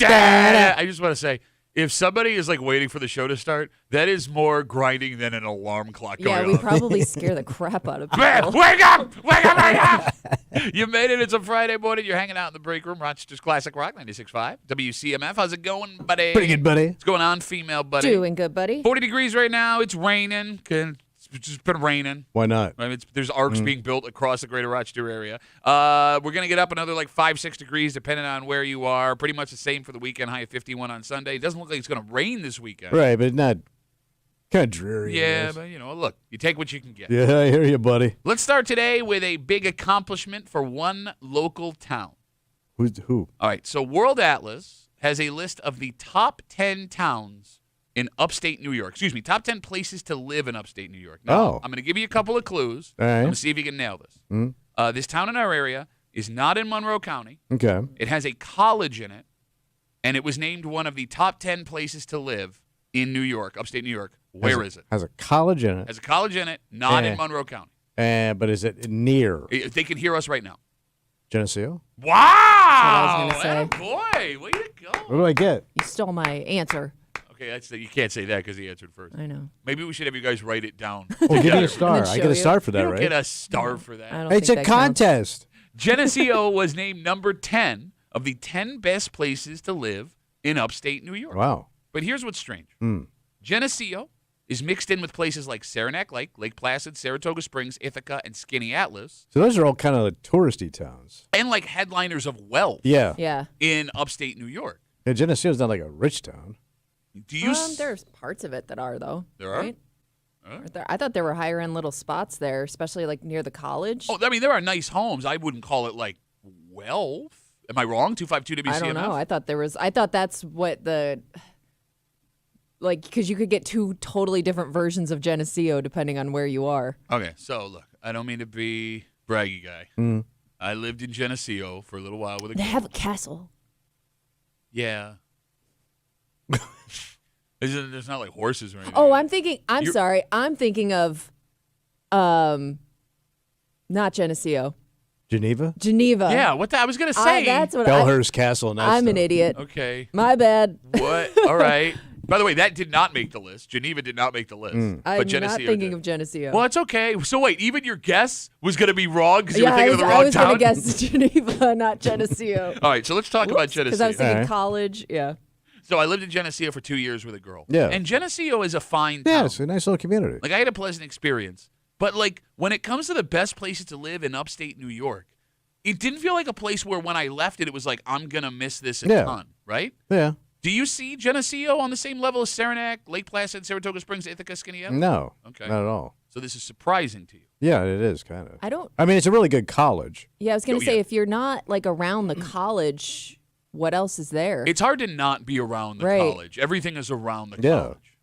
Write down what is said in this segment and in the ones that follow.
I just want to say, if somebody is like waiting for the show to start, that is more grinding than an alarm clock going Yeah, we off. probably scare the crap out of Man, people. wake up! Wake up! Wake up! You made it. It's a Friday morning. You're hanging out in the break room. Rochester's Classic Rock 96.5. WCMF. How's it going, buddy? Pretty good, buddy. What's going on, female buddy? Doing good, buddy. 40 degrees right now. It's raining. It's just been raining. Why not? I mean, there's arcs being built across the greater Rochester area. We're going to get up another like 5-6 degrees depending on where you are. Pretty much the same for the weekend, high of 51 on Sunday. It doesn't look like it's going to rain this weekend. Right, but not kind of dreary. Yeah, I guess. but, look, you take what you can get. Yeah, I hear you, buddy. Let's start today with a big accomplishment for one local town. Who? All right, so World Atlas has a list of the top 10 towns in upstate New York. Excuse me, top 10 places to live in upstate New York. Now, I'm going to give you a couple of clues. All right. I'm going to see if you can nail this. This town in our area is not in Monroe County. Okay. It has a college in it, and it was named one of the top 10 places to live in New York, upstate New York. Where is it? Has a college in it. Has a college in it, not in Monroe County. But is it near If they can hear us right now. Geneseo? Wow! That's what I was Boy, way to go. What do I get? You stole my answer. Okay, you can't say that because he answered first. I know. Maybe we should have you guys write it down. Well, give me a And star. then I show get a you. star for that, You don't right? get a star for that. I don't It's think a that counts. contest. Geneseo was named number 10 of the 10 best places to live in upstate New York. Wow. But here's what's strange. Geneseo is mixed in with places like Saranac Lake, Lake Placid, Saratoga Springs, Ithaca, and Skinny Atlas, So those are all kind of the touristy towns. and like headliners of wealth Yeah. Yeah. in upstate New York. Yeah, Geneseo's not like a rich town. Do you There's parts of it that are, though. There are? Right? Huh? I thought there were higher end little spots there, especially like near the college. Oh, I mean, there are nice homes. I wouldn't call it like wealth. Am I wrong? 252 WCMF? I don't know. I thought that's what the because you could get two totally different versions of Geneseo depending on where you are. Okay, so look, I don't mean to be braggy guy. I lived in Geneseo for a little while with a They girl. have a castle. Yeah. There's not like horses or anything. Oh, I'm thinking. You're- Sorry. I'm thinking of, not Geneseo, Geneva? Geneva. Yeah, I was going to say. That's what Bellhurst Castle. And that I'm an stuff. idiot. Okay. My bad. What? All right. By the way, that did not make the list. Geneva did not make the list. I'm But Geneseo not thinking did. of Geneseo. Well, it's okay. So wait, even your guess was going to be wrong because you yeah, were thinking of the I wrong was town? going to guess Geneva, not Geneseo. All right, so let's talk about Geneseo. Because I was thinking All right. college. Yeah. So I lived in Geneseo for 2 years with a girl. Yeah. And Geneseo is a fine town. Yeah, it's a nice little community. Like, I had a pleasant experience. But, like, when it comes to the best places to live in upstate New York, it didn't feel like a place where when I left it, it was like, I'm going to miss this a Yeah. ton, right? Yeah. Do you see Geneseo on the same level as Saranac, Lake Placid, Saratoga Springs, Ithaca, Skinny Atlas? No. Okay. Not at all. So this is surprising to you. Yeah, it is kind of. I mean, it's a really good college. Yeah, I was going Oh, to say, yeah. if you're not like around the college, what else is there? It's hard to not be around the Right. college. Everything is around the Yeah. college.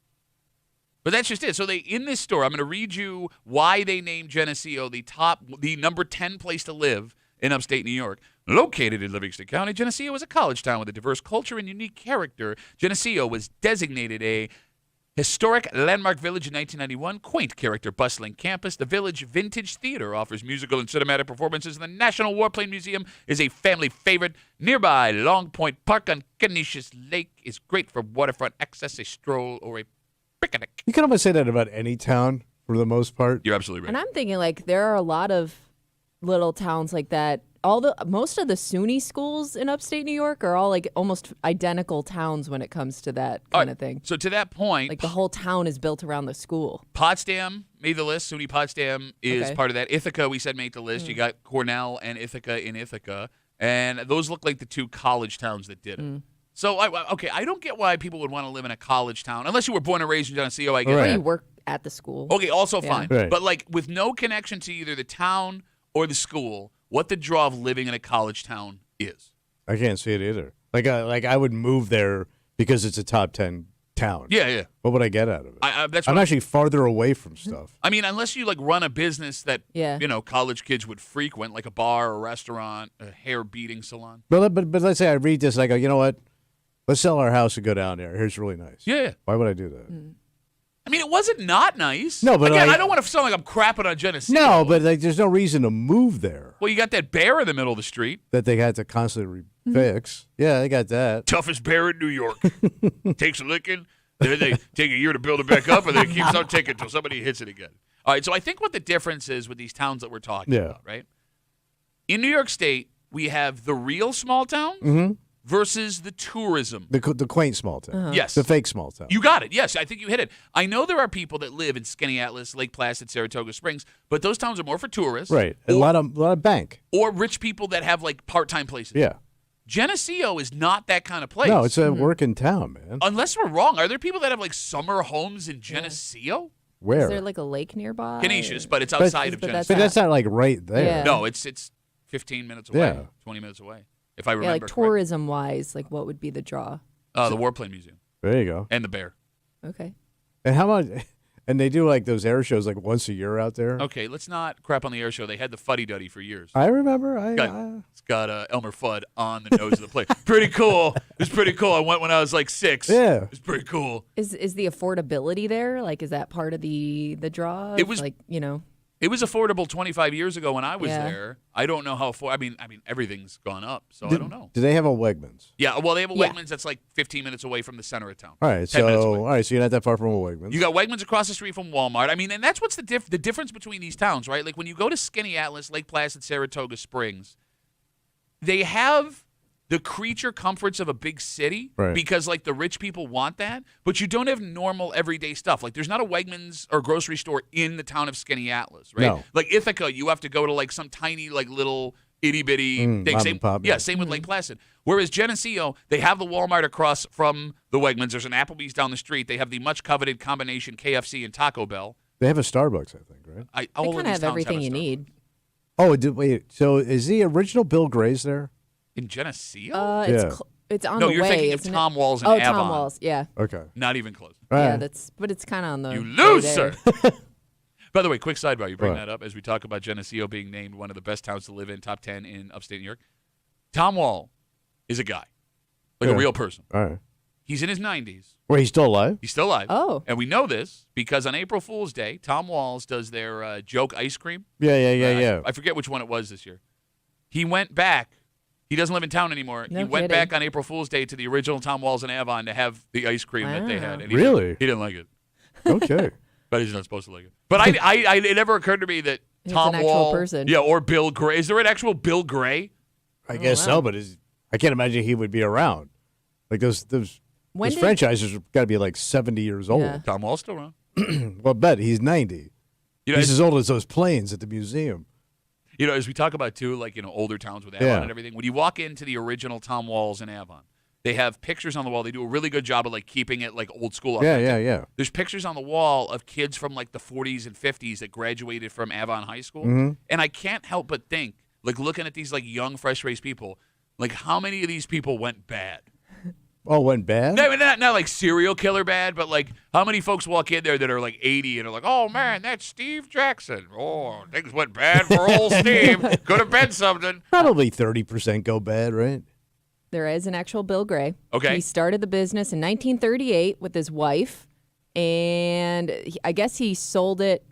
But that's just it. So in this story, I'm going to read you why they named Geneseo the number 10 place to live in upstate New York. Located in Livingston County, Geneseo is a college town with a diverse culture and unique character. Geneseo was designated a historic landmark village in 1991. Quaint character, bustling campus. The village Vintage Theater offers musical and cinematic performances. And the National Warplane Museum is a family favorite. Nearby, Long Point Park on Canisius Lake is great for waterfront access, a stroll, or a picnic. You can almost say that about any town for the most part. You're absolutely and right. I'm thinking like there are a lot of little towns like that. Most of the SUNY schools in upstate New York are all like almost identical towns when it comes to that All kind right, of thing. So to that point, Like the whole town is built around the school. Potsdam made the list. SUNY Potsdam is Okay. part of that. Ithaca, we said, made the list. You got Cornell and Ithaca in Ithaca. And those look like the two college towns that did it. So, I don't get why people would want to live in a college town. Unless you were born and raised in Geneseo, I guess. Or Right. you work at the school. Okay, also Yeah. fine. Right. But, like, with no connection to either the town or the school, what the draw of living in a college town is. I can't see it either. Like I would move there because it's a top 10 town. Yeah, yeah. What would I get out of it? That's I'm what actually farther away from stuff. I mean, unless you, like, run a business that, Yeah. college kids would frequent, like a bar, a restaurant, a hair-beating salon. But let's say I read this and I go, you know what? Let's sell our house and go down there. Here's really nice. Yeah, yeah. Why would I do that? I mean, it wasn't not nice. No, but again, like- I don't want to sound like I'm crapping on Geneseo. No, but like, there's no reason to move there Well, you got that bear in the middle of the street. that they had to constantly fix. Yeah, they got that. Toughest bear in New York. Takes a licking. Then they take a year to build it back up, and then it keeps on ticking until somebody hits it again. All right, so I think what the difference is with these towns that we're talking about, right? In New York State, we have the real small towns versus the tourism. The quaint small town. Yes. The fake small town. You got it. Yes, I think you hit it. I know there are people that live in Skaneateles, Lake Placid, Saratoga Springs, but those towns are more for tourists. Right. A lot of bank. Or rich people that have like part-time places. Yeah. Geneseo is not that kind of place. No, it's a working town, man. Unless we're wrong. Are there people that have like summer homes in Geneseo? Where? Is there like a lake nearby? Canisius, but it's outside of but Geneseo. But that's not like right there. Yeah. No, it's 15 minutes away, Yeah. 20 minutes away, if I remember Yeah, like correctly. tourism wise, like what would be the draw? The Warplane Museum There you go. and the bear. Okay. And how much? And they do like those air shows like once a year out there. Okay, let's not crap on the air show. They had the Fuddy Duddy for years. I remember. It's got Elmer Fudd on the nose of the plane. Pretty cool. It was pretty cool. I went when I was like 6. Yeah. It was pretty cool. Is the affordability there? Like, is that part of the draw? It was- like, It was affordable 25 years ago when I was Yeah. there. I don't know how I mean, everything's gone up, so I don't know. Do they have a Wegmans? Yeah, well, they have a Yeah. Wegmans that's like 15 minutes away from the center of town. All right. 10 minutes away. All right. So you're not that far from a Wegmans. You got Wegmans across the street from Walmart. I mean, and that's what's the difference between these towns, right? Like when you go to Skaneateles, Lake Placid, Saratoga Springs, they have the creature comforts of a big city Right. because like the rich people want that, but you don't have normal everyday stuff. Like there's not a Wegmans or grocery store in the town of Skaneateles, right? No. Like Ithaca, you have to go to like some tiny like little itty bitty thing. mom Same, and pop, yeah, yeah. same with Lake Placid. Whereas Geneseo, they have the Walmart across from the Wegmans. There's an Applebee's down the street. They have the much coveted combination KFC and Taco Bell. They have a Starbucks, I think, right? All they of kind of these have towns everything a you Starbucks. need. Oh, wait. So is the original Bill Gray's there? In Geneseo? It's Yeah. it's on no, the you're way. thinking of isn't it? Tom Walls and Oh, Avon. Tom Walls. Yeah. Okay. Not even close. All Yeah, right. but it's kind of on the You way loser. there. By the way, quick sidebar. You bring What? that up as we talk about Geneseo being named one of the best towns to live in, top 10 in upstate New York. Tom Wall is a guy, like Yeah. a real person. All right. He's in his 90s. Wait, he's still alive? He's still alive. Oh. And we know this because on April Fool's Day, Tom Walls does their joke ice cream. Yeah. I forget which one it was this year. He went back. He doesn't live in town anymore. No he went kidding. back on April Fool's Day to the original Tom Walls and Avon to have the ice cream that they had. Wow. And he Really? He didn't like it. Okay. But he's not supposed to like it. But it never occurred to me that He's Tom an actual Wall, person. yeah, or Bill Gray. Is there an actual Bill Gray? I guess wow. so, but I can't imagine he would be around. Like those When did- franchises have got to be like 70 years old. Yeah. Tom Wall's still around. Well, I bet he's 90. You know, He's as old as those planes at the museum. as we talk about too, like older towns with Avon Yeah. and everything. When you walk into the original Tom Walls and Avon, they have pictures on the wall. They do a really good job of like keeping it like old school. Yeah. There's pictures on the wall of kids from like the 40s and 50s that graduated from Avon High School, and I can't help but think, like looking at these like young, fresh-faced people, like how many of these people went bad? Oh, went bad? No, not like serial killer bad, but like how many folks walk in there that are like 80 and are like, oh man, that's Steve Jackson. Oh, things went bad for old Steve. Could have been something. Probably 30% go bad, right? There is an actual Bill Gray. Okay. He started the business in 1938 with his wife, and I guess he sold it.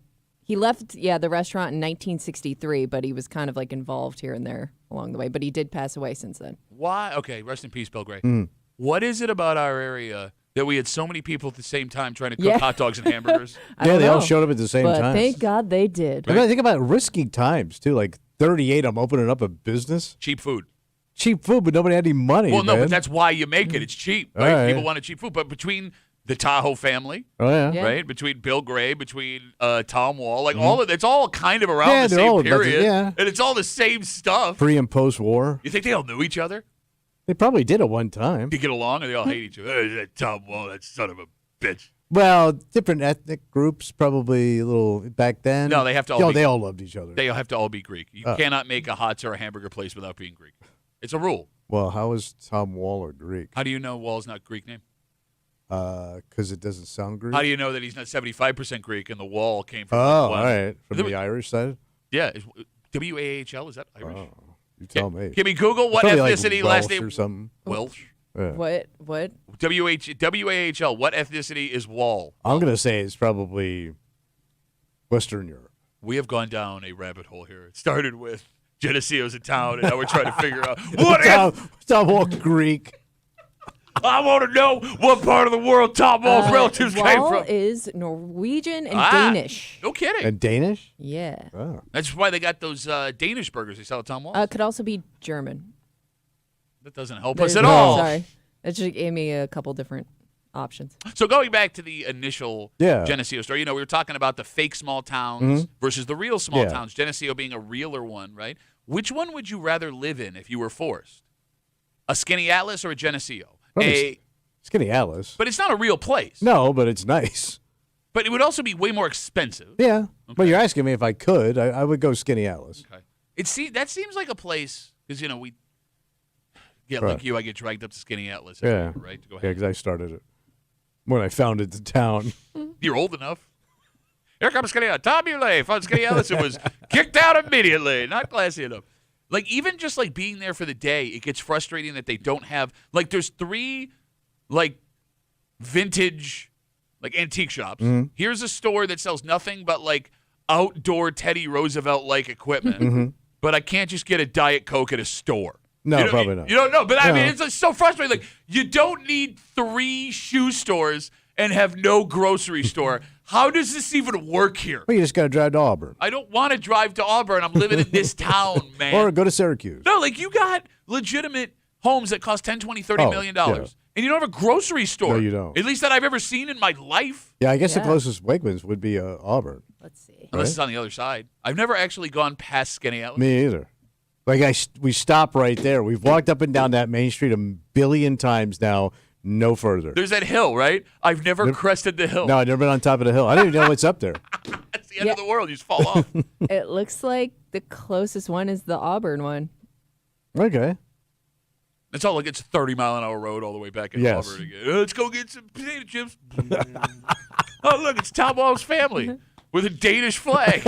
He left, the restaurant in 1963, but he was kind of like involved here and there along the way. But he did pass away since then. Why? Okay, rest in peace, Bill Gray. What is it about our area that we had so many people at the same time trying to cook Yeah. hot dogs and hamburgers? I don't They all know, showed up at the same but time. thank God they did. I mean, think about risky times, too. Like 38, I'm opening up a business. Cheap food. Cheap food, but nobody had any money, Well, no, man. but that's why you make it. It's cheap, All right? right. People wanted cheap food. But between the Tahoe family, Oh, yeah. Yeah. right? Between Bill Gray, between Tom Wall, like all of it's all kind of around Yeah, the they're all same about the- period. yeah. And it's all the same stuff. Pre and post war. You think they all knew each other? They probably did at one time. They get along, or they all hate each other? Hey, that Tom Wall, that son of a bitch. Well, different ethnic groups probably a little back then. No, they have to all be- they all loved each other. They all have to all be Greek. You cannot make a hot or a hamburger place without being Greek. It's a rule. Well, how is Tom Waller Greek? How do you know Wall's not Greek name? Because it doesn't sound Greek. How do you know that he's not 75% Greek and the Wall came from Oh, the all West? right. From Is it- the Irish side? Yeah. WAHL, is that Irish? Oh, you tell me. Can we Google what Probably like ethnicity Welsh last name? or something. Welsh. What? WAHL, what ethnicity is Wall? I'm going to say it's probably Western Europe. We have gone down a rabbit hole here. It started with Geneseo's a town, and now we're trying to figure out It's all Greek. I want to know what part of the world Tom Wall's relatives came Wall from. is Norwegian and Danish. No kidding. And Danish? Yeah. Oh. That's why they got those Danish burgers they sell at Tom Wall's. Could also be German. That doesn't help us at No, all. Sorry. It just gave me a couple different options. So going back to the initial Geneseo story, we were talking about the fake small towns versus the real small towns, Geneseo being a realer one, right? Which one would you rather live in if you were forced? A Skinny Atlas or a Geneseo? Skinny Atlas. But it's not a real place. No, but it's nice. But it would also be way more expensive. Yeah. Okay. But you're asking me if I could. I would go Skinny Atlas. Okay. That seems like a place, because, we get Right. like you, I get dragged up to Skinny Atlas. Yeah. Right? Go ahead. Yeah, because I started it when I founded the town. You're old enough. Here comes Skinny Atlas. Tom Muley found Skinny Atlas and was kicked out immediately. Not classy enough. Like, even just, being there for the day, it gets frustrating that they don't have, there's 3, vintage, antique shops. Here's a store that sells nothing but, outdoor Teddy Roosevelt-like equipment. But I can't just get a Diet Coke at a store. No, probably not. You don't know. But, I mean, it's so frustrating. You don't need 3 shoe stores and have no grocery store. How does this even work here? Well, you just got to drive to Auburn. I don't want to drive to Auburn. I'm living in this town, man. Or go to Syracuse. No, you got legitimate homes that cost $10, $20, $30 million. Yeah. And you don't have a grocery store. No, you don't. At least that I've ever seen in my life. Yeah, I guess the closest Wegmans would be Auburn. Let's see. Unless it's on the other side. I've never actually gone past Skinny Atlas. Me either. We stop right there. We've walked up and down that main street a billion times now, no further. There's that hill, right? I've never crested the hill. No, I've never been on top of the hill. I don't even know what's up there. That's the end of the world. You just fall off. It looks like the closest one is the Auburn one. Okay. It's all it's a 30-mile-an-hour road all the way back in Auburn again. Let's go get some potato chips. Oh, look, it's Tom Wall's family with a Danish flag.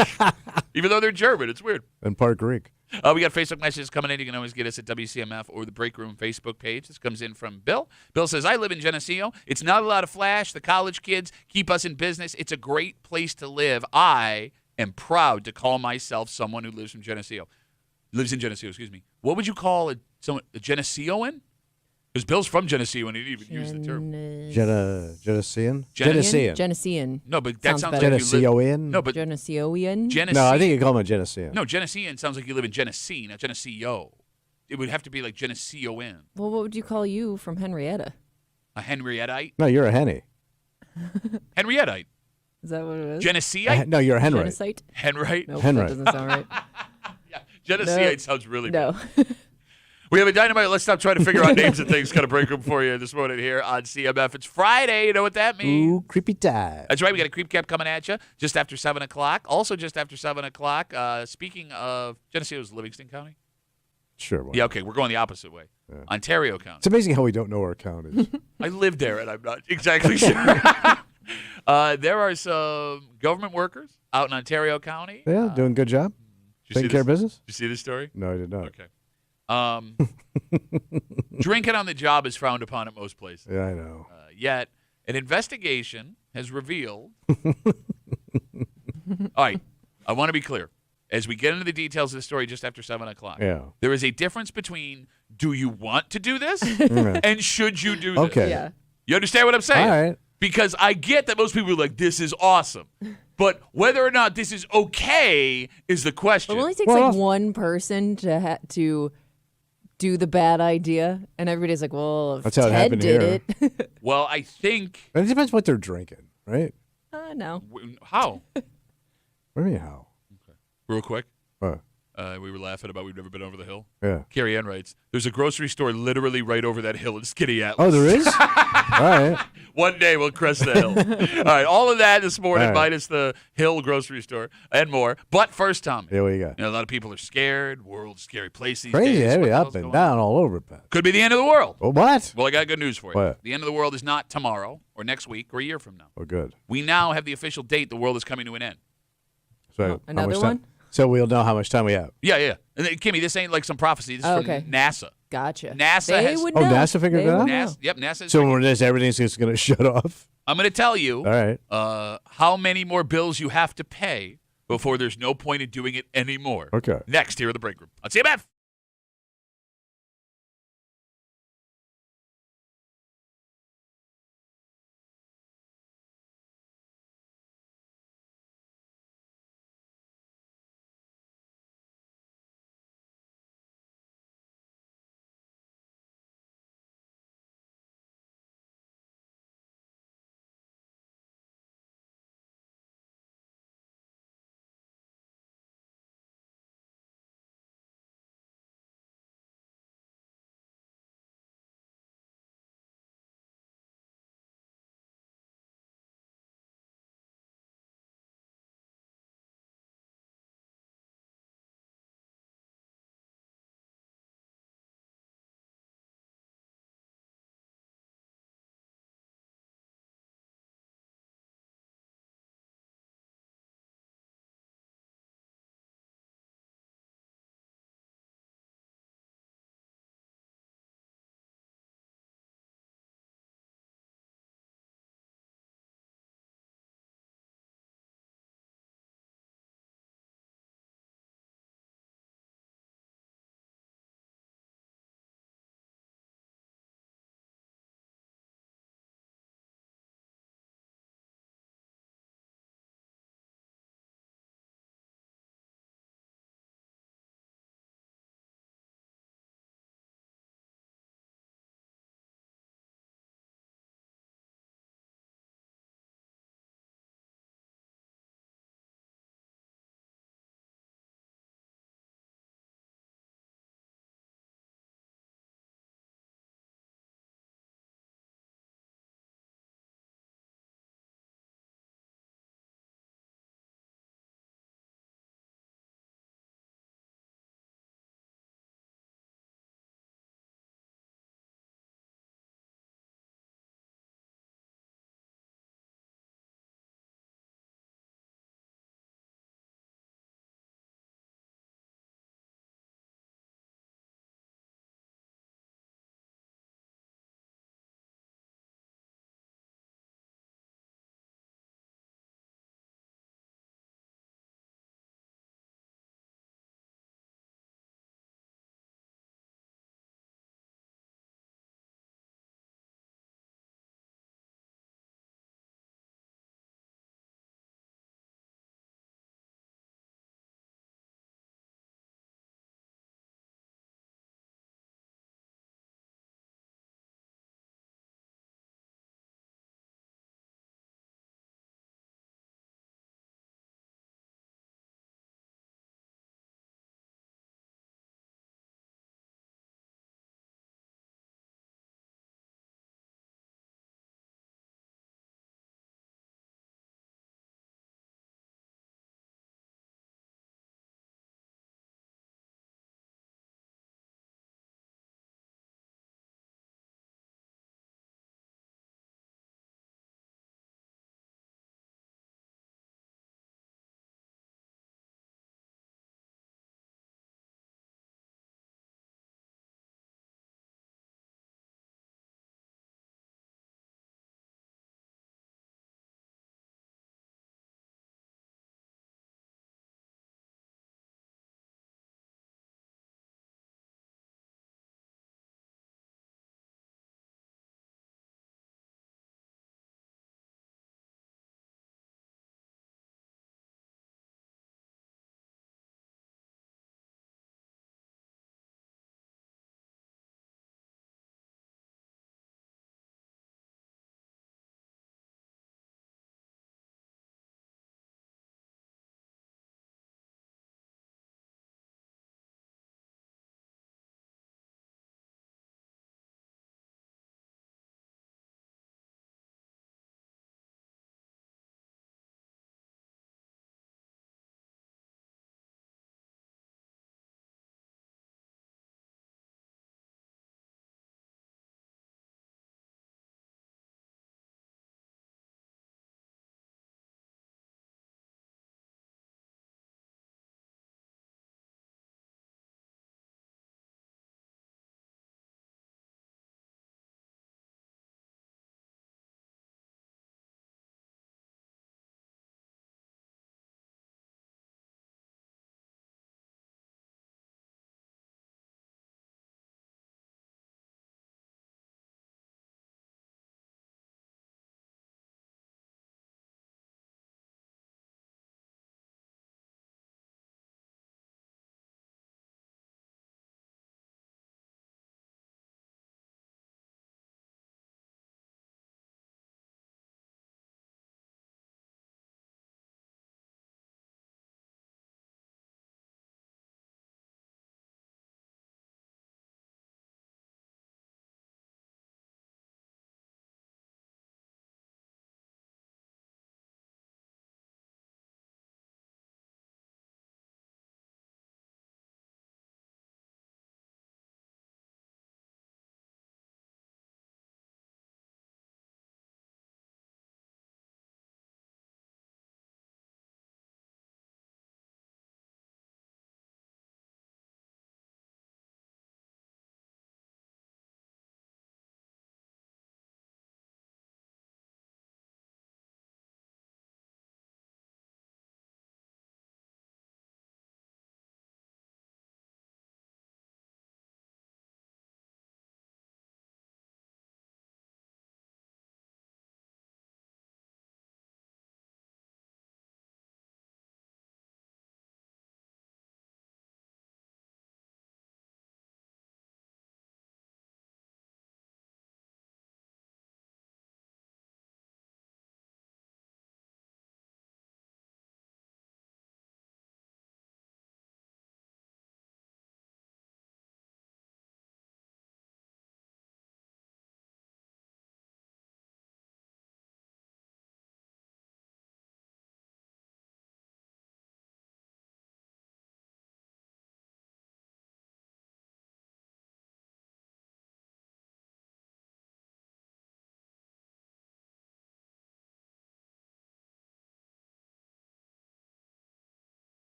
Even though they're German, it's weird. And Park Greek. We got Facebook messages coming in. You can always get us at WCMF or the Break Room Facebook page. This comes in from Bill. Bill says, I live in Geneseo. It's not a lot of flash. The college kids keep us in business. It's a great place to live. I am proud to call myself someone who lives in Geneseo. What would you call a Geneseoan? Because Bill's from Geneseo and he didn't even use the term. Genesean? Genesean. No, but that sounds like Geneseoan? No, but Geneseoian. No, I think you call him a Genesean. No, Genesean sounds like you live in Genesee, not Geneseo. It would have to be like Geneseoan. Well, what would you call you from Henrietta? A Henriettite? No, you're a Henny. Henriettite. Is that what it is? Geneseite? No, you're a Henrite. Genesite? Henrite? Nope, Henrite. that doesn't sound right. Yeah, Geneseite sounds really bad. No. We have a dynamite. Let's stop trying to figure out names and things. Got to break them for you this morning here on CMF. It's Friday. You know what that means? Ooh, creepy time. That's right. We got a creep cap coming at you just after 7 o'clock. Also just after 7 o'clock, speaking of Geneseo's Livingston County. Sure. Yeah, okay. We're going the opposite way. Yeah. Ontario County. It's amazing how we don't know where our count is. I live there, and I'm not exactly sure. There are some government workers out in Ontario County. Yeah, doing a good job. Taking care of business. Did you see this story? No, I did not. Okay. Drinking on the job is frowned upon at most places. Yeah, I know. Yet, an investigation has revealed. All right, I want to be clear. As we get into the details of the story just after 7 o'clock, there is a difference between do you want to do this and should you do this? Okay. Yeah. You understand what I'm saying? All right. Because I get that most people are like, this is awesome. But whether or not this is okay is the question. It only takes one person to do the bad idea, and everybody's like, well, if That's how it Ted happened did here. it. Well, I think. It depends what they're drinking, right? No. How? What do you mean how? Real quick. What? We were laughing about we've never been over the hill. Yeah. Carrie Ann writes, there's a grocery store literally right over that hill in Skinny Atlas. Oh, there is? All right. One day we'll crest the hill. All right, all of that this morning, All right. minus the hill grocery store and more. But first, Tommy. Yeah, what you got? A lot of people are scared. World's scary place these Crazy, days. heavy, What the up hell's and going down on? all over, Pat. Could be the end of the world. Oh, what? Well, I got good news for you. What? The end of the world is not tomorrow or next week or a year from now. Oh, good. We now have the official date the world is coming to an end. So how another much time- one? So we'll know how much time we have. Yeah. And then, Kimmy, this ain't like some prophecy. This is from Okay. NASA. Gotcha. NASA they has- would Oh, know. NASA figured They it out? would know. NASA. So when this, everything's just going to shut off. I'm going to tell you All right. how many more bills you have to pay before there's no point in doing it anymore. Okay. Next, here in the break room on CMF.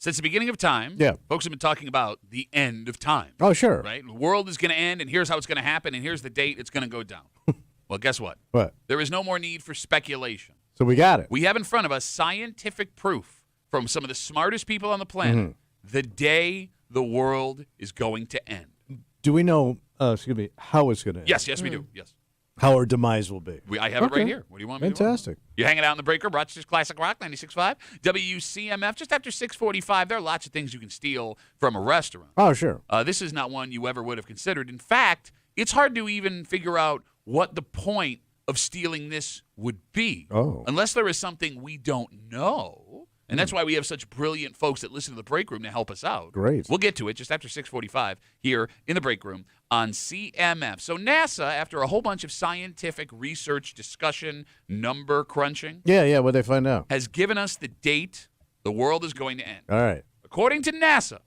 Since the beginning of time, Yeah. folks have been talking about the end of time. Oh, sure. Right? The world is going to end, and here's how it's going to happen, and here's the date it's going to go down. Well, guess what? What? There is no more need for speculation. So we got it. We have in front of us scientific proof from some of the smartest people on the planet the day the world is going to end. Do we know, how it's going to end? Yes, we do. Yes. How our demise will be. I have it right here. What do you want me to do? Fantastic. You're hanging out in the break room, Rochester's Classic Rock, 96.5. WCMF, just after 6:45. There are lots of things you can steal from a restaurant. Oh, sure. This is not one you ever would have considered. In fact, it's hard to even figure out what the point of stealing this would be. Oh. Unless there is something we don't know. And that's why we have such brilliant folks that listen to the break room to help us out. Great. We'll get to it just after 6:45 here in the break room on CMF. So NASA, after a whole bunch of scientific research, discussion, number crunching, Yeah, what'd they find out? has given us the date the world is going to end. All right. According to NASA,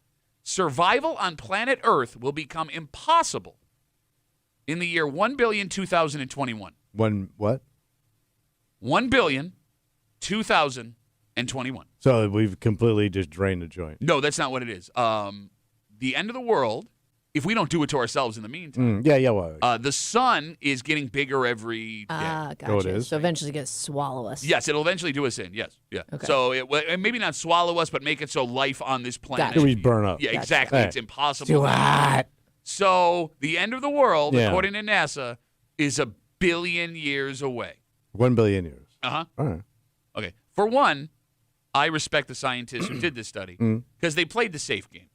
survival on planet Earth will become impossible in the year 1,000,000,2021. When, what? 1,000,000,2021. So we've completely just drained the joint. No, that's not what it is. The end of the world, if we don't do it to ourselves in the meantime, Well, the sun is getting bigger every day. Gotcha. Oh, it is? So eventually it's going to swallow us. Yes, it'll eventually do us in. Yes, yeah. Okay. So and maybe not swallow us, but make it so life on this planet. Gotcha. we burn up. Yeah, Gotcha. exactly. Right. It's impossible. Too hot. So the end of the world, Yeah. according to NASA, is 1 billion years away. 1 billion years. Uh-huh. All right. Okay. For one, I respect the scientists who did this study because they played the safe game.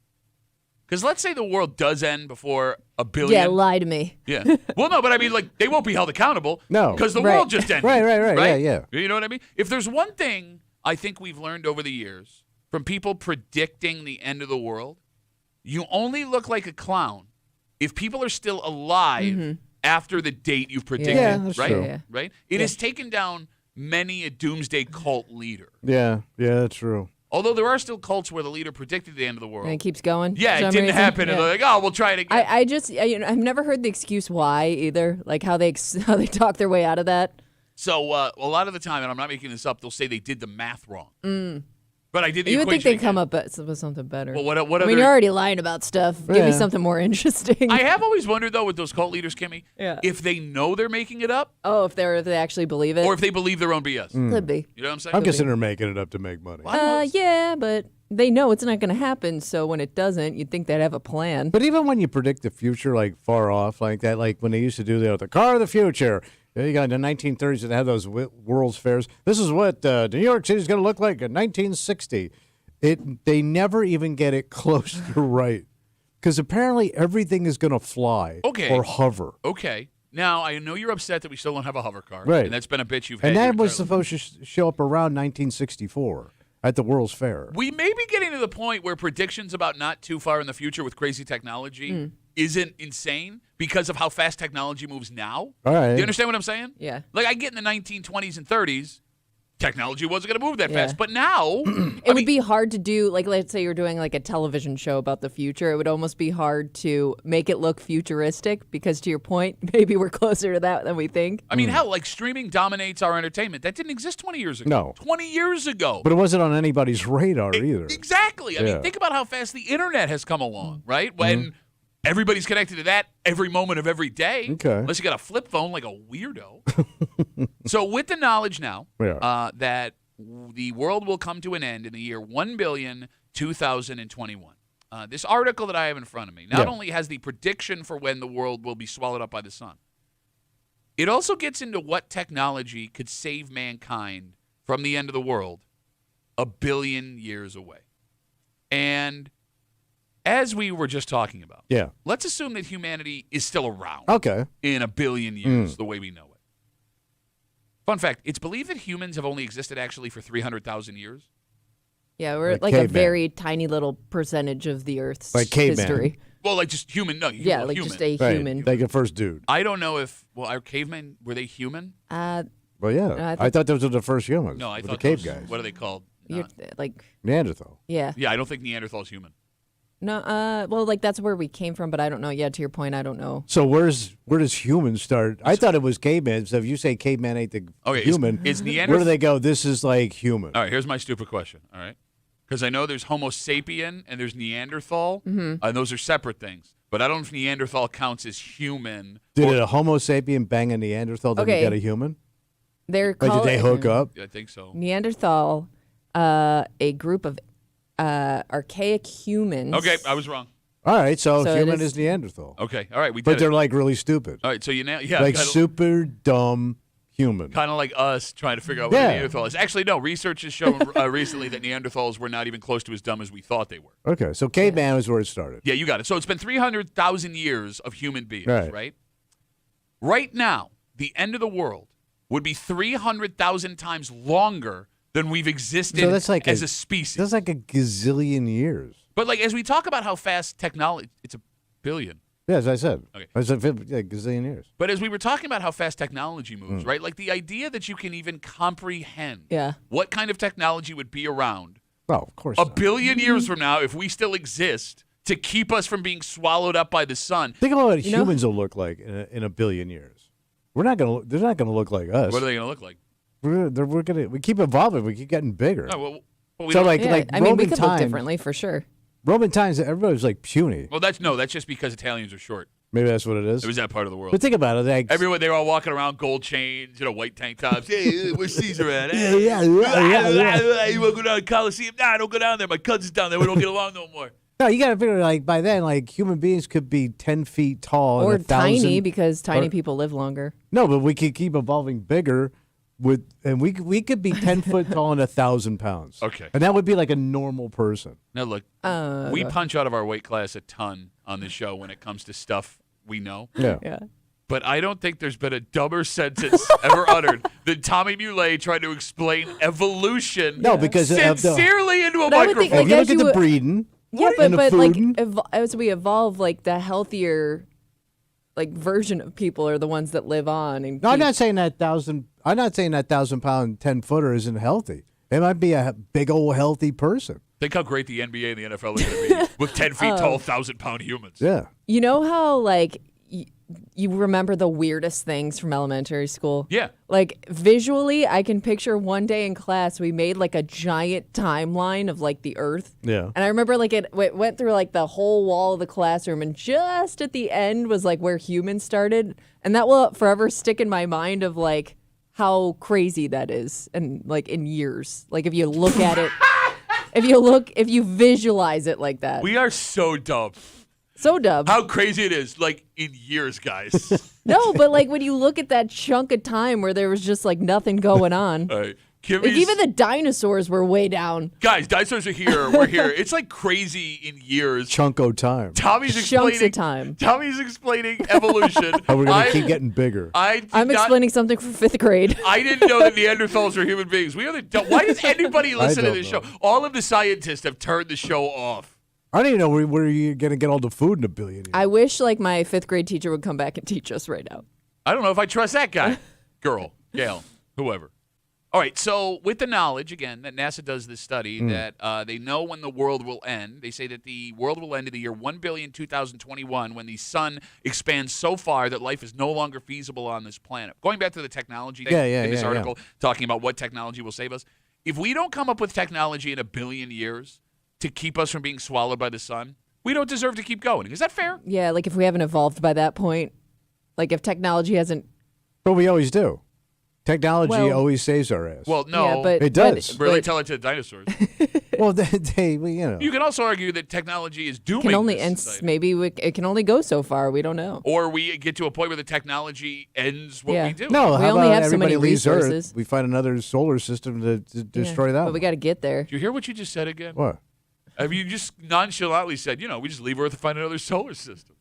Because let's say the world does end before 1 billion. Yeah, lie to me. Yeah. Well, no, but I mean, like, they won't be held accountable. No. Because the Right. world just ended. Right. Yeah. You know what I mean? If there's one thing I think we've learned over the years from people predicting the end of the world, you only look like a clown if people are still alive after the date you've predicted. Yeah, that's right? true. Yeah. Right? It has taken down many a doomsday cult leader. Yeah, that's true. Although there are still cults where the leader predicted the end of the world. And it keeps going. Yeah, for it some didn't reason. happen. Yeah. And they're like, oh, we'll try it again. I've never heard the excuse why either, like how they talk their way out of that. So a lot of the time, and I'm not making this up, they'll say they did the math wrong. But I did the You would equation think they'd again. come up with something better. Well, what I mean, other- you're already lying about stuff. Give me Yeah. something more interesting. I have always wondered, though, with those cult leaders, Kimmy, Yeah. if they know they're making it up if they actually believe it, or if they believe their own BS. could be. You know what I'm saying? I'm guessing they're making it up to make money. Yeah, but they know it's not going to happen. So when it doesn't, you'd think they'd have a plan. But even when you predict the future, like far off, like that, like when they used to do the car of the future, you got in the 1930s that had those World's Fairs. This is what New York City's going to look like in 1960. They never even get it close to right, because apparently everything is going to fly or hover. Okay. Now, I know you're upset that we still don't have a hover car. Right. And that's been a bitch you've had. And that your was entire life. supposed to show up around 1964 at the World's Fair. We may be getting to the point where predictions about not too far in the future with crazy technology isn't insane because of how fast technology moves now. All right. Do you understand what I'm saying? Yeah. Like, I get in the 1920s and 30s, technology wasn't going to move that Yeah. fast. But now, It would be hard to do, like, let's say you're doing like a television show about the future. It would almost be hard to make it look futuristic because, to your point, maybe we're closer to that than we think. I mean, hell, like streaming dominates our entertainment. That didn't exist 20 years ago. No. 20 years ago. But it wasn't on anybody's radar either. Exactly. I Yeah. mean, think about how fast the internet has come along, right? When everybody's connected to that every moment of every day. Okay. Unless you got a flip phone like a weirdo. So with the knowledge now Yeah. that the world will come to an end in the year 1,000,000,2021. This article that I have in front of me not only has the prediction for when the world will be swallowed up by the sun, it also gets into what technology could save mankind from the end of the world 1 billion years away. And as we were just talking about, Yeah. let's assume that humanity is still around Okay. in 1 billion years the way we know it. Fun fact, it's believed that humans have only existed actually for 300,000 years. Yeah, we're Like like a caveman. very tiny little percentage of the Earth's Like caveman. history. Well, like just human, no. Yeah, well, like human. just a Right. human. Like the first dude. I don't know if, our cavemen, were they human? Uh, Well, yeah. I I thought those were the first humans. No, I with thought the cave those- guys. What are they called? you're like, Neanderthal. yeah. Yeah, I don't think Neanderthal's human. No, well, like that's where we came from, but I don't know. Yeah, to your point, I don't know. So where does humans start? I thought it was caveman. So if you say caveman ain't the Okay, human, is where do Neanderthal? they go? This is like human. All right, here's my stupid question. All right, Because I know there's Homo sapien and there's Neanderthal, and those are separate things. But I don't know if Neanderthal counts as human. Did a Homo sapien bang a Neanderthal? Then Okay. you got a human? They're Like, did they hook up? I think so. Neanderthal, a group of archaic humans. Okay, I was wrong. All right, so So it human is- is Neanderthal. Okay, all right, we But did they're it. like really stupid. All right, so you now, yeah, Like kind super dumb human. of like us trying to figure out what Yeah. a Neanderthal is. Actually, no, research has shown recently that Neanderthals were not even close to as dumb as we thought they were. Okay, so caveman is where it started. Yeah, you got it. So it's been 300,000 years of human beings, Right. right? Right now, the end of the world would be 300,000 times longer than we've existed So that's like as a species. That's like a gazillion years. But like as we talk about how fast technology, it's a billion. Yeah, as I said. Okay. I said gazillion years. But as we were talking about how fast technology moves, right? Like the idea that you can even comprehend Yeah. what kind of technology would be around Well, of course a not. billion years from now if we still exist to keep us from being swallowed up by the sun. Think about what You know- humans will look like in a billion years. We're not gonna. They're not gonna look like us. What are they going to look like? We're gonna. We keep evolving. We keep getting bigger. Oh, well, we So don't- like Yeah, like I mean, we Roman could look times. differently for sure. Roman times, everybody was like puny. well, that's just because Italians are short. Maybe that's what it is. It was that part of the world. But think about it. Like, Everyone, they were all walking around gold chains, white tank tops. Hey, where's Caesar at? Yeah, yeah, yeah. You want to go down to Coliseum? Nah, don't go down there. My cousin's down there. We don't get along no more. no, you got to figure like by then, like human beings could be 10 feet tall Or and 1,000 tiny because tiny or- people live longer. No, but we could keep evolving bigger. And we could be 10 foot tall and 1,000 pounds. Okay. And that would be like a normal person. Now, look, we punch out of our weight class a ton on this show when it comes to stuff we know. Yeah. Yeah. But I don't think there's been a dumber sentence ever uttered than Tommy Muley trying to explain evolution No, because of the- sincerely into a But I would think, microphone. If you guess look at you the would- breeding, Yeah, and the but like food, as we evolve, like the healthier, like version of people are the ones that live on. And no, I'm keep- not saying that 1,000-pound 10 footer isn't healthy. It might be a big old healthy person. Think how great the NBA and the NFL are going to be with 10 feet tall, 1,000-pound humans. Yeah. You know how like you remember the weirdest things from elementary school? Yeah. Like visually, I can picture one day in class we made like a giant timeline of like the Earth. Yeah. And I remember like it went through like the whole wall of the classroom, and just at the end was like where humans started, and that will forever stick in my mind of like how crazy that is, and like in years, like if you look at it, if you visualize it like that, We are so dumb. so dumb. How crazy it is, like in years, guys. No, but like when you look at that chunk of time where there was just like nothing going on. All right. Like Kimmy's, even the dinosaurs were way down. guys, dinosaurs are here. We're here. It's like crazy in years. Chunko time. Tommy's Chunks explaining of time. Tommy's explaining evolution. How we're going I- to keep getting bigger. I did I'm not- explaining something from 5th grade. I didn't know that Neanderthals were human beings. We are the dumb. Why does anybody listen to don't this know. show? All of the scientists have turned the show off. I don't even know where you're going to get all the food in a billion years. I wish like my 5th grade teacher would come back and teach us right now. I don't know if I trust that guy, girl, Gail, whoever. All right, so with the knowledge, again, that NASA does this study, that they know when the world will end. They say that the world will end in the year 1,000,2021 when the sun expands so far that life is no longer feasible on this planet. Going back to the technology thing in this article, talking about what technology will save us. If we don't come up with technology in a billion years to keep us from being swallowed by the sun, we don't deserve to keep going. Is that fair? Yeah, like if we haven't evolved by that point, like if technology hasn't. But we always do. Technology Well- always saves our ass. Well, no. Yeah, but It does. really but tell it to the dinosaurs. well, you know. You can also argue that technology is dooming can only this and society. maybe it can only go so far. We don't know. Or we get to a point where the technology ends what Yeah. we do. No, We how only about have so everybody many leaves resources. Earth? We find another solar system to destroy Yeah, that. But we got to get there. Do you hear what you just said again? What? I mean, you just nonchalantly said, we just leave Earth and find another solar system.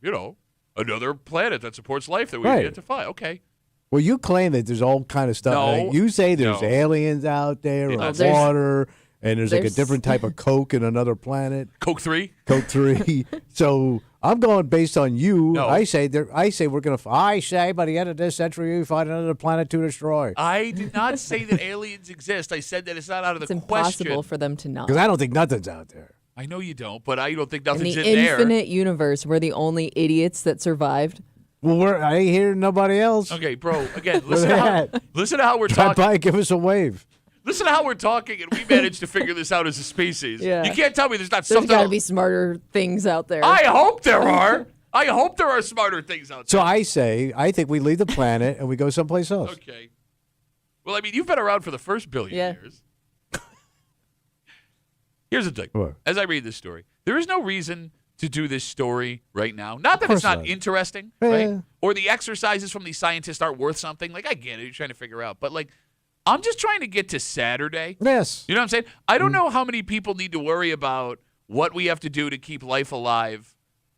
Another planet that supports life that we Right. get to find. Okay. Well, you claim that there's all kind of stuff. No. Like, you say there's No. aliens out there, or there's- water, and there's like a there's- different type of Coke in another planet, Coke 3? Coke 3. So I'm going based on you. No. I say we're gonna. I say by the end of this century, we find another planet to destroy. I did not say that aliens exist. I said that it's not out of It's the impossible question. for them to not. Because I don't think nothing's out there. I know you don't, but I don't think In nothing's the in there. infinite universe, we're the only idiots that survived. Well, I ain't hearing nobody else. Okay, bro. Again, Where they at? listen to how we're Drop talking. by, give us a wave. Listen to how we're talking, and we managed to figure this out as a species. Yeah. You can't tell me there's not There's something got to else. be smarter things out there. I hope there are. I hope there are smarter things out So there. I think we leave the planet and we go someplace else. Okay. Well, I mean, you've been around for the first billion Yeah. years. Here's the thing. What? As I read this story, there is no reason to do this story right now. Not that it's course not not. interesting, Yeah. right? Or the exercises from these scientists aren't worth something. Like, I get it. You're trying to figure out. But, like, I'm just trying to get to Saturday. Yes. You know what I'm saying? I don't know how many people need to worry about what we have to do to keep life alive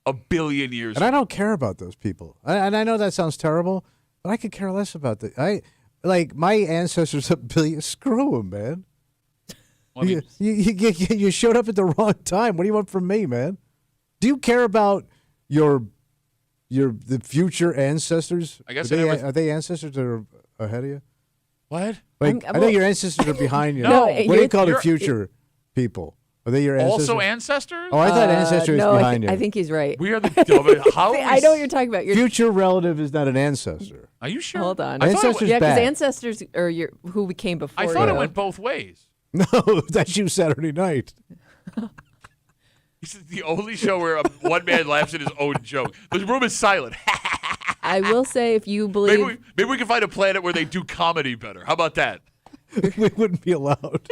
a billion years And I don't care about those people. And I know that sounds terrible, but I could care less about the. Like my ancestors a billion. Screw them, man. Well, I mean, You showed up at the wrong time. What do you want from me, man? Do you care about the future ancestors? I guess are I they, never- are they ancestors that are ahead of you? what? Like I know your ancestors are behind you. No, What do you call the you're- future people? Are they your ancestors? Also ancestors? Oh, I thought ancestors no, was behind you. I think he's right. We are the dumbest. How are we I know what you're talking about. Future relative is not an ancestor. Are you sure? Hold on. I thought, Ancestors Yeah, because bad. ancestors are who we came before. I thought you. it went both ways. No, that's you Saturday night. This is the only show where one man laughs at his own joke. The room is silent. I will say, if you believe, Maybe we can find a planet where they do comedy better. How about that? We wouldn't be allowed.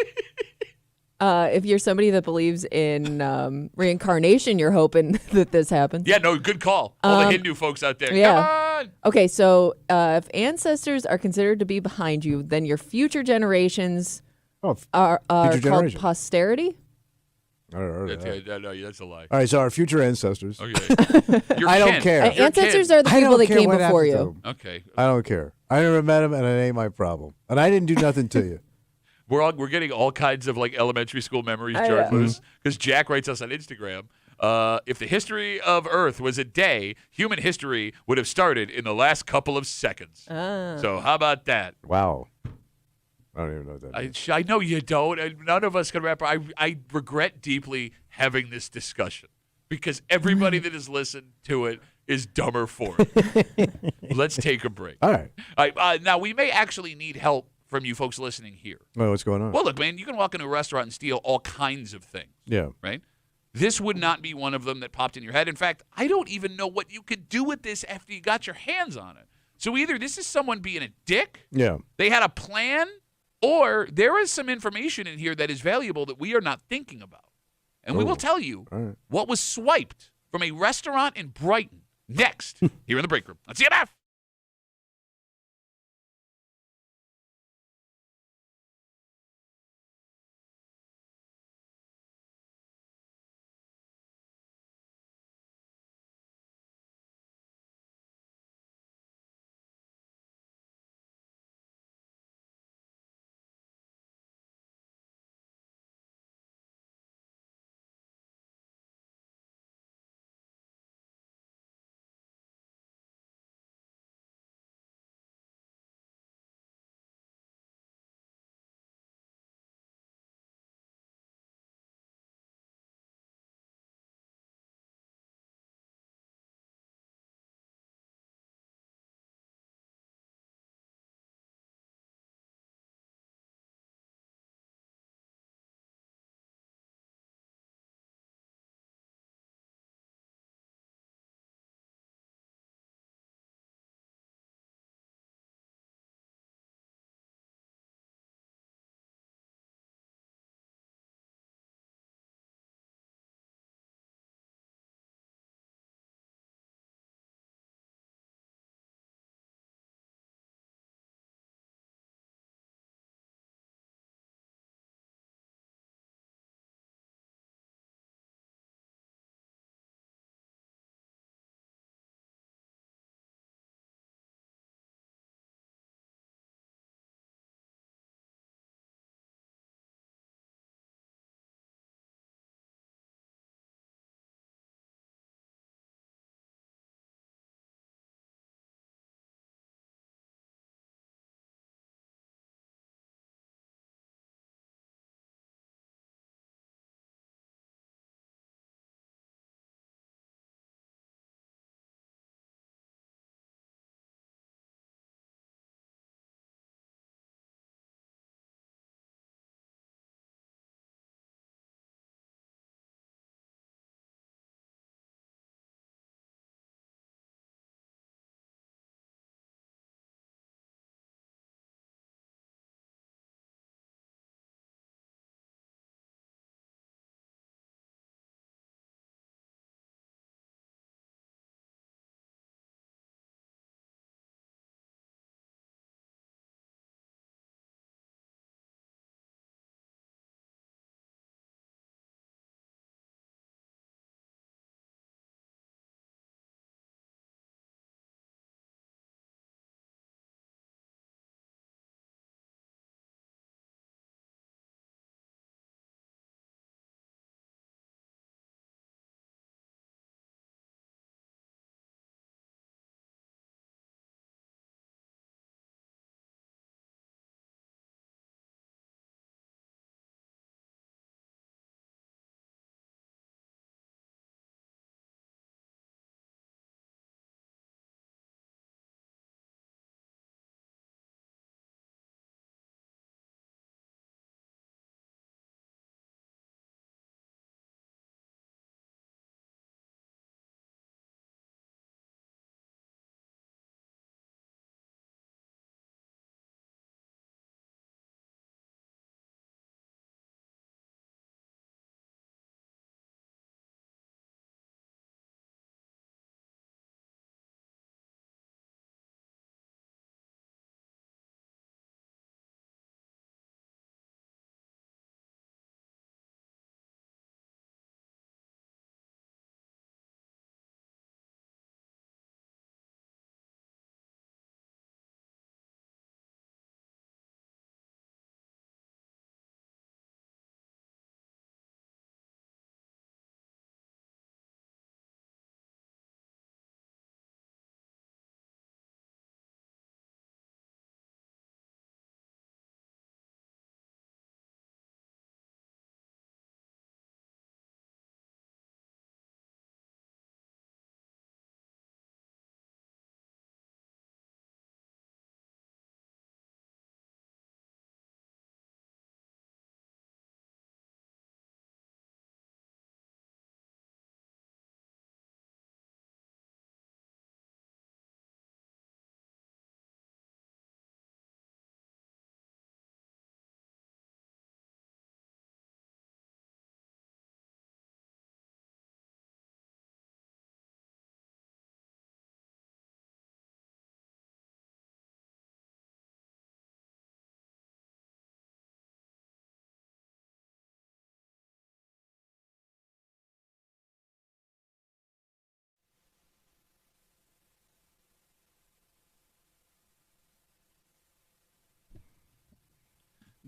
if you're somebody that believes in reincarnation, you're hoping that this happens. Yeah, no, good call. All the Hindu folks out there. yeah. Come on. Okay, so if ancestors are considered to be behind you, then your future generations Oh, are Future called generation. posterity. I don't know that. No, that's a lie. All right, so our future ancestors. Okay. Your I don't kin. care. Your Ancestors kin. are the I people don't that care came what before happened to you. them. Okay. I don't care. I never met him, and it ain't my problem. And I didn't do nothing to you. We're getting all kinds of like elementary school memories, I George know. Lewis, because Jack writes us on Instagram. If the history of Earth was a day, human history would have started in the last couple of seconds. So how about that? Wow. I don't even know what that is. I know you don't, and none of us can wrap. I regret deeply having this discussion because everybody that has listened to it is dumber for it. Let's take a break. All right. All right, now, we may actually need help from you folks listening here. Well, what's going on? Well, look, man, you can walk into a restaurant and steal all kinds of things, Yeah. right? This would not be one of them that popped in your head. In fact, I don't even know what you could do with this after you got your hands on it. So either this is someone being a dick, Yeah. they had a plan, or there is some information in here that is valuable that we are not thinking about. And we will tell you All right. what was swiped from a restaurant in Brighton next here in the break room on CMF.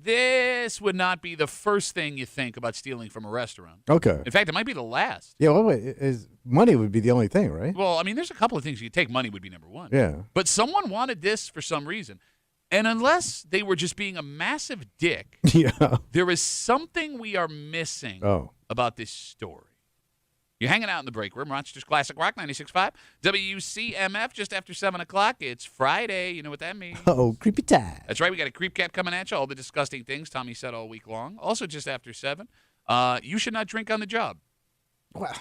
this would not be the first thing you think about stealing from a restaurant. Okay. In fact, it might be the last. Yeah, well, wait, money would be the only thing, right? Well, I mean, there's a couple of things you could take. Money would be number one. Yeah. But someone wanted this for some reason. And unless they were just being a massive dick, Yeah. there is something we are missing about this story. You're hanging out in the break room, Rochester's Classic Rock 96.5, WCMF, just after 7 o'clock. It's Friday. You know what that means. Oh, creepy time. That's right. We got a creep cat coming at you. All the disgusting things Tommy said all week long. Also, just after 7, you should not drink on the job. Well,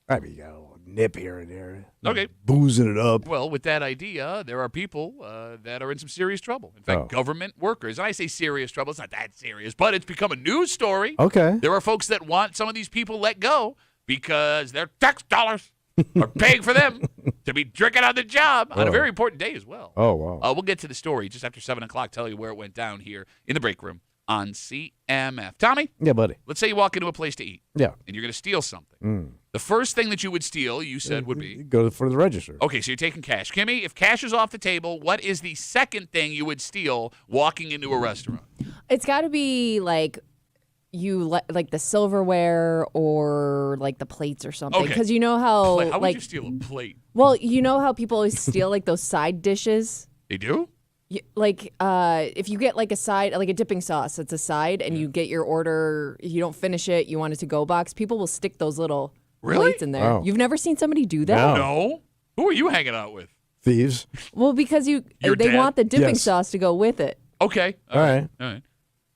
I mean, you got a little nip here and there. Okay. Boozing it up. Well, with that idea, there are people that are in some serious trouble. In fact, government workers. And I say serious trouble. It's not that serious, but it's become a news story. Okay. There are folks that want some of these people let go because their tax dollars are paying for them to be drinking on the job on a very important day as well. Oh, wow. We'll get to the story just after 7 o'clock, tell you where it went down here in the break room on CMF. Tommy? Yeah, buddy. Let's say you walk into a place to eat. Yeah. And you're going to steal something. The first thing that you would steal, you said, would be? Go for the register. Okay, so you're taking cash. Kimmy, if cash is off the table, what is the second thing you would steal walking into a restaurant? It's got to be like like the silverware or like the plates or something. Okay. Because you know how How would like you steal a plate? well, you know how people always steal like those side dishes. They do? Like if you get like a side, like a dipping sauce, it's a side, and you get your order, you don't finish it, you want it to go box. People will stick those little plates in there. Oh. You've never seen somebody do that? No. No. Who are you hanging out with? Thieves. Well, because Your they dad? want the dipping Yes. sauce to go with it. Okay. All right. All right.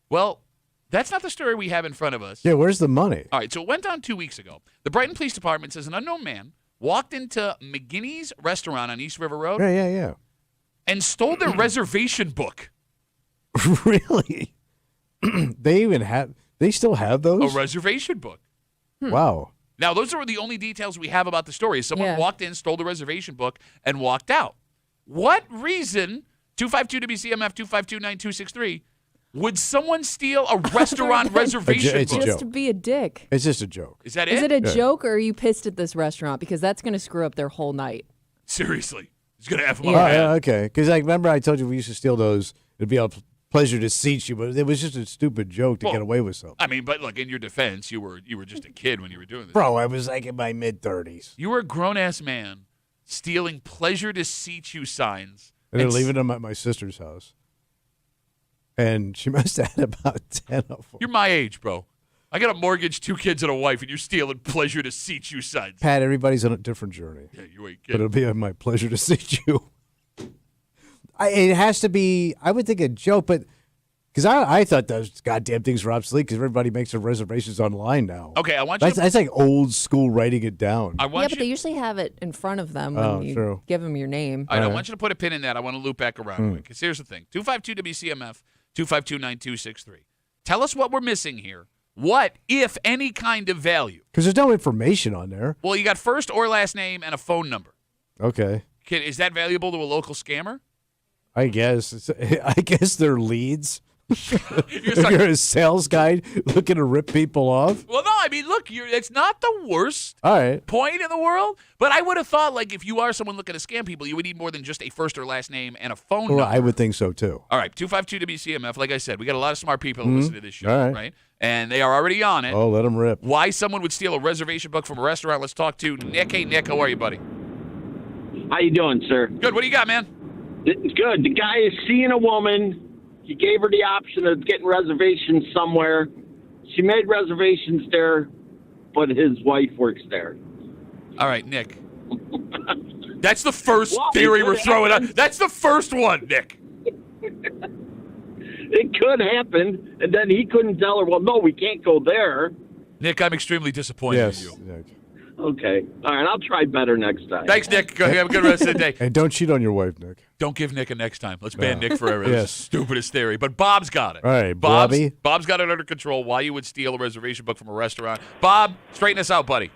Well, that's not the story we have in front of us. Yeah, where's the money? All right, so it went down 2 weeks ago. The Brighton Police Department says an unknown man walked into McGinney's restaurant on East River Road Yeah. and stole their reservation book. Really? They still have A those? reservation book. Wow. Now, those are the only details we have about the story. Someone Yeah. walked in, stole the reservation book, and walked out. What reason, 252-WCMF, 252-9263, would someone steal a restaurant reservation It's a book? joke. Just to be a dick. It's just a joke. Is that Is it? it a joke, or are you pissed at this restaurant? Because that's going to screw up their whole night. Seriously. He's going to F them Oh, up. Yeah. yeah, okay. Because I remember I told you we used to steal those. It'd be a pleasure to seat you, but it was just a stupid joke to Well, get away with something. I mean, but look, in your defense, you were just a kid when you were doing this. Bro, I was like in my mid-30s. You were a grown-ass man stealing pleasure to seat you signs. And they're s- leaving them at my sister's house. And she must have had about 10 of them. You're my age, bro. I got a mortgage, 2 kids, and a wife, and you're stealing pleasure to seat you signs. Pat, everybody's on a different journey. Yeah, you ain't But it'll kidding. be my pleasure to seat you. It has to be, I would think a joke, but because I thought those goddamn things were obsolete because everybody makes their reservations online now. Okay, I want you That's like old school writing it down. I Yeah, want but you. they usually have it in front of them when Oh, you true. give them your name. I want you to put a pin in that. I want to loop back around because here's the thing: 252-WCMF, 252-9263. Tell us what we're missing here. What, if any, kind of value? Because there's no information on there. Well, you got first or last name and a phone number. Okay. Is that valuable to a local scammer? I guess. I guess they're leads. You're If like- you're a sales guy looking to rip people off. Well, no, I mean, look, it's not the worst All right. point in the world, but I would have thought, like, if you are someone looking to scam people, you would need more than just a first or last name and a phone Well, number. I would think so too. All right, 252-WCMF, like I said, we got a lot of smart people who listen to this show, All right? And they are already on it. Oh, let them rip. Why someone would steal a reservation book from a restaurant? Let's talk to Nick. Hey, Nick, how are you, buddy? How you doing, sir? Good. What do you got, man? It's good. The guy is seeing a woman. He gave her the option of getting reservations somewhere. She made reservations there, but his wife works there. All right, Nick. That's the first Well, theory it we're could throwing out. happen. That's the first one, Nick. It could happen, and then he couldn't tell her, well, no, we can't go there. Nick, I'm extremely disappointed Yes. in you. Nick. Okay. All right, I'll try better next time. Thanks, Nick. Go have a good rest of the day. And don't cheat on your wife, Nick. Don't give Nick a next time. Let's ban Yeah. Nick forever. That's Yes. the stupidest theory. But Bob's got it. All right, Bob's Bobby. got it under control. Why you would steal a reservation book from a restaurant. Bob, straighten us out, buddy.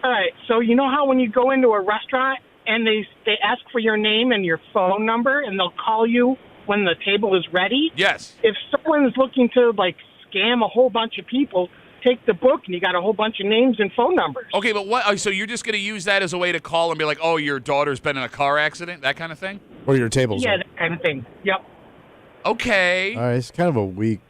All right. So you know how when you go into a restaurant and they ask for your name and your phone number and they'll call you when the table is ready? Yes. If someone's looking to like scam a whole bunch of people, take the book and you got a whole bunch of names and phone numbers. Okay, but what? So you're just going to use that as a way to call and be like, oh, your daughter's been in a car accident, that kind of thing? Or your table's Yeah, up. that kind of thing. Yep. Okay. All right, it's kind of a weak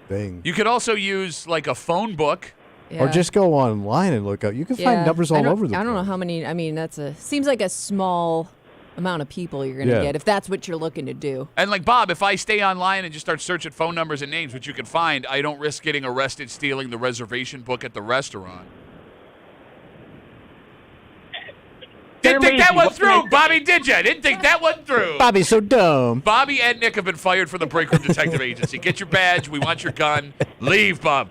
thing. You could also use like a phone book. Yeah. Or just go online and look up. You can find numbers all over the place. I don't know how many. I mean, seems like a small amount of people you're going to get if that's what you're looking to do. And like Bob, if I stay online and just start searching phone numbers and names, which you can find, I don't risk getting arrested stealing the reservation book at the restaurant. Didn't think that one through, Bobby, did you? Didn't think that one through. Bobby's so dumb. Bobby and Nick have been fired from the Break Room Detective Agency. Get your badge. We want your gun. Leave, Bob.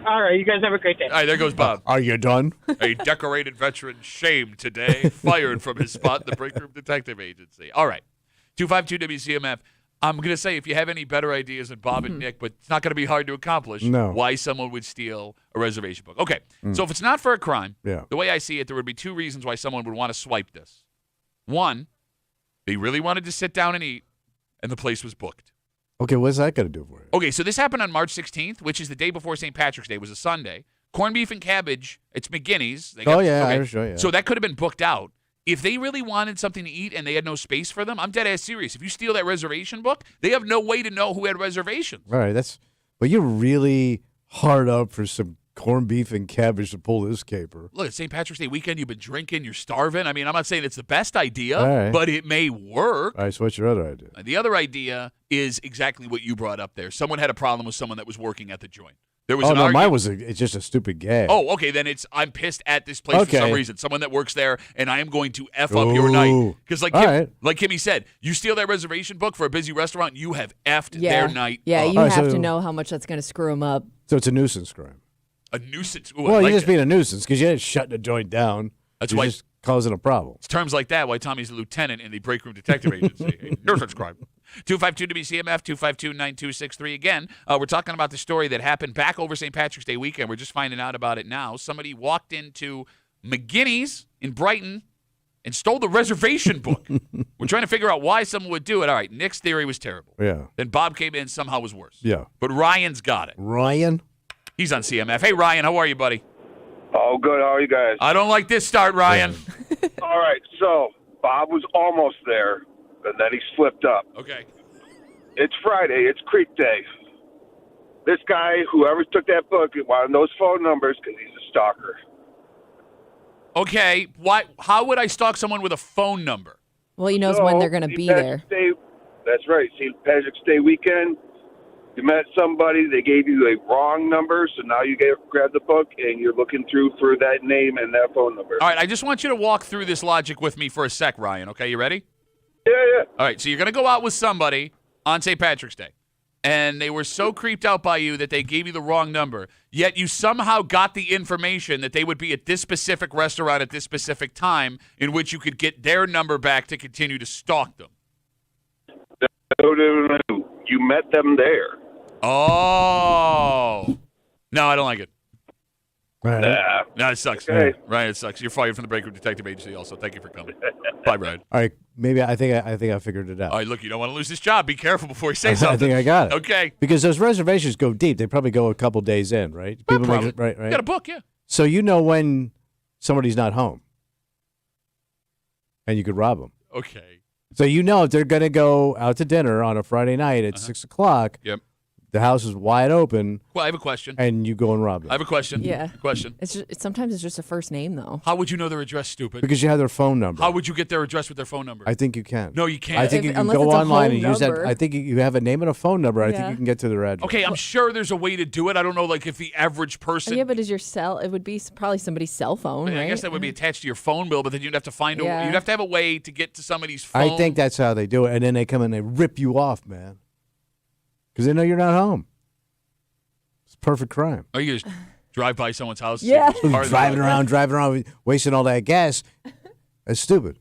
All right, you guys have a great day. All right, there goes Bob. Are you done? A decorated veteran shamed today, fired from his spot in the Break Room Detective Agency. All right, 252 WCMF. I'm going to say if you have any better ideas than Bob and Nick, but it's not going to be hard to accomplish why someone would steal a reservation book. Okay, so if it's not for a crime, the way I see it, there would be two reasons why someone would want to swipe this. One, they really wanted to sit down and eat, and the place was booked. Okay, what's that going to do for you? Okay, so this happened on March 16th, which is the day before St. Patrick's Day. It was a Sunday. Corned beef and cabbage, it's McGinney's. Irish, yeah. So that could have been booked out. If they really wanted something to eat and they had no space for them, I'm dead ass serious. If you steal that reservation book, they have no way to know who had reservations. All right, but you're really hard up for some corned beef and cabbage to pull this caper. Look, it's St. Patrick's Day weekend. You've been drinking. You're starving. I mean, I'm not saying it's the best idea, but it may work. All right, so what's your other idea? The other idea is exactly what you brought up there. Someone had a problem with someone that was working at the joint. There was an argument. Mine was it's just a stupid gag. Oh, okay, then I'm pissed at this place for some reason. Someone that works there, and I am going to F up your night. Because like Kimmy said, you steal that reservation book for a busy restaurant, you have F'd their night Yeah, up. you have to know how much that's going to screw them up. So it's a nuisance crime. A nuisance. Ooh, well, you're just being a nuisance because you ain't shutting the joint down. That's you're why just causing a problem. It's terms like that why Tommy's a lieutenant in the Break Room Detective Agency. Nuisance crime. 252 WCMF 252-9263. Again, we're talking about the story that happened back over St. Patrick's Day weekend. We're just finding out about it now. Somebody walked into McGinney's in Brighton and stole the reservation book. We're trying to figure out why someone would do it. All right, Nick's theory was terrible. Yeah. Then Bob came in, somehow was worse. Yeah. But Ryan's got it. Ryan? He's on CMF. Hey, Ryan, how are you, buddy? Oh, good. How are you guys? I don't like this start, Ryan. All right, so Bob was almost there, and then he slipped up. Okay. It's Friday. It's Creek Day. This guy, whoever took that book, wanted those phone numbers because he's a stalker. Okay. How would I stalk someone with a phone number? Well, he knows when they're going to be there. That's right. St. Patrick's Day weekend. You met somebody, they gave you a wrong number, so now you grab the book and you're looking through for that name and that phone number. All right, I just want you to walk through this logic with me for a sec, Ryan. Okay, you ready? Yeah. All right, so you're going to go out with somebody on St. Patrick's Day, and they were so creeped out by you that they gave you the wrong number, yet you somehow got the information that they would be at this specific restaurant at this specific time in which you could get their number back to continue to stalk them. No. You met them there. Oh. No, I don't like it. Right. Nah. No, it sucks. Okay. Ryan, it sucks. You're fired from the Break Room Detective Agency also. Thank you for coming. Bye, Ryan. All right, maybe I think I figured it out. All right, look, you don't want to lose this job. Be careful before you say something. I think I got it. Okay. Because those reservations go deep. They probably go a couple days in, right? People Probably. right. You got a book, yeah. So you know when somebody's not home, and you could rob them. Okay. So you know if they're going to go out to dinner on a Friday night at 6 o'clock. Yep. The house is wide open. Well, I have a question. And you go and rob them. I have a question. Yeah. Question. Sometimes it's just a first name, though. How would you know their address, stupid? Because you have their phone number. How would you get their address with their phone number? I think you can. No, you can't. I think you can unless go it's a online and home use that. number. I think you have a name and a phone number. I think Yeah. you can get to their address. Okay, I'm sure there's a way to do it. I don't know, like if the average person. Yeah, but is your cell? It would be probably somebody's cell phone, right? I guess that would be attached to your phone bill, but then you'd have to find Yeah. you'd have to have a way to get to somebody's phone. I think that's how they do it. And then they come and they rip you off, man. Because they know you're not home. It's a perfect crime. Are you just drive by someone's house? Yeah. Driving around, wasting all that gas. That's stupid.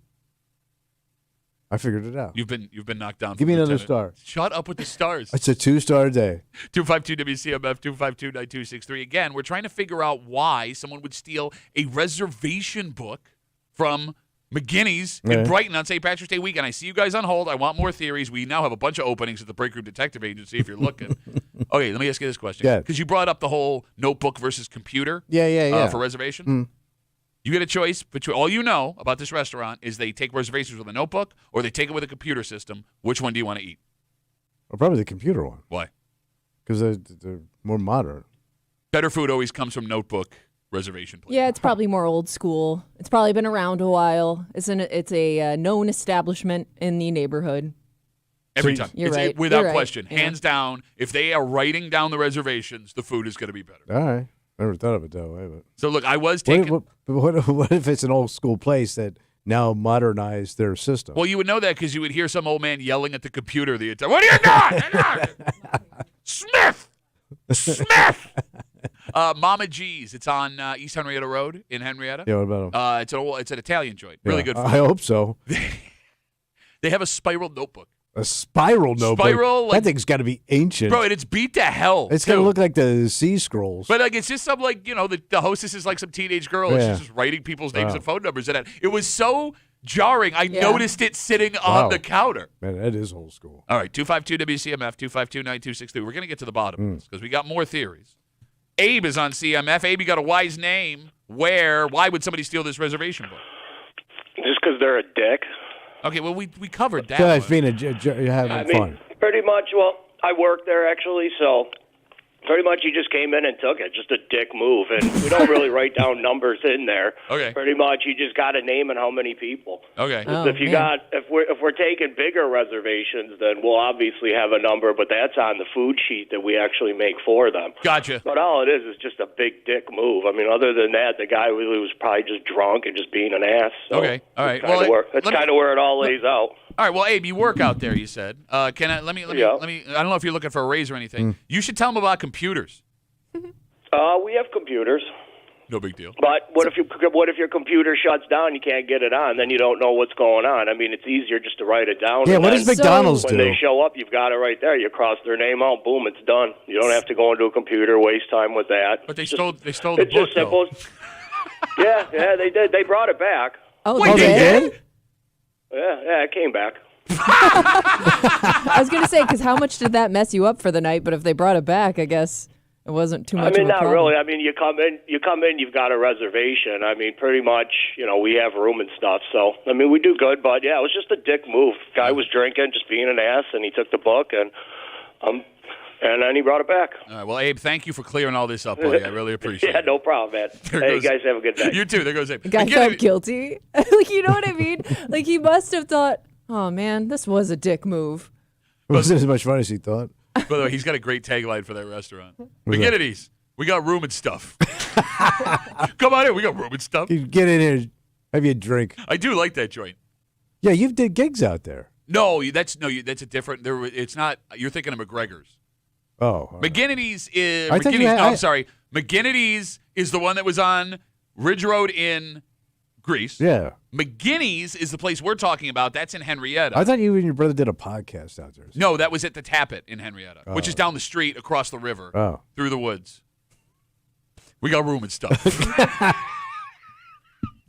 I figured it out. You've been knocked down. Give me another Lieutenant. star. Shut up with the stars. It's a 2-star day. 252 WCMF 252-9263. Again, we're trying to figure out why someone would steal a reservation book from McGinney's in Brighton on St. Patrick's Day weekend. I see you guys on hold. I want more theories. We now have a bunch of openings at the Break Room Detective Agency if you're looking. Okay, let me ask you this question. Yeah. Because you brought up the whole notebook versus computer Yeah. for reservation. You get a choice between all you know about this restaurant is they take reservations with a notebook or they take it with a computer system. Which one do you want to eat? Or probably the computer one, Why? because they're more modern. Better food always comes from notebook reservation place. Yeah, it's probably more old school. It's probably been around a while. It's a known establishment in the neighborhood. Every time. You're It's right. without You're right. question. Yeah. Hands down, if they are writing down the reservations, the food is going to be better. All right. Never thought of it that way. But So, look, I was taking. what if it's an old school place that now modernized their system? Well, you would know that because you would hear some old man yelling at the computer the entire. What are you doing? Smith. Mama G's. It's on East Henrietta Road in Henrietta. Yeah, what about them? It's an Italian joint. Really good food. I hope so. They have a spiral notebook, A spiral notebook. Spiral, like- that thing's got to be ancient. bro, and it's beat to hell. It's too. going to look like the Sea Scrolls. But like it's just some like the hostess is like some teenage girl. And Yeah. she's just writing people's names Wow. and phone numbers in it. It was so jarring. I Yeah. noticed it sitting on Wow. the counter. Man, that is old school. All right, 252 WCMF 252-9263. We're gonna get to the bottom of this because we got more theories. Abe is on CMF. Abe, you got a wise name. Why would somebody steal this reservation book? Just because they're a dick. Okay, well we covered that. Guys, one. being you're having I mean, fun. pretty much. Well, I worked there actually, so pretty much he just came in and took it. Just a dick move, and we don't really write down numbers in there. Okay. Pretty much, you just got a name and how many people. Okay. Oh, If you man. if we're taking bigger reservations, then we'll obviously have a number, but that's on the food sheet that we actually make for them. Gotcha. But all it is just a big dick move. I mean, other than that, the guy was probably just drunk and just being an ass. So Okay. All right. That's Well, that's let me- kind of where it all lays out. All right. Well, Abe, you work out there. You said. Can I? Let me. Yeah. I don't know if you're looking for a raise or anything. You should tell them about computers. We have computers. No big deal. But what if your computer shuts down? You can't get it on. Then you don't know what's going on. I mean, it's easier just to write it down. Yeah, and what then does McDonald's when do? they show up, you've got it right there. You cross their name out. Boom, it's done. You don't have to go into a computer, waste time with that. But they It's stole just- the It's book just though. simple. Yeah, they did. They brought it back. Oh, Wait, they they did? did? Yeah, it came back. I was going to say, because how much did that mess you up for the night? But if they brought it back, I guess it wasn't too much I mean, of a not problem. really. I mean, you come in, you've got a reservation. I mean, pretty much, we have room and stuff. So, I mean, we do good, but yeah, it was just a dick move. Guy was drinking, just being an ass, and he took the book, and then he brought it back. All right. Well, Abe, thank you for clearing all this up, buddy. I really appreciate Yeah, it. no problem, man. There Hey, goes- you guys have a good day. You too. There goes Abe. The guy Again, felt guilty. Like, you know what I mean? Like, he must have thought, oh, man, this was a dick move. It wasn't as much fun as he thought. By the way, he's got a great tagline for that restaurant. McGinnity's. We got room and stuff. Come on in. We got room and stuff. You get in here, have you a drink. I do like that joint. Yeah, you did gigs out there. No, that's a different. It's not. You're thinking of McGregor's. Oh. all right. McGinnity's is. I thought you McGinnity's, had- no, I'm sorry. McGinnity's is the one that was on Ridge Road in Greece. Yeah. McGinnity's is the place we're talking about. That's in Henrietta. I thought you and your brother did a podcast out there. No, that was at the Tap It in Henrietta, which is down the street across the river Oh. through the woods. We got room and stuff.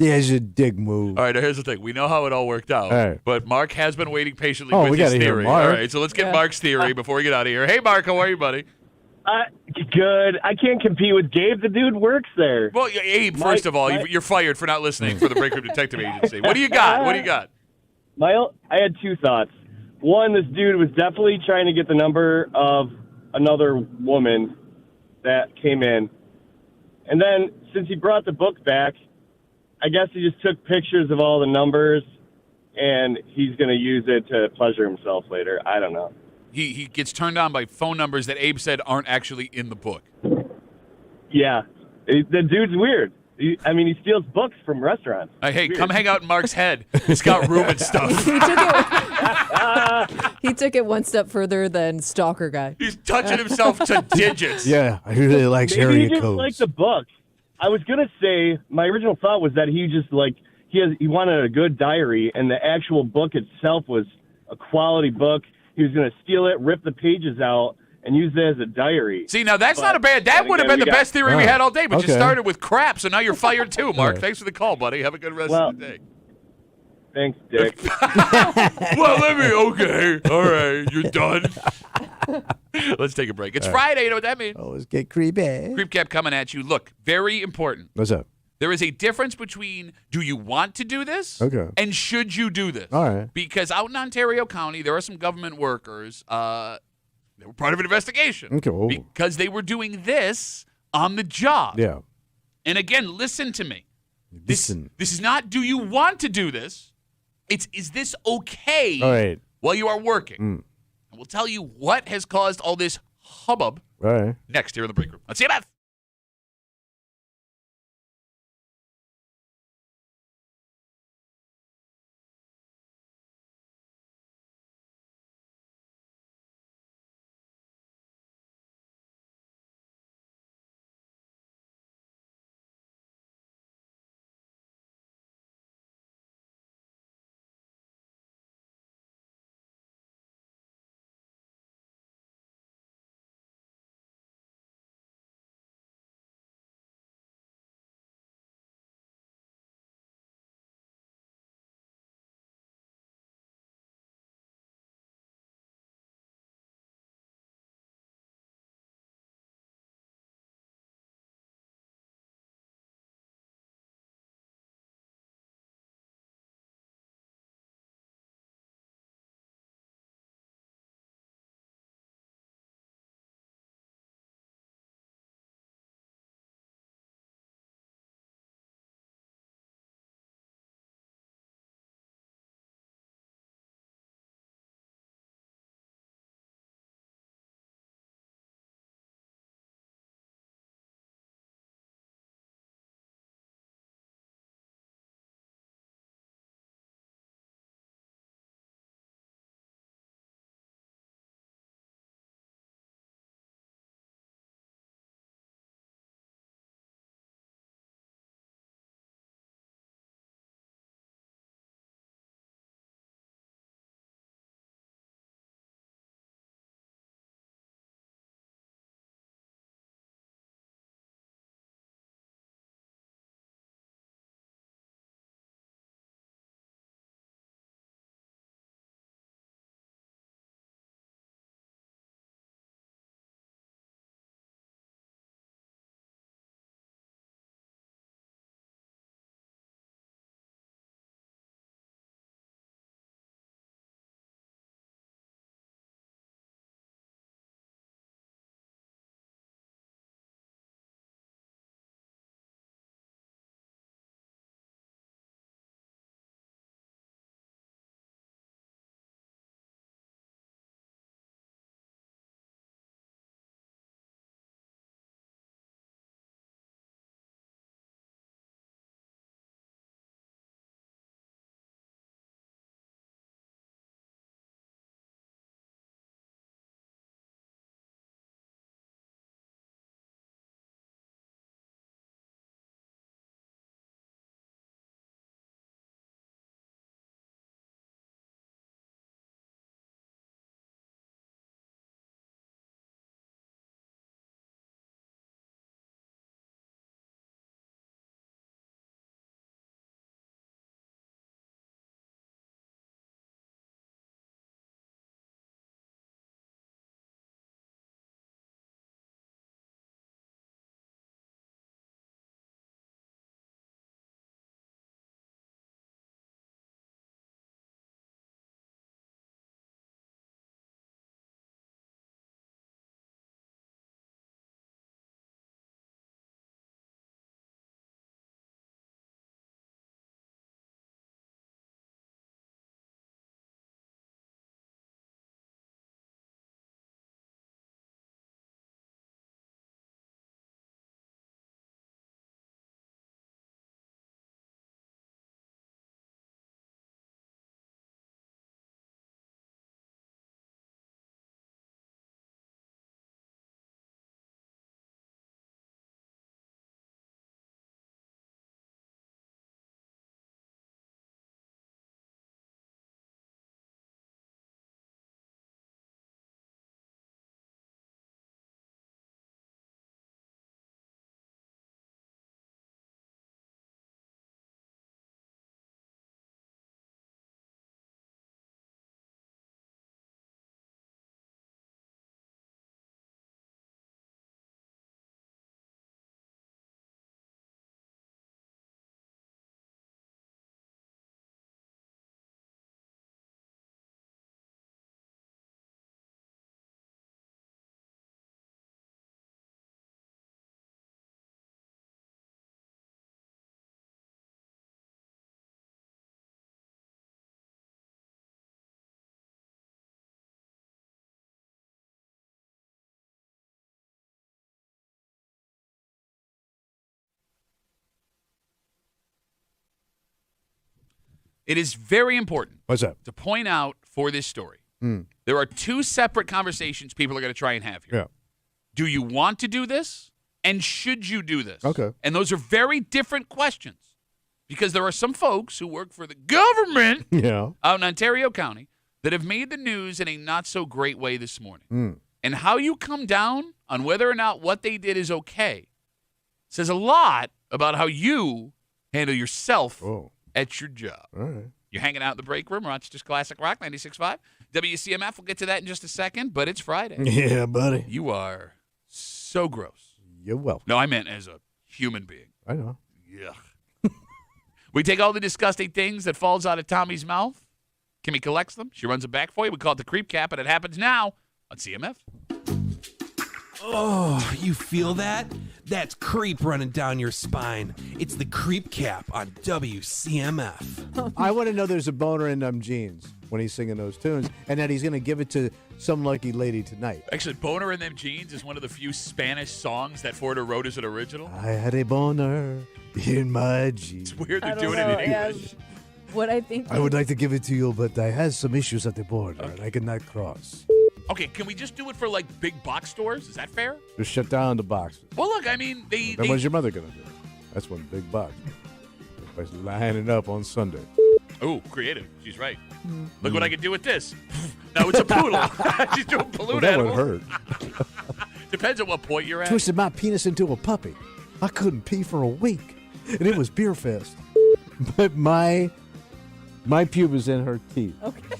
Yeah, it's a dig move. All right, now here's the thing. We know how it all worked out, All right. but Mark has been waiting patiently Oh, with we his gotta hear theory. Mark. All right, so let's get Mark's theory before we get out of here. Hey, Mark, how are you, buddy? Good. I can't compete with Gabe. The dude works there. Well, Abe, first of all, you're fired for not listening for the Break Room Detective Agency. What do you got? What do you got? I had two thoughts. One, this dude was definitely trying to get the number of another woman that came in. And then, since he brought the book back, I guess he just took pictures of all the numbers, and he's going to use it to pleasure himself later. I don't know. He gets turned on by phone numbers that Abe said aren't actually in the book. Yeah. The dude's weird. He steals books from restaurants. Hey, Weird. come hang out in Mark's head. It's got room and stuff. He took it one step further than Stalker Guy. He's touching himself to digits. Yeah, I really likes Maybe area he just codes. liked the book. I was gonna say my original thought was that he just he wanted a good diary, and the actual book itself was a quality book. He was gonna steal it, rip the pages out, and use it as a diary. See, now that's But not a bad. That then would have again, been the we got- best theory we had all day, but you Okay. started with crap, so now you're fired too, Mark. Yeah. Thanks for the call, buddy. Have a good rest Well- of the day. Thanks, Dick. Well, okay. All right, you're done. Let's take a break. It's Friday. You know what that means? Always get creepy. Creep Cap coming at you. Look, very important. What's up? There is a difference between do you want to do this Okay. and should you do this? All right. Because out in Ontario County, there are some government workers They were part of an investigation. Okay, whoa. Because they were doing this on the job. Yeah. And again, listen to me. Listen. This is not, do you want to do this? It's, is this okay All right. while you are working? And we'll tell you what has caused all this hubbub All right. next here in the break room. Let's see about It is very important What's up? to point out for this story. There are two separate conversations people are going to try and have here. Yeah. Do you want to do this? And should you do this? Okay. And those are very different questions because there are some folks who work for the government Yeah. out in Ontario County that have made the news in a not-so-great way this morning. And how you come down on whether or not what they did is okay says a lot about how you handle yourself at your job. All right. You're hanging out in the break room, Rochester's Classic Rock 96.5. WCMF, we'll get to that in just a second, but it's Friday. Yeah, buddy. You are so gross. You're welcome. No, I meant as a human being. I know. Yuck. We take all the disgusting things that falls out of Tommy's mouth. Kimmy collects them. She runs them back for you. We call it the creep cap, and it happens now on CMF. Oh, you feel that? That's creep running down your spine. It's the creep cap on WCMF. I want to know there's a boner in them jeans when he's singing those tunes, and that he's going to give it to some lucky lady tonight. Actually, Boner in Them Jeans is one of the few Spanish songs that Forder wrote as an original. I had a boner in my jeans. It's weird I they're don't doing know. it in English. What I think. I would like to give it to you, but I had some issues at the border, and I could not cross. Okay, can we just do it for, like, big box stores? Is that fair? Just shut down the boxes. Well, look, I mean, Then what's your mother going to do? That's one big box. Everybody's lining up on Sunday. Oh, creative. She's right. Look what I can do with this. Now it's a poodle. She's doing balloon Well, that animals. would hurt. Depends on what point you're at. Twisted my penis into a puppy. I couldn't pee for a week, and it was beer fest. But my pube is in her teeth. Okay.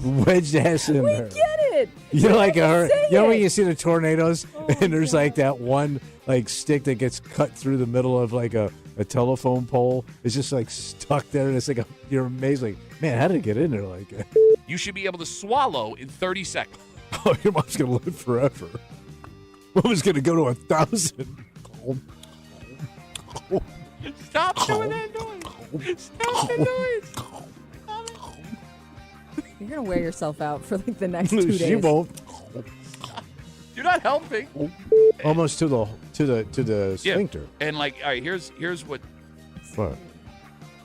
Wedged ass in We her. get it. You know, like Say you know when it. you see the tornadoes, Oh, and there's like that one like stick that gets cut through the middle of like a telephone pole. It's just like stuck there, and it's like you're amazed, like, man, how did it get in there like that? You should be able to swallow in 30 seconds. Oh, your mom's gonna live forever. Mama's gonna go to 1,000. Stop doing that noise. Stop the noise. You're gonna wear yourself out for like the next 2 days. She won't. You're not helping. Almost to the sphincter. And like, all right, here's what. What?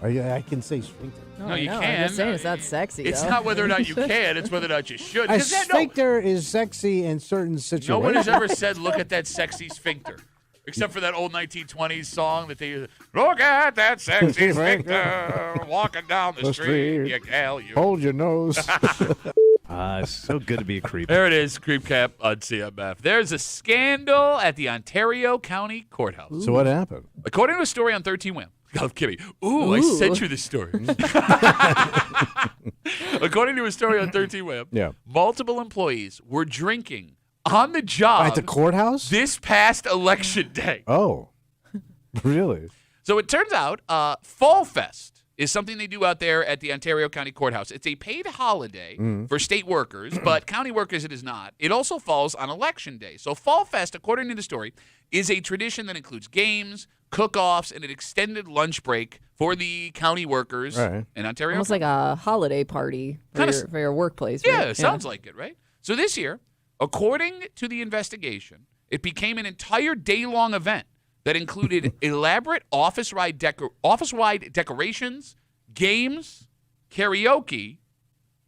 I can say sphincter. No, you I'm can. just saying it's not sexy. It's though. not whether or not you can. It's whether or not you should. A 'Cause that- no, sphincter is sexy in certain situations. no one has ever said, "Look at that sexy sphincter," except for that old 1920s song that they look at that sexy sphincter walking down the street. You gal, you. Hold your nose. It's so good to be a creep. There it is, creep cap on CMF. There's a scandal at the Ontario County Courthouse. So what happened? According to a story on 13 Wham. Oh, Kimmy. Ooh, I sent you this story. According to a story on 13 Wham, Yeah. multiple employees were drinking on the job At the courthouse? this past election day. Oh, really? So it turns out Fall Fest is something they do out there at the Ontario County Courthouse. It's a paid holiday for state workers, but county workers it is not. It also falls on Election Day. So Fall Fest, according to the story, is a tradition that includes games, cook-offs, and an extended lunch break for the county workers Right. in Ontario. Almost like a holiday party for your workplace. Yeah, Right? it sounds like it, right? So this year, according to the investigation, it became an entire day-long event that included elaborate office-wide decorations, games, karaoke,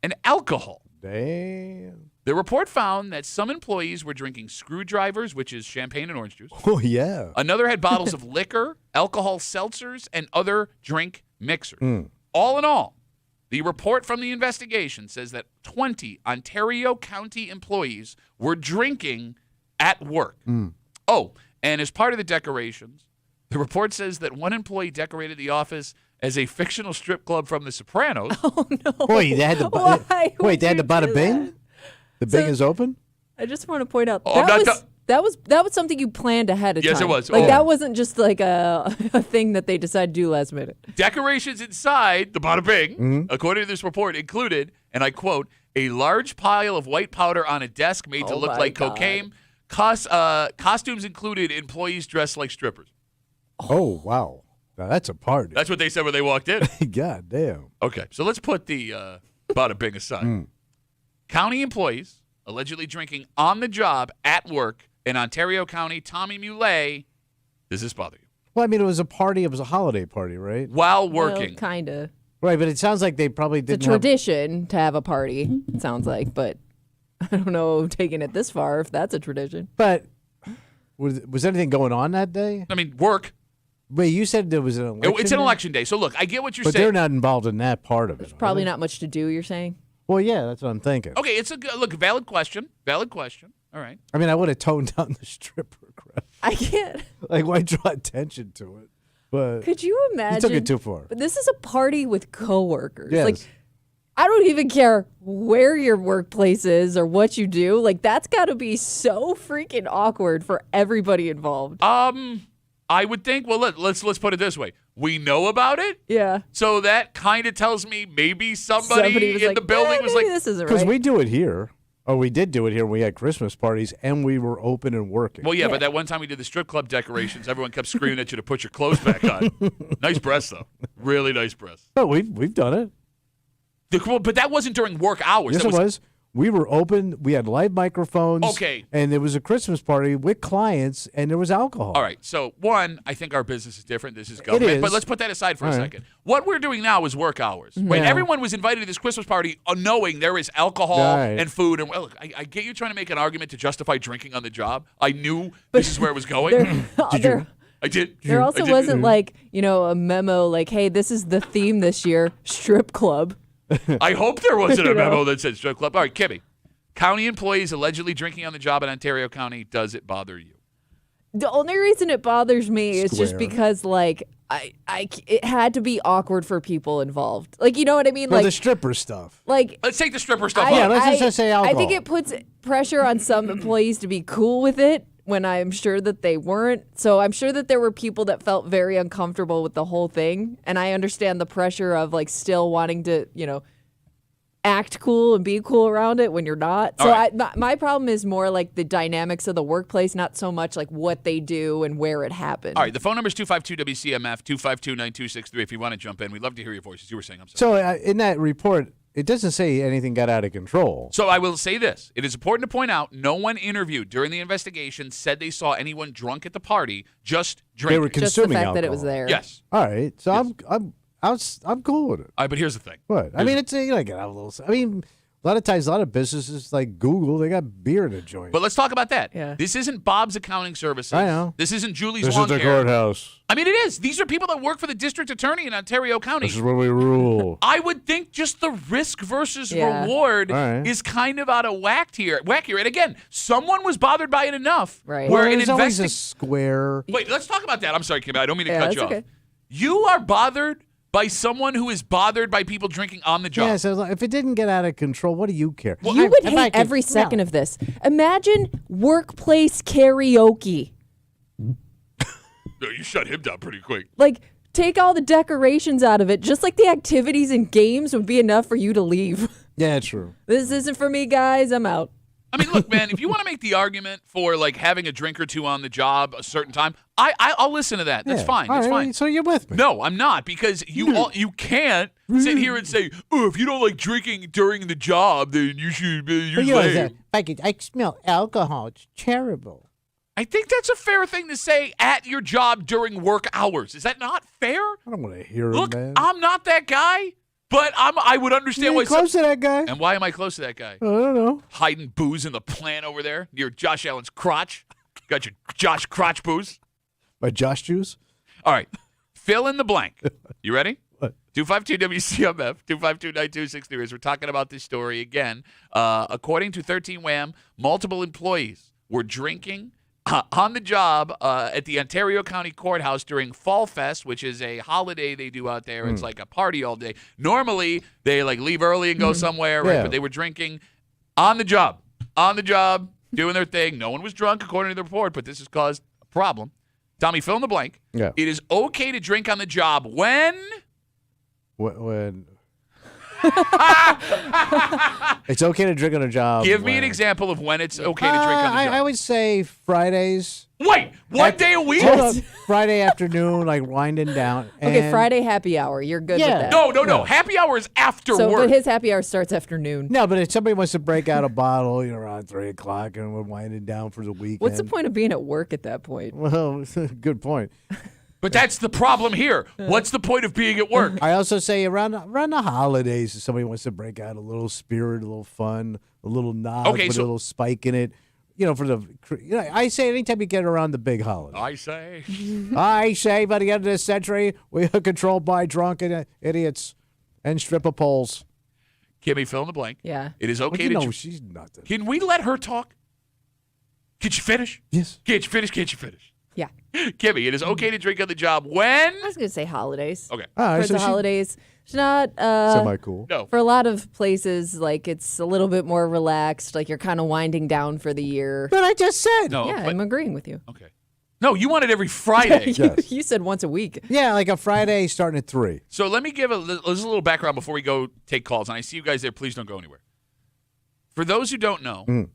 and alcohol. Damn. The report found that some employees were drinking screwdrivers, which is champagne and orange juice. Oh, yeah. Another had bottles of liquor, alcohol seltzers, and other drink mixers. All in all, the report from the investigation says that 20 Ontario County employees were drinking at work. Oh, and as part of the decorations, the report says that one employee decorated the office as a fictional strip club from The Sopranos. Oh no! Wait, they had the Why would they had the you bada do bing? that? The bing is open? I just want to point out Oh, I'm not that was something you planned ahead of time. Yes, it was. Like Oh. that wasn't just like a thing that they decided to do last minute. Decorations inside the bada bing, according to this report, included, and I quote, a large pile of white powder on a desk made to Oh look my like God. cocaine. Costumes included employees dressed like strippers. Oh, wow. Now that's a party. That's what they said when they walked in. God damn. Okay, so let's put the bada bing aside. County employees allegedly drinking on the job at work in Ontario County. Tommy Muley, does this bother you? Well, I mean, it was a party. It was a holiday party, right? While working. Well, kinda. Right, but it sounds like they probably It's a didn't have... tradition to have a party, it sounds like, but I don't know taking it this far if that's a tradition. But was anything going on that day? I mean, work. Wait, you said there was an election It's an day? election day. So look, I get what you're But saying. they're not involved in that part of it. Probably not much to do, you're saying? Well, yeah, that's what I'm thinking. Okay, it's a look. Valid question. Valid question. All right. I mean, I would have toned down the stripper crap. I can't. Like, why draw attention to it? But Could you imagine? you took it too far. But this is a party with coworkers. Yes. Like, I don't even care where your workplace is or what you do. Like, that's got to be so freaking awkward for everybody involved. I would think. Well, let's put it this way. We know about it, Yeah. so that kind of tells me maybe somebody was in like, the building was maybe like, this isn't Because right. we do it here. Oh, we did do it here. We had Christmas parties, and we were open and working. well, yeah, but that one time we did the strip club decorations, everyone kept screaming at you to put your clothes back on. Nice breasts, though. Really nice breasts. Oh, we've done it. But that wasn't during work hours. Yes, That it was. We were open. We had live microphones. Okay. And it was a Christmas party with clients, and there was alcohol. All right. So, one, I think our business is different. This is government. is. But let's put that aside for a All right. second. What we're doing now is work hours. Right? Yeah. Everyone was invited to this Christmas party knowing there is alcohol Right. and food. And well, look, I get you trying to make an argument to justify drinking on the job. I knew this is where it was going. I did. There also I did. wasn't like, a memo like, hey, this is the theme this year, strip club. I hope there wasn't a You know. memo that said strip club. All right, Kimmy. County employees allegedly drinking on the job in Ontario County. Does it bother you? The only reason it bothers me is just Square. because, like, it had to be awkward for people involved. Like, you know what I mean? Well, Like, the stripper stuff. Let's take the stripper stuff Yeah, up. let's just say I think alcohol. it puts pressure on some employees to be cool with it when I'm sure that they weren't. So I'm sure that there were people that felt very uncomfortable with the whole thing. And I understand the pressure of, like, still wanting to, act cool and be cool around it when you're not. So All right. my problem is more like the dynamics of the workplace, not so much like what they do and where it happened. All right, the phone number is 252-WCMF, 252-9263 if you want to jump in. We'd love to hear your voices. You were saying, I'm sorry. So in that report, it doesn't say anything got out of control. So I will say this. It is important to point out no one interviewed during the investigation said they saw anyone drunk at the party, just They drinking. were Just the consuming fact alcohol. that it was there. Yes. All right. So I'm cool with it. All right, but here's the thing. What? I mean, it's get out a little. I mean, a lot of times, a lot of businesses like Google, they got beer in the joint. But let's talk about that. Yeah. This isn't Bob's Accounting Services. I know. This isn't Julie's This Lawn is the Care. courthouse. I mean, it is. These are people that work for the district attorney in Ontario County. This is where we rule. I would think just the risk versus Yeah. reward All right. is kind of out of whack here. And again, someone was bothered by it enough. Right. Where Well, an there's always a investigation. square. Wait, let's talk about that. I'm sorry, Kim. I don't mean to Yeah, cut that's you off. okay. You are bothered by someone who is bothered by people drinking on the job. Yeah, so if it didn't get out of control, what do you care? You would hate every second of this. Imagine workplace karaoke. You shut him down pretty quick. Like, take all the decorations out of it. Just like the activities and games would be enough for you to leave. Yeah, true. This isn't for me, guys. I'm out. I mean, look, man, if you want to make the argument for like having a drink or two on the job a certain time, I'll listen to that. That's Yeah. fine. All That's right, fine. So you're with me. No, I'm not, because you can't sit here and say, oh, if you don't like drinking during the job, then you should be you're lame. I smell alcohol. It's terrible. I think that's a fair thing to say at your job during work hours. Is that not fair? I don't want to hear Look, it, man. I'm not that guy, but I would understand why. You're close to that guy. And why am I close to that guy? I don't know. Hiding booze in the plant over there near Josh Allen's crotch. Got your Josh crotch booze. By Josh Juice? All right. Fill in the blank. You ready? What? 252-WCMF, 252-9263. As we're talking about this story again, according to 13 Wham, multiple employees were drinking on the job at the Ontario County Courthouse during Fall Fest, which is a holiday they do out there. It's like a party all day. Normally, they like leave early and go somewhere, right? Yeah. But they were drinking on the job, doing their thing. No one was drunk, according to the report, but this has caused a problem. Tommy, fill in the blank. Yeah. It is okay to drink on the job when When it's okay to drink on a job. Give me an when- example of when it's okay to drink on the job. I would say Fridays. Wait, one day a week? Hold up, Friday afternoon, like winding down. Okay, and- Friday happy hour. You're good Yeah. with that. No. No. Happy hour is after So, work. but his happy hour starts afternoon. No, but if somebody wants to break out a bottle, around 3 o'clock, and we're winding down for the weekend. What's the point of being at work at that point? Well, good point. But that's the problem here. What's the point of being at work? I also say around the holidays, if somebody wants to break out a little spirit, a little fun, a little nod with a little spike in it. I say anytime you get around the big holiday. I say. By the end of this century, we are controlled by drunken idiots and stripper poles. Kimmy, fill in the blank. Yeah. It is okay to. She's nothing. Can we let her talk? Can you finish? Yes. Can't you finish? Yeah. Kimmy, it is okay to drink on the job when? I was going to say holidays. Okay. For the holidays. It's not semi-cool. No. For a lot of places, like, it's a little bit more relaxed. Like, you're kind of winding down for the year. But I just said. No. Yeah, I'm agreeing with you. Okay. No, you want it every Friday. Yes. You said once a week. Yeah, like a Friday starting at 3. So let me give a little background before we go take calls. And I see you guys there. Please don't go anywhere. For those who don't know,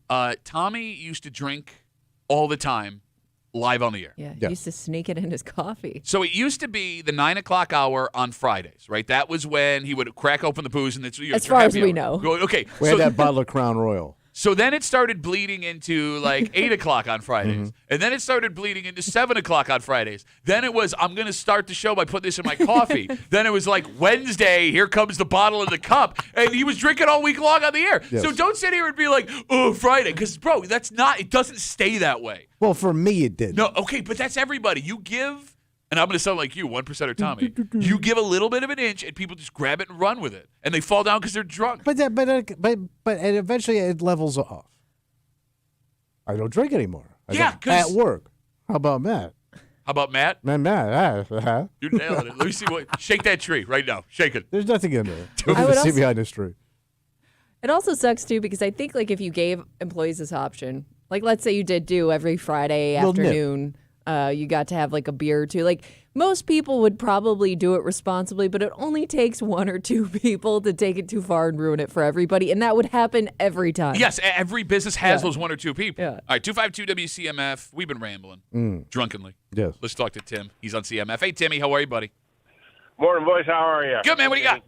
Tommy used to drink all the time live on the air. Yeah, he used to sneak it in his coffee. So it used to be the 9 o'clock hour on Fridays, right? That was when he would crack open the booze, and it's as far as we know. Okay, We had that bottle of Crown Royal. So then it started bleeding into like 8 o'clock on Fridays. And then it started bleeding into 7 o'clock on Fridays. Then it was, I'm going to start the show by putting this in my coffee. Then it was like Wednesday, here comes the bottle in the cup. And he was drinking all week long on the air. Yes. So don't sit here and be like, oh, Friday. Because, bro, that's not, it doesn't stay that way. Well, for me, it did. No, okay, but that's everybody. You give, and I'm going to sound like you, 1%er Tommy. You give a little bit of an inch, and people just grab it and run with it. And they fall down because they're drunk. But eventually it levels off. I don't drink anymore. At work. How about Matt? How about Matt? Matt. You're nailing it. Let me see what. Shake that tree right now. Shake it. There's nothing in there. I would see also- behind this tree. It also sucks, too, because I think, like, if you gave employees this option, like, let's say you did do every Friday Little nip. afternoon, you got to have, like, a beer or two. Like, most people would probably do it responsibly, but it only takes 1 or 2 people to take it too far and ruin it for everybody, and that would happen every time. Yes, every business has those 1 or 2 people. Yeah. All right, 252 WCMF. We've been rambling drunkenly. Yes. Let's talk to Tim. He's on CMF. Hey, Timmy, how are you, buddy? Morning, boys. How are you? Good, man. What do you got?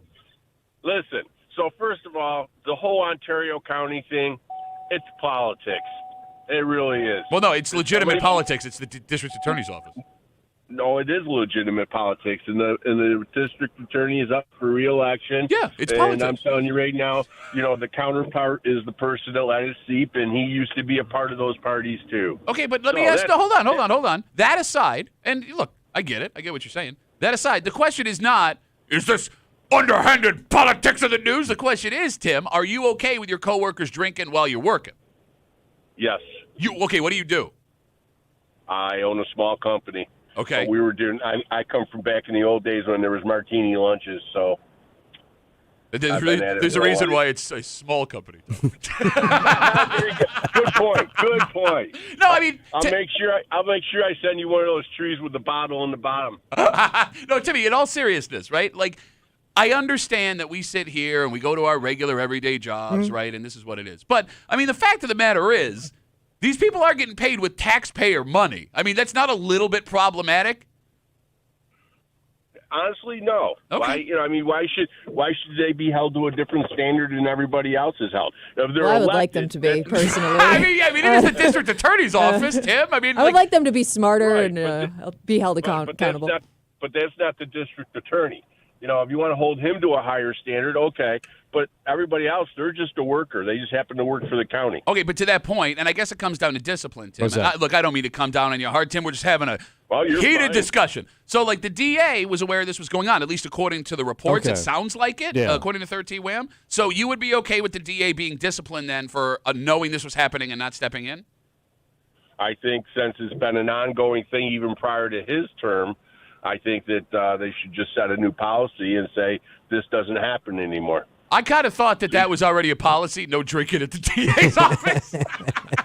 Listen, so first of all, the whole Ontario County thing, it's politics. It really is. Well, no, it's legitimate politics. It's the district attorney's office. No, it is legitimate politics, and the district attorney is up for re-election. Yeah, it's and politics. I'm telling you right now, the counterpart is the person that let it seep, and he used to be a part of those parties too. Okay, but let me ask. Hold on. That aside, and look, I get it. I get what you're saying. That aside, the question is not, is this underhanded politics of the news? The question is, Tim, are you okay with your coworkers drinking while you're working? Yes. Okay, what do you do? I own a small company. Okay. So we were doing. I come from back in the old days when there was martini lunches. So there's a reason why it's a small company. Good point. Good point. No, I mean, I'll make sure I send you one of those trees with the bottle in the bottom. No, Timmy. In all seriousness, right? Like, I understand that we sit here and we go to our regular everyday jobs, right? And this is what it is. But I mean, the fact of the matter is, these people are getting paid with taxpayer money. I mean, that's not a little bit problematic. Honestly, no. Okay. Why should they be held to a different standard than everybody else is held? If they're I would like elected, them to be, personally. I mean, it is the district attorney's office, Tim. I mean, I would like them to be smarter Right, and be held accountable. But that's not the district attorney. If you want to hold him to a higher standard, okay. But everybody else, they're just a worker. They just happen to work for the county. Okay, but to that point, and I guess it comes down to discipline, Tim. What's that? And I don't mean to come down on you hard, Tim. We're just having a You're heated fine. discussion. So, like, the DA was aware this was going on, at least according to the reports. Okay. It sounds like it, Yeah. according to 13 Wham. So you would be okay with the DA being disciplined then for knowing this was happening and not stepping in? I think since it's been an ongoing thing even prior to his term, I think that they should just set a new policy and say this doesn't happen anymore. I kind of thought that was already a policy, no drinking at the DA's office.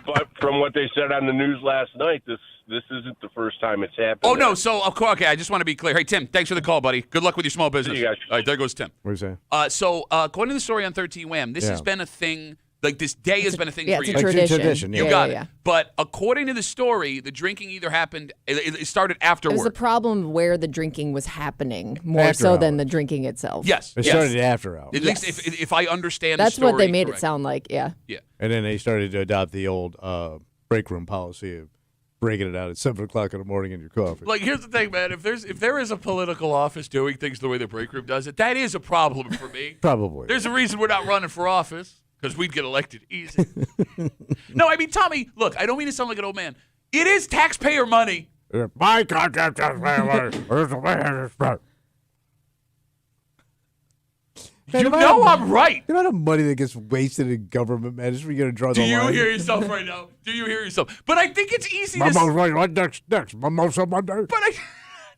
But from what they said on the news last night, this isn't the first time it's happened. Oh, no. So, okay, I just want to be clear. Hey, Tim, thanks for the call, buddy. Good luck with your small business. See you guys. All right, there goes Tim. What are you saying? So, according to the story on 13 Wham, this has been a thing. Like, this day has been a thing for it's a years. tradition. You Yeah, got yeah. it. But according to the story, the drinking either happened, it started after It was work. the problem where the drinking was happening more After so than hours. the drinking itself. Yes. It yes. started after hours. At least if I understand That's the story what they made correct. it sound like, yeah. Yeah. And then they started to adopt the old break room policy of breaking it out at 7 o'clock in the morning in your coffee. Like, here's the thing, man. If there is a political office doing things the way the break room does it, that is a problem for me. Probably. There's a reason we're not running for office, because we'd get elected easy. No, I mean, Tommy, look, I don't mean to sound like an old man. It is taxpayer money. My contract You know I'm right. The amount of money that gets wasted in government, man. This is where you're going to draw the Do line. you hear yourself right now? Do you hear yourself? But I think it's easy to... What next? Mimosa Monday? But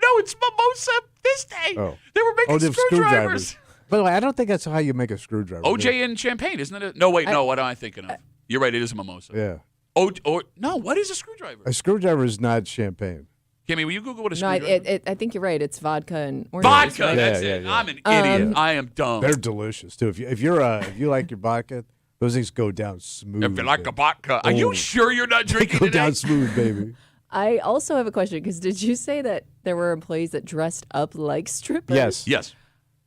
no, it's mimosa this day. Oh. They were making the screwdrivers. By the way, I don't think that's how you make a screwdriver. OJ and champagne, isn't it? No, wait, no. What am I thinking of? You're right. It is a mimosa. Yeah. No, what is a screwdriver? A screwdriver is not champagne. Kimmy, will you Google what a No, screwdriver? I think you're right. It's vodka and orange. Vodka. Right? That's Yeah, it. yeah. I'm an idiot. I am dumb. They're delicious too. If you like your vodka, those things go down smooth. If you like baby. a vodka, are you sure you're not They drinking go today? down smooth, baby. I also have a question because did you say that there were employees that dressed up like strippers? Yes. Yes.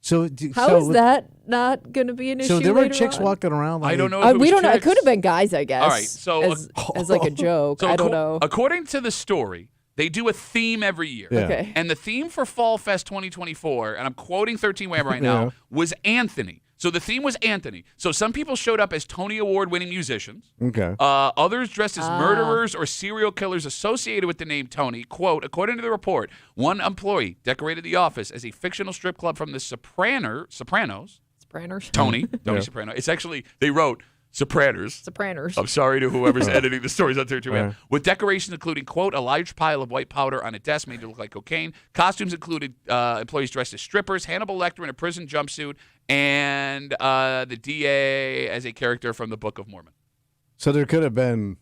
So How is that not going to be an issue? So there were later chicks on? walking around. Like, I don't know. If it We was don't know. It chicks. could have been guys, I guess. All right, so as like a joke. I don't know. According to the story, they do a theme every year. Yeah. Okay. And the theme for Fall Fest 2024, and I'm quoting 13 Wham right now, Yeah. was Anthony. So the theme was Anthony. So some people showed up as Tony Award-winning musicians. Okay. Others dressed as murderers or serial killers associated with the name Tony. Quote, according to the report, one employee decorated the office as a fictional strip club from the Sopranos. Tony Yeah. Soprano. It's actually, they wrote Sopranos. Sopranos. I'm sorry to whoever's editing the stories on 32 Yeah. with decorations including, quote, a large pile of white powder on a desk made to look like cocaine. Costumes included employees dressed as strippers, Hannibal Lecter in a prison jumpsuit, and the DA as a character from the Book of Mormon. So there could have been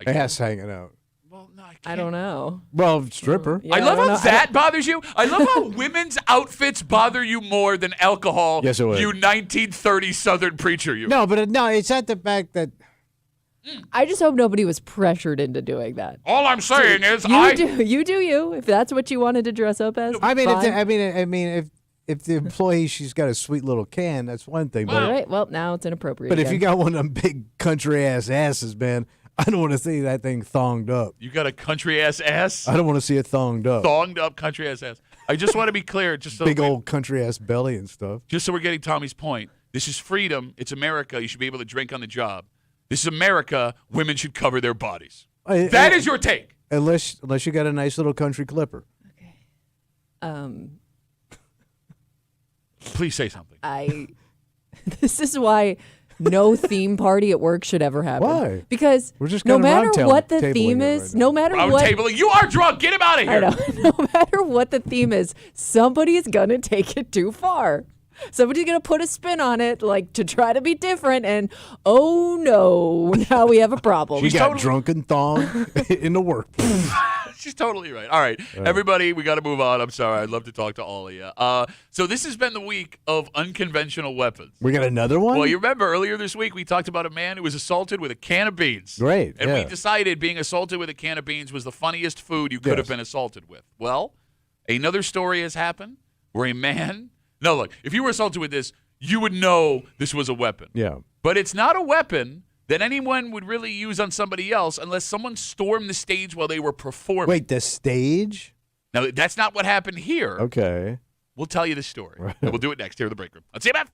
I guess. ass hanging out. Well, no, I don't know. Well, stripper. Yeah, I love don't how know. that bothers you. I love how women's outfits bother you more than alcohol. Yes, it would. You 1930s Southern preacher, you. No, but no, it's not the fact that I just hope nobody was pressured into doing that. All I'm saying is You do you. If that's what you wanted to dress up as. I mean, fine. if the employee she's got a sweet little can, that's one thing. All But right. Well, now it's inappropriate. but if again. you got one of them big country asses, man, I don't want to see that thing thonged up. You got a country ass. I don't want to see it thonged up. Thonged up country ass. I just want to be clear, just so Big old country ass belly and stuff. just so we're getting Tommy's point. This is freedom. It's America. You should be able to drink on the job. This is America. Women should cover their bodies. That is your take. Unless you got a nice little country clipper. Please say something. This is why no theme party at work should ever happen. Why? Because We're just no kinda matter round what the tabling theme it is, right now. no matter Round what tabling. You are drunk. Get him out of I here. know, no matter what the theme is, somebody is gonna take it too far. Somebody's gonna put a spin on it, like to try to be different, and oh no, now we have a problem. She got drunken thong in the workplace. She's totally right. All right, everybody, we got to move on. I'm sorry. I'd love to talk to all of you. So this has been the week of unconventional weapons. We got another one? Well, you remember earlier this week we talked about a man who was assaulted with a can of beans. Great, And we yeah. decided being assaulted with a can of beans was the funniest food you could have Yes. been assaulted with. Well, another story has happened where a man. No, look, if you were assaulted with this, you would know this was a weapon. Yeah. But it's not a weapon that anyone would really use on somebody else unless someone stormed the stage while they were performing. Wait, the stage? Now, that's not what happened here. Okay. We'll tell you the story. And we'll do it next here in the break room. Let's see about.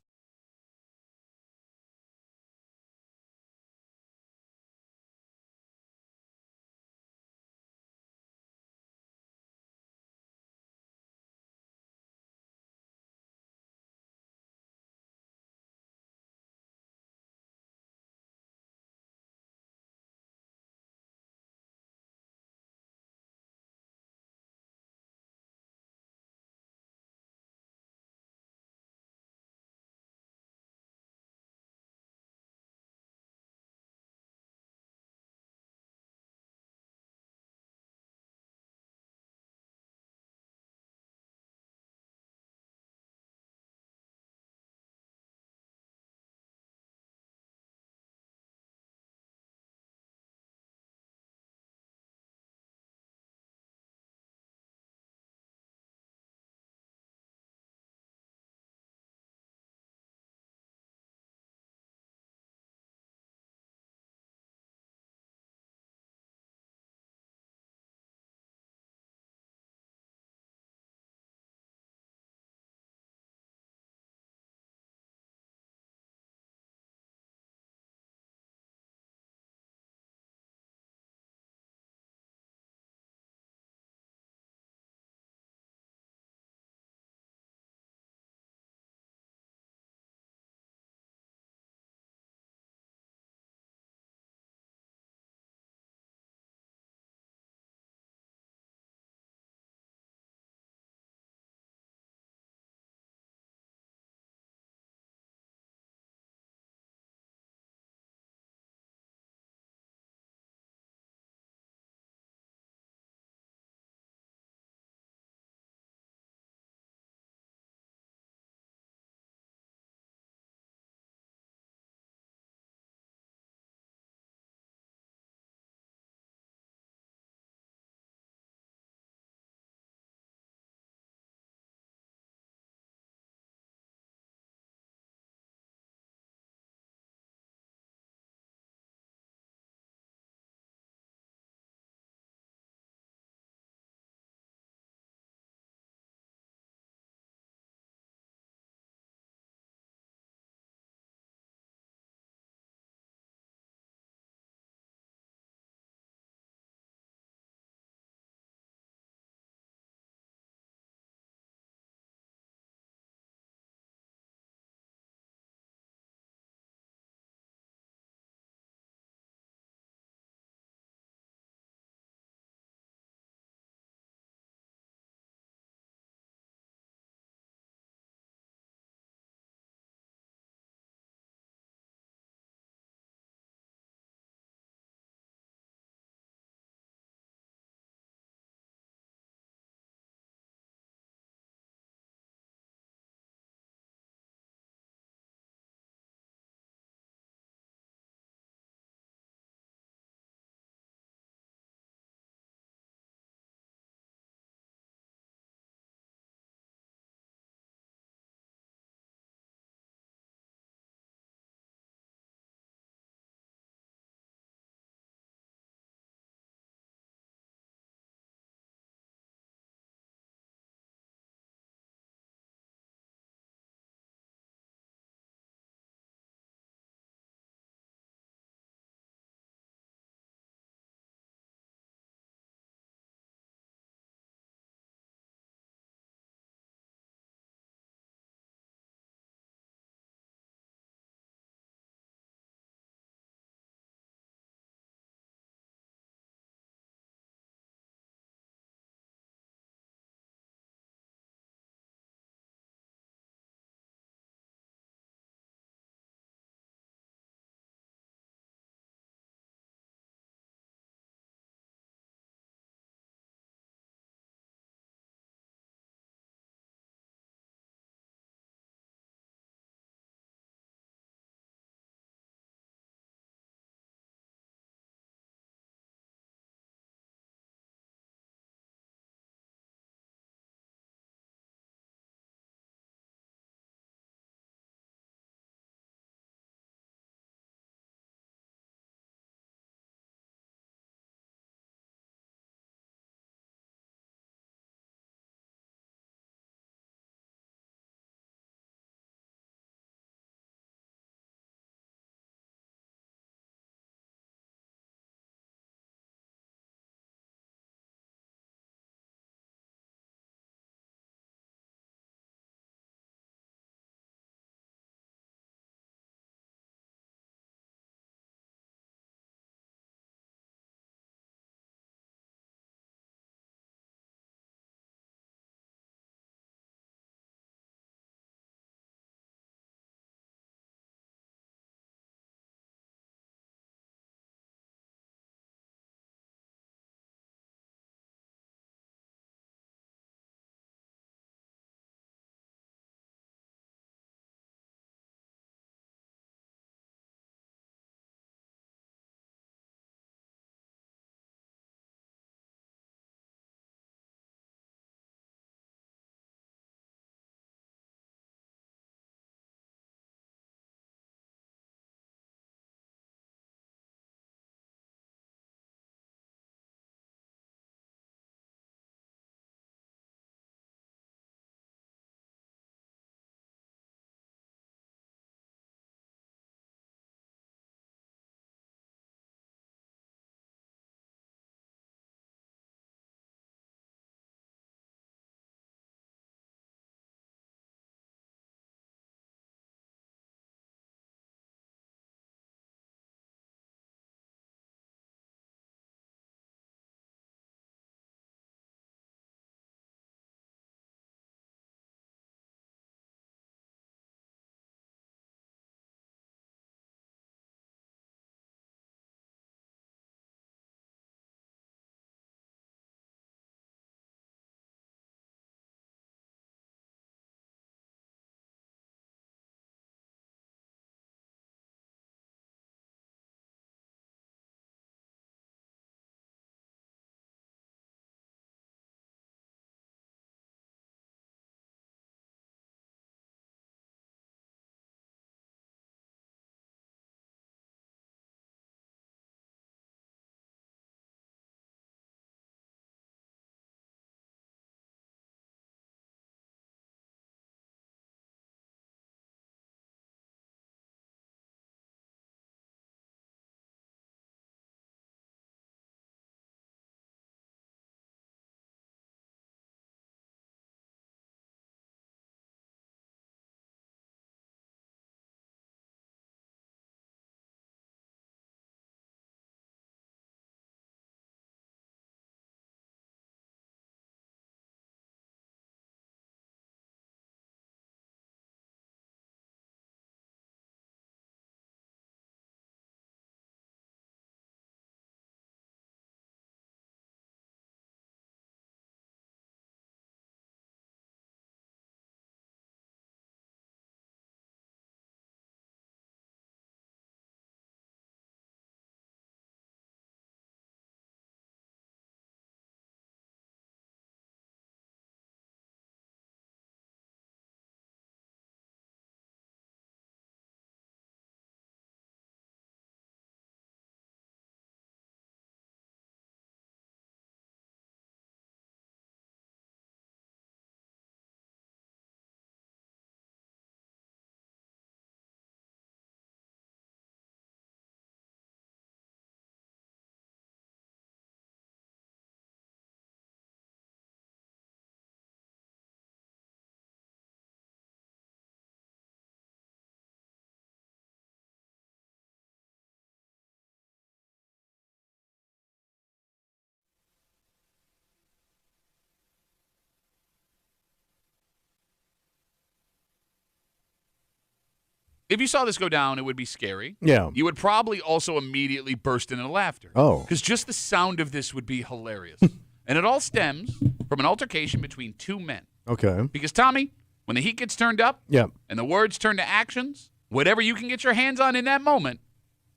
if you saw this go down, it would be scary. Yeah. You would probably also immediately burst into laughter. Oh. Because just the sound of this would be hilarious. And it all stems from an altercation between two men. Okay. Because, Tommy, when the heat gets turned up Yeah. and the words turn to actions, whatever you can get your hands on in that moment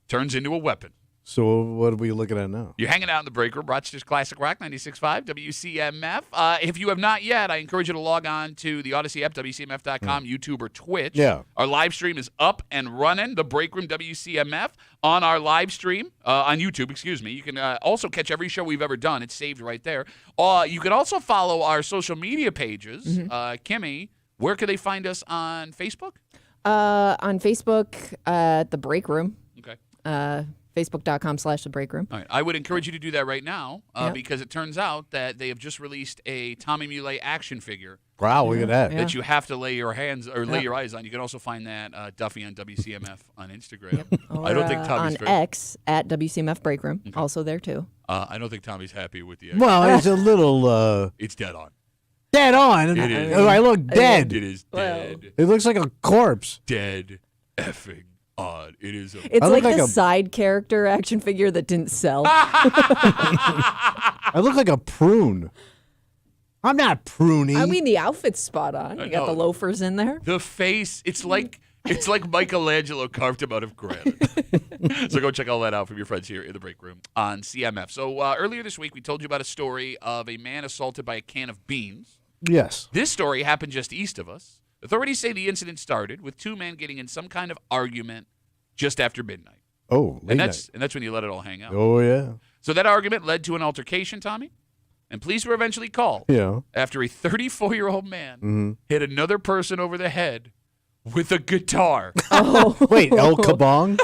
turns into a weapon. So what are we looking at now? You're hanging out in the break room, Rochester's Classic Rock 96.5 WCMF. If you have not yet, I encourage you to log on to the Odyssey app, WCMF.com, YouTube, or Twitch. Yeah. Our live stream is up and running, the break room WCMF, on our live stream, on YouTube, excuse me. You can also catch every show we've ever done. It's saved right there. You can also follow our social media pages. Kimmy, where can they find us on Facebook? On Facebook, the break room. Okay. Facebook.com/the break room. All right. I would encourage you to do that right now Yep. because it turns out that they have just released a Tommy Muley action figure Wow, look at that. Yeah. that you have to lay your hands or lay your eyes on. You can also find that Duffy on WCMF on Instagram. Or, I don't think Tommy's on very, X at WCMF break room. Also there too. I don't think Tommy's happy with the. Well, it's a little It's dead on. dead on. It is. Oh, I look dead. It is dead. It looks like a corpse. Dead effing on. It is. It's I like look the like a- side character action figure that didn't sell. I look like a prune. I'm not pruny. I mean, the outfit's spot on. You got know. the loafers in there. The face. It's like Michelangelo carved him out of granite. So go check all that out from your friends here in the break room on CMF. So earlier this week, we told you about a story of a man assaulted by a can of beans. yes. This story happened just east of us. Authorities say the incident started with two men getting in some kind of argument just after midnight. Oh, late And night. that's when you let it all hang out. Oh, yeah. So that argument led to an altercation, Tommy, and police were eventually called Yeah. after a 34-year-old man Mm-hmm. hit another person over the head with a guitar. Wait, El Kabong?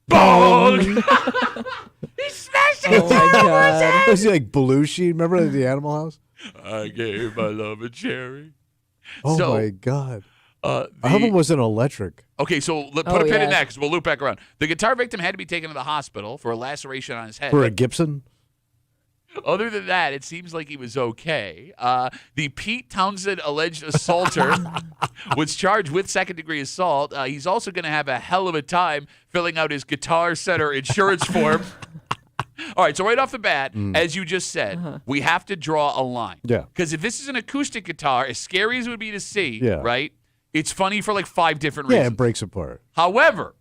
Bong! He smashed the Oh my god. Was he like Belushi? Remember the Animal House? I gave my love a cherry. Oh, So, my God. The- I hope it wasn't electric. Okay, so put a pin in that because we'll loop back around. The guitar victim had to be taken to the hospital for a laceration on his head. For a Gibson? Other than that, it seems like he was okay. The Pete Townsend alleged assaulter was charged with second-degree assault. He's also going to have a hell of a time filling out his Guitar Center insurance form. All right, so right off the bat, as you just said, we have to draw a line. Yeah. Because if this is an acoustic guitar, as scary as it would be to see, Yeah. right, it's funny for like 5 different Yeah, reasons. it breaks apart. However,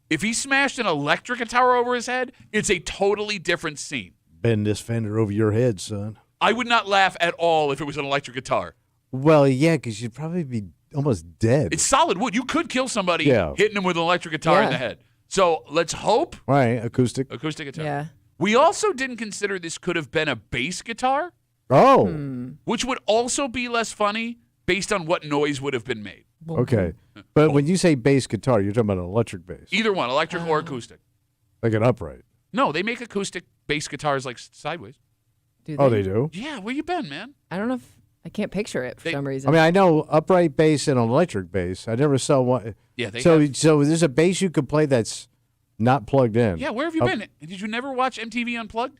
if he smashed an electric guitar over his head, it's a totally different scene. Bend this fender over your head, son. I would not laugh at all if it was an electric guitar. Well, yeah, because you'd probably be almost dead. It's solid wood. You could kill somebody Yeah. hitting them with an electric guitar in Yeah. the head. So let's hope Right, acoustic. acoustic guitar. Yeah. We also didn't consider this could have been a bass guitar, Oh, which would also be less funny based on what noise would have been made. okay. But when you say bass guitar, you're talking about an electric bass, Either one, electric or acoustic. like an upright. No, they make acoustic bass guitars like sideways. Do Oh, they do? Yeah, where you been, man? I don't know if I can't picture it for They- some reason. I mean, I know upright bass and electric bass. I never saw one. Yeah, they So, have- so there's a bass you could play that's not plugged in. Yeah, where have you Up- been? Did you never watch MTV Unplugged?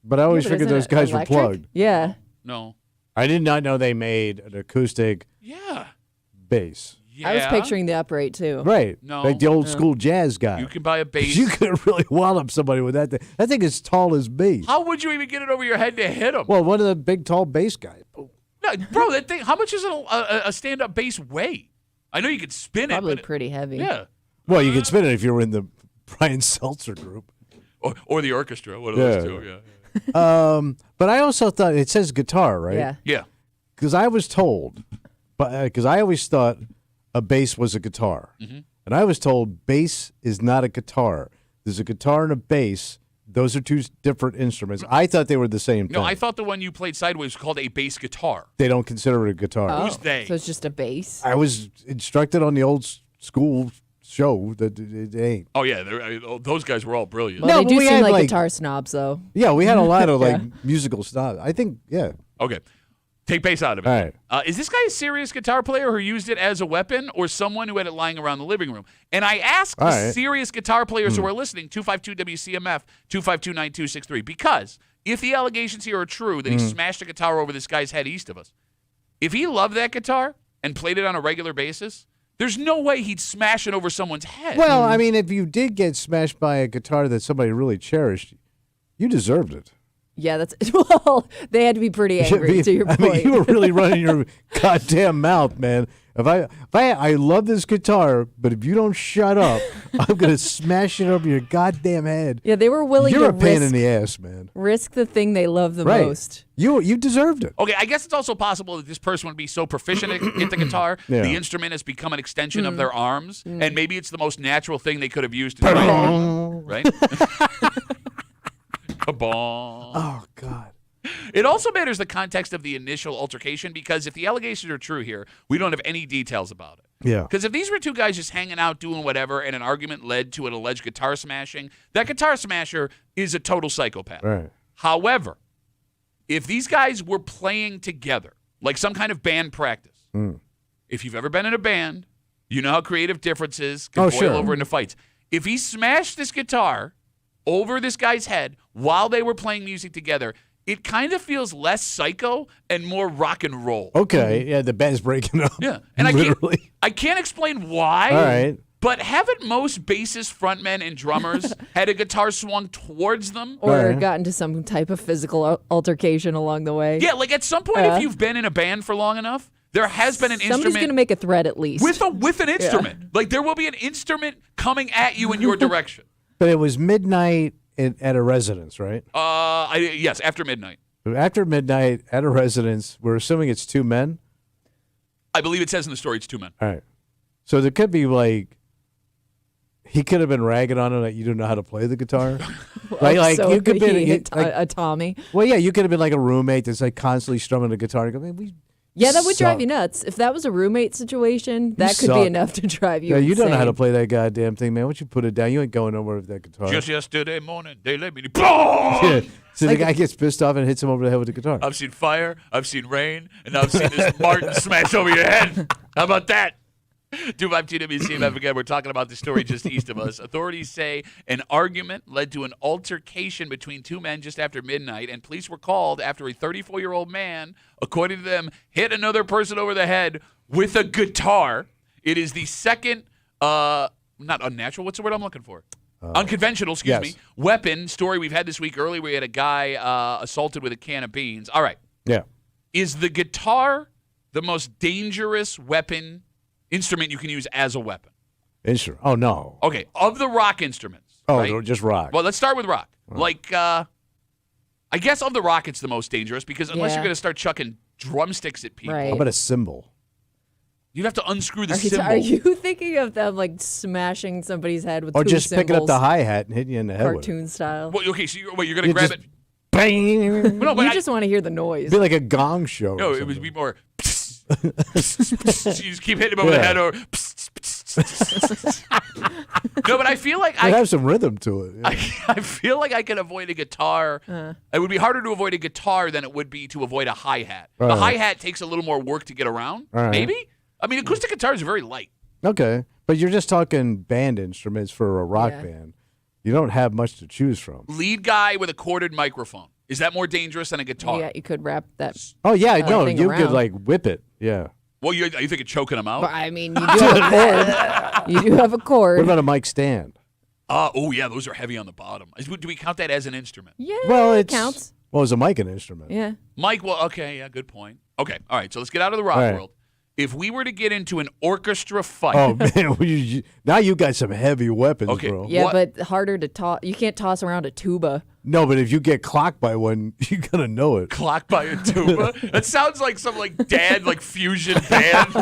But I always Yeah, but figured isn't those it guys electric? were plugged. Yeah. No. I did not know they made an acoustic Yeah. bass. Yeah. I was picturing the upright too. Right. No. Like the old school jazz guy. You can buy a bass. You could really wallop somebody with that thing. That thing is tall as me. How would you even get it over your head to hit him? Well, one of the big, tall bass guys. Boom. No, bro, that thing. How much does a stand-up bass weigh? I know you could spin Probably it, but pretty heavy. yeah, Well, you could spin it if you were in the Brian Seltzer group. or the orchestra, one of Yeah. those two. Yeah, But I also thought it says guitar, right? Yeah. yeah. Because I was told, because I always thought a bass was a guitar, Mm-hmm. and I was told bass is not a guitar. There's a guitar and a bass. Those are two different instruments. I thought they were the same thing. No, I thought the one you played sideways was called a bass guitar. They don't consider it a guitar. Oh, Who's they? So it's just a bass. I was instructed on the old school show that it ain't. Oh yeah, those guys were all brilliant. Well, No, they but do we seem had, like, like- guitar snobs, though. Yeah, we had a lot of like Yeah. musical stuff. I think, yeah. Okay, take bass out of it. All right. Is this guy a serious guitar player who used it as a weapon, or someone who had it lying around the living room? And I ask All the right. serious guitar players who are listening, 252 WCMF 2529263, because if the allegations here are true that he smashed a guitar over this guy's head east of us, if he loved that guitar and played it on a regular basis, There's no way he'd smash it over someone's head. Well, I mean, if you did get smashed by a guitar that somebody really cherished, you deserved it. Yeah, that's well. They had to be pretty angry. To your point, I mean, you were really running your goddamn mouth, man. I love this guitar, but if you don't shut up, I'm gonna smash it over your goddamn head. Yeah, they were willing. You're to a pain in the ass, man. Risk the thing they love the Right. most. You deserved it. Okay, I guess it's also possible that this person would be so proficient at the guitar, Yeah. the instrument has become an extension of their arms, and maybe it's the most natural thing they could have used to try it, right? Kabong. Oh God. It also matters the context of the initial altercation because if the allegations are true here, we don't have any details about it. Yeah. Because if these were two guys just hanging out doing whatever and an argument led to an alleged guitar smashing, that guitar smasher is a total psychopath. Right. However, if these guys were playing together, like some kind of band practice, if you've ever been in a band, you know how creative differences can boil over into fights. If he smashed this guitar over this guy's head while they were playing music together, it kind of feels less psycho and more rock and roll. Okay. Yeah, the band's breaking up. Yeah. And literally. I can't explain why. All right. But haven't most bassists, frontmen, and drummers had a guitar swung towards them? Or got into some type of physical altercation along the way. Yeah, like at some point, if you've been in a band for long enough, there has been an Somebody's instrument. going to make a threat at least. with an instrument. Like there will be an instrument coming at you in your direction. But it was midnight at a residence, right? Yes, after midnight. After midnight at a residence, we're assuming it's two men. I believe it says in the story it's two men. All right. So there could be like he could have been ragging on him that you don't know how to play the guitar. Like so you could he be hit a Tommy. Well, yeah, you could have been like a roommate that's like constantly strumming the guitar and go, man, Yeah, that would drive suck. you nuts. If that was a roommate situation, that could suck. be enough to drive you Yeah, you don't know how to insane. play that goddamn thing, man. Why don't you put it down? You ain't going nowhere with that guitar. Just yesterday morning, they let me. Yeah. So the guy gets pissed off and hits him over the head with the guitar. I've seen fire, I've seen rain, and I've seen this Martin smash over your head. How about that? 252 WCMF again. We're talking about the story just east of us. Authorities say an argument led to an altercation between two men just after midnight, and police were called after a 34-year-old man, according to them, hit another person over the head with a guitar. It is the second, not unnatural, what's the word I'm looking for? Unconventional, excuse me, weapon story we've had this week. Earlier, we had a guy assaulted with a can of beans. All right. Yeah. Is the guitar the most dangerous instrument you can use as a weapon? Instrument. Oh, no. Okay, of the rock instruments. Oh, right? just rock. Well, let's start with rock. Like, I guess of the rock, it's the most dangerous because unless you're going to start chucking drumsticks at people, Right. How about a cymbal? you'd have to unscrew the Are cymbal. you thinking of them like smashing somebody's head with Or two just picking up cymbals, the hi-hat and hitting you in the head with it. cartoon style? Well, okay, so you're going to You grab just it. Bang! No, but You I- just want to hear the noise. Be like a gong show. no, or it would something. be more. You just keep hitting him over the head, or. No, but I feel like It has some rhythm to it. Yeah. I feel like I can avoid a guitar. It would be harder to avoid a guitar than it would be to avoid a hi-hat. The Right. hi-hat takes a little more work to get around. Right. Maybe? I mean, acoustic guitars are very light. Okay, but you're just talking band instruments for a rock Yeah. band. You don't have much to choose from. Lead guy with a corded mimicriphone. Is that more dangerous than a guitar? Yeah, you could wrap that. Oh yeah, no, thing you could around. like whip it. Yeah. Well, you think of choking him out? But, I mean, you do have a cord. You do have a cord. What about a mic stand? Oh, yeah, those are heavy on the bottom. Do we count that as an instrument? Yeah, Well, it it's counts. Well, is a mic an instrument? Yeah. Mike, well, okay, yeah, good point. Okay, all right, so let's get out of the rock All right. world. If we were to get into an orchestra fight. Oh man, now you got some heavy weapons, Okay. bro. Yeah, What- but harder to toss. You can't toss around a tuba. No, but if you get clocked by one, you're gonna know it. Clock by a tuba. That sounds like some dad fusion band.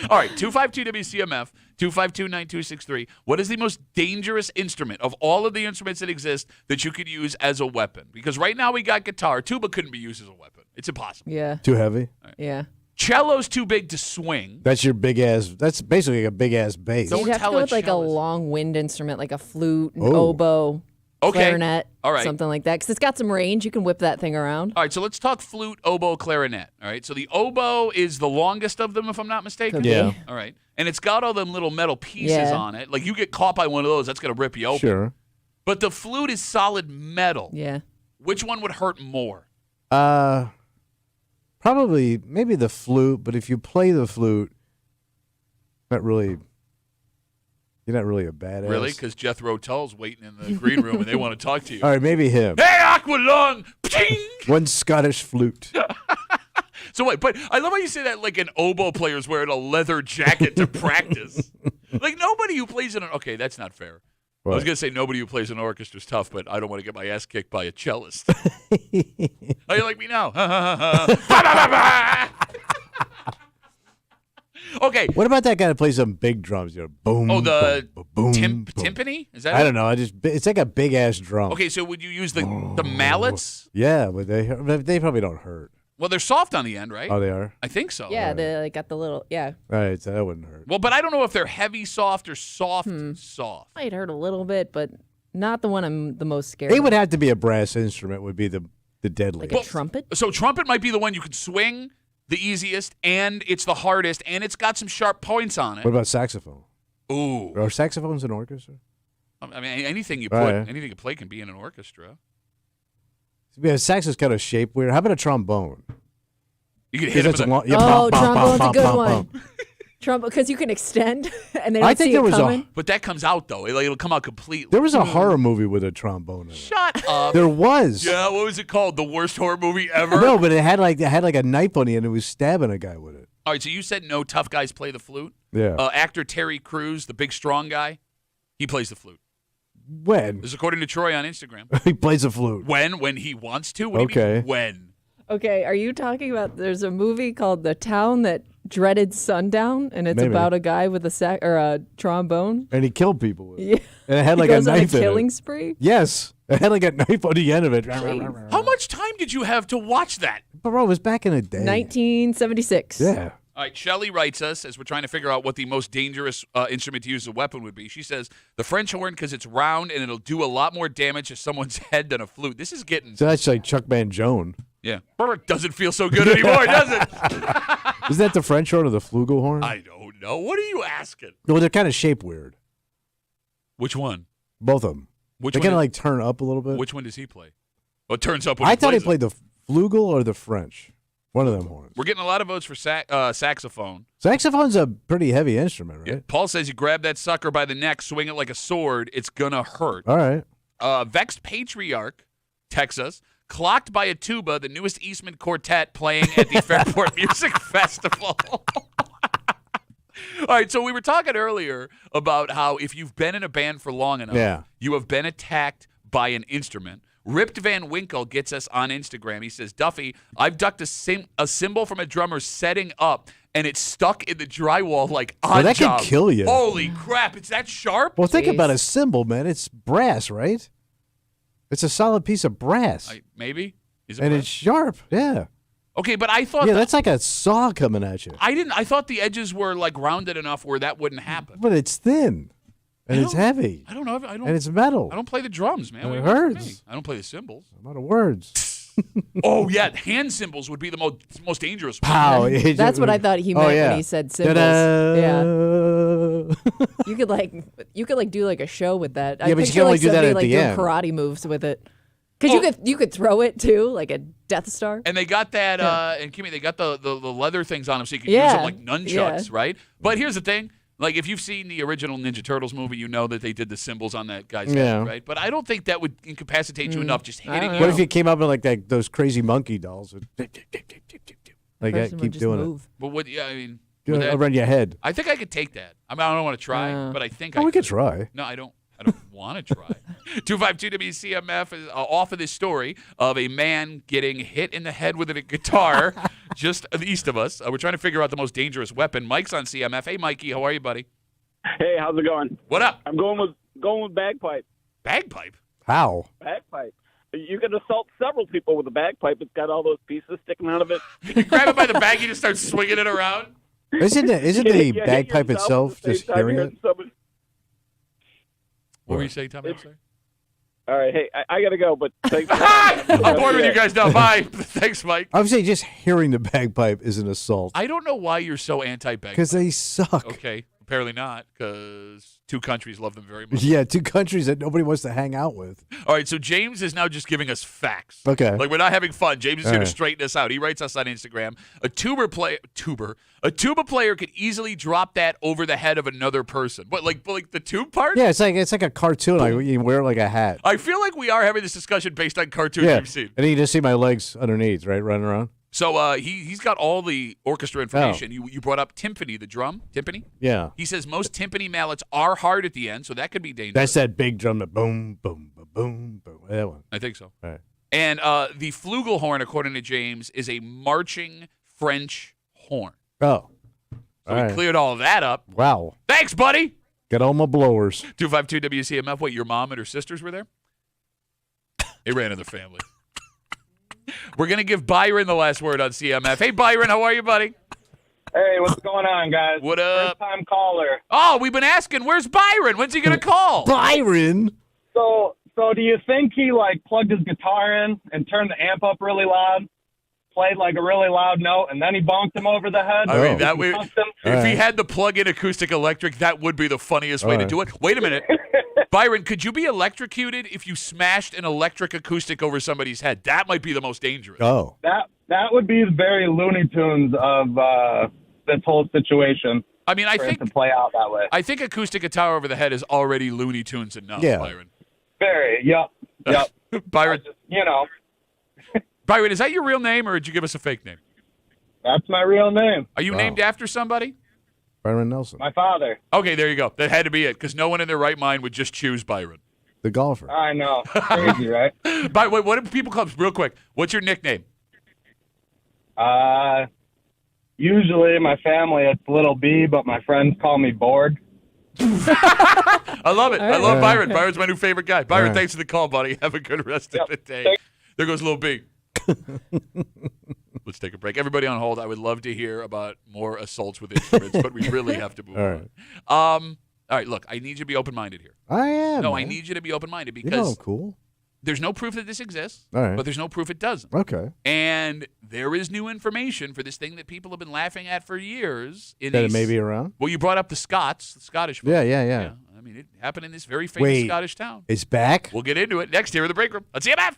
All right, 252 WCMF 252-9263. What is the most dangerous instrument of all of the instruments that exist that you could use as a weapon? Because right now we got guitar. Tuba couldn't be used as a weapon. It's impossible. Yeah. Too heavy. Yeah. Cello's too big to swing. That's your big ass. That's basically a big ass bass. Don't You'd have to tell go a with like a cellist. long wind instrument, like a flute, an Oh. oboe, Okay. clarinet, All right. something like that. Because it's got some range. You can whip that thing around. All right, so let's talk flute, oboe, clarinet. All right, so the oboe is the longest of them, if I'm not mistaken. Could Yeah. be. All right, and it's got all them little metal pieces Yeah. on it. Like you get caught by one of those, that's gonna rip you open. Sure. But the flute is solid metal. Yeah. Which one would hurt more? Probably maybe the flute, but if you play the flute, Not really. You're not really a badass. Really? Because Jethro Tull's waiting in the green room and they want to talk to you. All right, maybe him. Hey, Aqualung! Ping! One Scottish flute. So wait, but I love how you say that like an oboe player's wearing a leather jacket to practice. Like nobody who plays in an... Okay, that's not fair. What? I was going to say nobody who plays in an orchestra is tough, but I don't want to get my ass kicked by a cellist. How you like me now? Okay. What about that guy that plays some big drums? You know, boom. Oh, the boom, boom, boom. timpani? Is that I it? don't know. It's like a big ass drum. Okay, so would you use the mallets? Yeah, but they probably don't hurt. Well, they're soft on the end, right? Oh, they are. I think so. Yeah, they like, got the little, All right, so that wouldn't hurt. Well, but I don't know if they're heavy soft or soft soft. might hurt a little bit, but not the one I'm the most scared It of. would have to be a brass instrument. Would be the deadliest. Like a trumpet? So trumpet might be the one you can swing the easiest, and it's the hardest, and it's got some sharp points on it. What about saxophone? Ooh. Are saxophones in orchestra? I mean, anything you Right. anything you play can be in an orchestra. Yeah, sax is kind of shaped weird. How about a trombone? You can hit it with a... Oh, trombone's a good one. Trombone, because you can extend, and they don't I think see there it was coming. But that comes out, though. It'll come out completely. There was a horror movie with a trombone in it. Shut up. There was. Yeah, what was it called? The worst horror movie ever? No, but it had like a knife on the end. It was stabbing a guy with it. All right, so you said no tough guys play the flute? Yeah. Actor Terry Crews, the big strong guy, he plays the flute. When? This is according to Troy on Instagram. He plays a flute. When he wants to? What do you Okay. mean, when? Okay, are you talking about? There's a movie called The Town That Dreaded Sundown, and it's Maybe. about a guy with a trombone. And he killed people with it. Yeah, And it had like he a goes on knife in killing it. spree. Yes. It had like a knife on the end of it. How much time did you have to watch that? Bro, it was back in the day. 1976. Yeah. All right, Shelly writes us as we're trying to figure out what the most dangerous instrument to use as a weapon would be. She says the French horn because it's round and it'll do a lot more damage to someone's head than a flute. This is getting... So that's like Chuck Mangione. Yeah. Doesn't feel so good anymore, does it? Is that the French horn or the flugelhorn? I don't know. What are you asking? Well, they're kind of shaped weird. Which one? Both of them. Which they one kind of is- like turn up a little bit. Which one does he play? Oh, it turns up when I thought he plays it. played the flugel or the French. One of them horns. We're getting a lot of votes for saxophone. Saxophone's a pretty heavy instrument, right? Yeah. Paul says you grab that sucker by the neck, swing it like a sword, it's gonna hurt. All right. Vexed Patriarch, Texas, clocked by a tuba, the newest Eastman Quartet playing at the Fairport Music Festival. All right, so we were talking earlier about how if you've been in a band for long enough, Yeah. you have been attacked by an instrument. Ripped Van Winkle gets us on Instagram. He says, Duffy, I've ducked a cymbal from a drummer setting up, and it's stuck in the drywall like on that job. could kill you. Holy crap, it's that sharp? Well, think Jeez. about a cymbal, man. It's brass, right? It's a solid piece of brass. Maybe? Is it and brass? it's sharp. Yeah. Okay, but I thought Yeah, that's like a saw coming at you. I thought the edges were like rounded enough where that wouldn't happen. But it's thin. And it's heavy. I don't know. And it's metal. I don't play the drums, man. And What it do you want from hurts. me? I don't play the cymbals. I'm out of words. Oh yeah, hand cymbals would be the most dangerous. one. Pow. That's what I thought he meant when he said cymbals. Ta-da. Yeah, you could like do like a show with that. Yeah, but you can only do that somebody, at like the doing end. karate moves with it. Because you could throw it too, like a Death Star. And they got that, and Kimmy, they got the leather things on them so you can use Yeah. them like nunchucks, right? But here's the thing. Like, if you've seen the original Ninja Turtles movie, you know that they did the symbols on that guy's Yeah. head, right? But I don't think that would incapacitate you enough just hitting you. What if you came up with like those crazy monkey dolls? Like that, Person would keep just doing move. But what? Yeah, I mean, it. would that- Around your head. I think I could take that. I mean, I don't want to try, but I think Oh, I we could try. No, I don't want to try. 252 WCMF is off of this story of a man getting hit in the head with a guitar just east of us. We're trying to figure out the most dangerous weapon. Mike's on CMF. Hey, Mikey, how are you, buddy? Hey, how's it going? What up? I'm going with bagpipe. Bagpipe? How? Bagpipe. You can assault several people with a bagpipe. It's got all those pieces sticking out of it. You grab it by the bag, you just start swinging it around. Isn't the You hit bagpipe yourself itself at the just same time hearing you're it? hitting somebody. What were you saying, Tommy? I'm sorry. All right, hey, I got to go, but thanks. I'm bored with you guys now. Bye. Thanks, Mike. I would say just hearing the bagpipe is an assault I don't know why you're so anti-bagpipe. because they suck. Okay. Apparently not, because two countries love them very much. Yeah, two countries that nobody wants to hang out with. All right, so James is now just giving us facts. Okay. Like, we're not having fun. James is All here to right. straighten us out. He writes us on Instagram. A tuba player could easily drop that over the head of another person. What, like the tube part? Yeah, it's like a cartoon. Like you wear like a hat. I feel like we are having this discussion based on cartoons Yeah, we've seen. and then you just see my legs underneath, right, running around. So he's got all the orchestra information. You brought up timpani, the drum, timpani. Yeah, He says most timpani mallets are hard at the end, so that could be dangerous. that's that big drum that boom, boom, boom, boom, boom. That one. I think so. All right. And the flugelhorn, according to James, is a marching French horn. Oh, So all we right. cleared all of that up. Wow. Thanks, buddy. Got all my blowers. 252 WCMF. Wait, your mom and her sisters were there? They ran in the family. We're going to give Byron the last word on CMF. Hey, Byron, how are you, buddy? Hey, what's going on, guys? What up? First time caller. Oh, we've been asking, where's Byron? When's he going to call? Byron. So do you think he plugged his guitar in and turned the amp up really loud, played like a really loud note, and then he bonked him over the head? I mean, that way, Punked him? if he had the plug-in acoustic electric, that would be the funniest way to do it. Wait a minute. Byron, could you be electrocuted if you smashed an electric acoustic over somebody's head? That might be the most dangerous. Oh. That would be very Looney Tunes of this whole situation. I mean, I for it think to play out that way. I think acoustic guitar over the head is already Looney Tunes enough, Yeah. Byron. Very. Yep. Byron, Byron, is that your real name, or did you give us a fake name? that's my real name. Are you named after somebody? Byron Nelson, My father. Okay, there you go. That had to be it, because no one in their right mind would just choose Byron. the golfer. I know. Crazy, right? Wait, what do people call real quick? What's your nickname? Usually my family, it's Little B, but my friends call me Borg. I love it. I love right. Byron. Byron's my new favorite guy. Byron, All right. thanks for the call, buddy. Have a good rest of the day. Thanks. There goes Lil B. Let's take a break. Everybody on hold. I would love to hear about more assaults with instruments, but we really have to move on. All right, look, I need you to be open-minded here. I am. No, man. I need you to be open-minded You know I'm because cool. there's no proof that this exists, All right. but there's no proof it doesn't. Okay. And there is new information for this thing that people have been laughing at for years. That it may be around. Well, you brought up the Scots, the Scottish folk. Yeah. I mean, it happened in this very famous Wait. Scottish town. It's back. We'll get into it next here in the break room. Let's see you, Matt.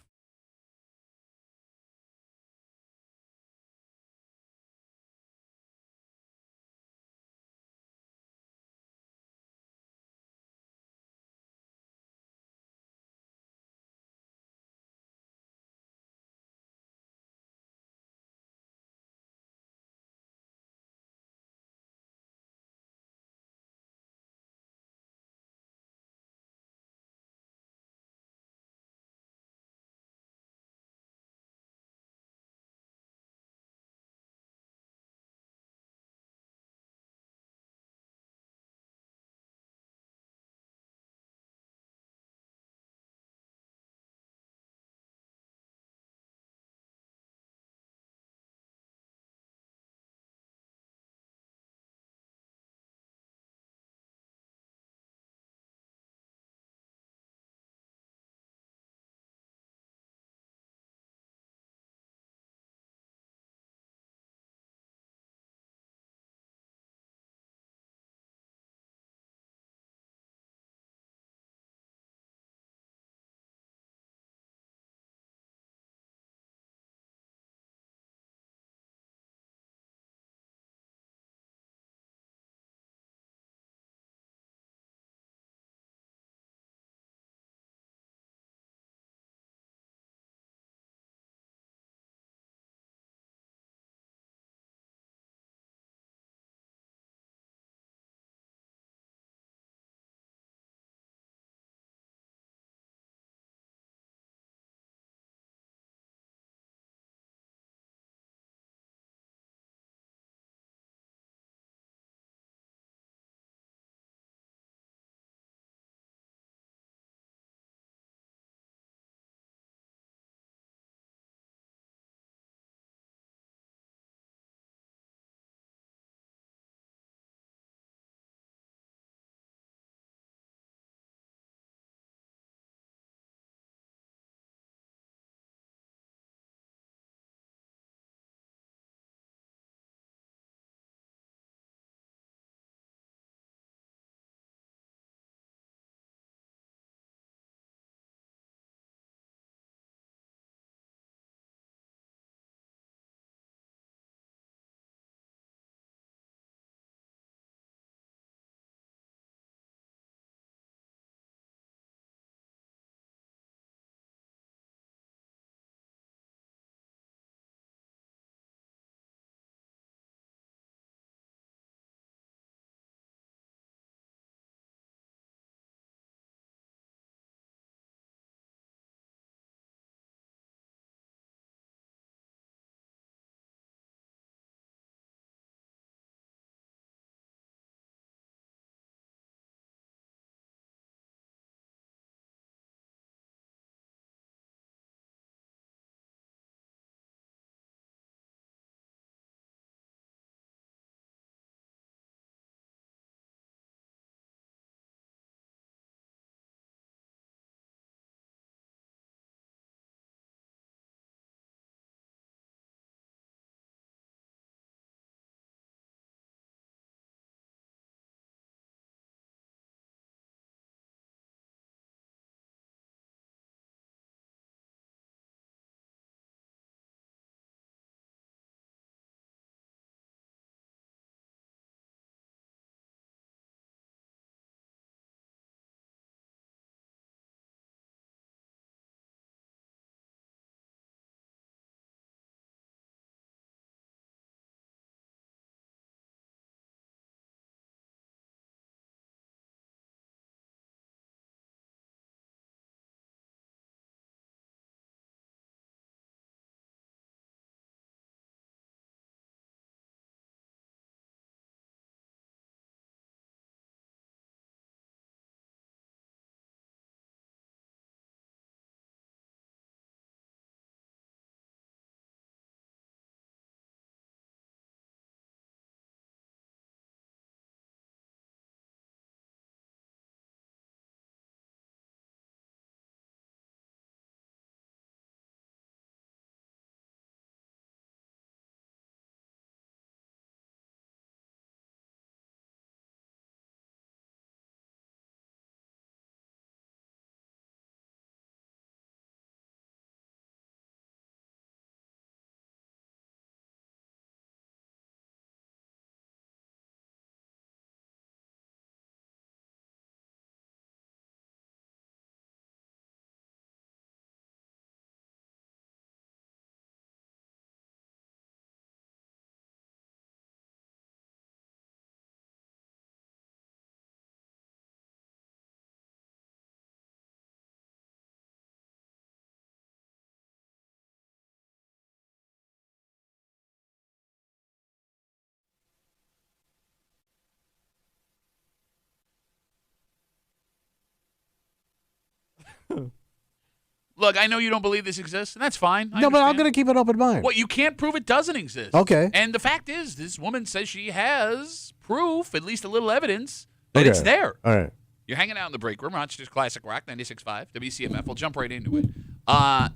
Look, I know you don't believe this exists, and that's fine. No, but I'm going to keep an open mind. Well, you can't prove it doesn't exist. Okay. And the fact is, this woman says she has proof, at least a little evidence, that it's there. All right. You're hanging out in the break room, Rochester's Classic Rock, 96.5, WCMF. We'll jump right into it.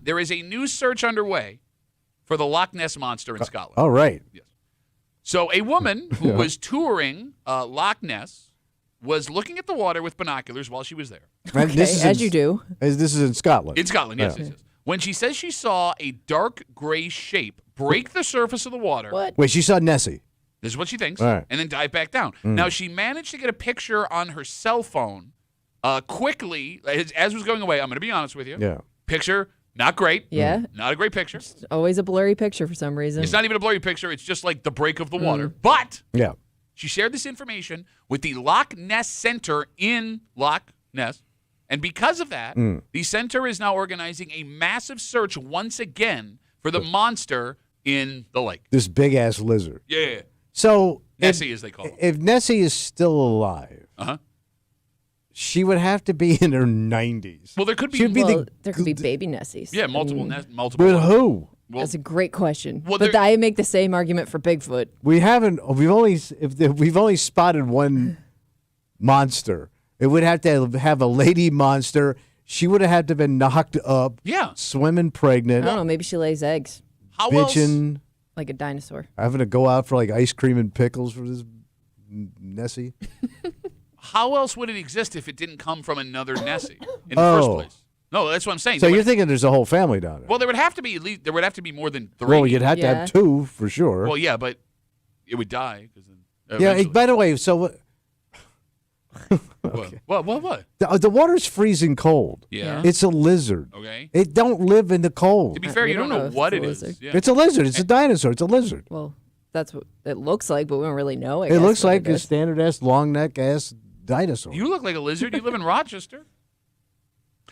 There is a new search underway for the Loch Ness Monster in Scotland. All right. Yes. So a woman who was touring Loch Ness was looking at the water with binoculars while she was there. And Okay, as you do. This is in Scotland. In Scotland, yes, Yeah. yes, yes. When she says she saw a dark gray shape break the surface of the water. What? Wait, she saw Nessie. This is what she thinks. All right. And then dive back down. Now, she managed to get a picture on her cell phone quickly as was going away. I'm going to be honest with you. Yeah. Picture, not great. Yeah. Not a great picture. Always a blurry picture for some reason. It's not even a blurry picture. It's just like the break of the water. But Yeah. she shared this information with the Loch Ness Center in Loch Ness. And because of that, the center is now organizing a massive search once again for the monster in the lake. This big ass lizard. Yeah. So Nessie, as they call it. if Nessie is still alive, Uh-huh. she would have to be in her 90s. Well, there could be, She'd be Well, there could be baby Nessies. yeah, multiple. Multiple. With who? Well, That's a great question. Well, but there- I make the same argument for Bigfoot. We've only spotted one monster. It would have to have a lady monster. She would have had to have been knocked up. Yeah. Swimming I pregnant. don't know. Maybe she lays eggs how else? Bitching. like a dinosaur. Having to go out for like ice cream and pickles for this Nessie. How else would it exist if it didn't come from another Nessie in the first place? No, that's what I'm saying. So There you're would- thinking there's a whole family down there? well, there would have to be at least. There would have to be more than 3. Well, you'd have to Yeah. have 2 for sure. Well, yeah, but it would die because then. yeah. eventually- By the way, so what? What? The water's freezing cold. Yeah. It's a lizard. Okay. It don't live in the cold. To be fair, we you don't don't know know if what it it's a is. lizard. Yeah. It's a lizard. It's a dinosaur. It's a lizard. Well, that's what it looks like, but we don't really know. I It guess, looks what like a is. standard ass, long neck ass dinosaur. You look like a lizard. You live in Rochester.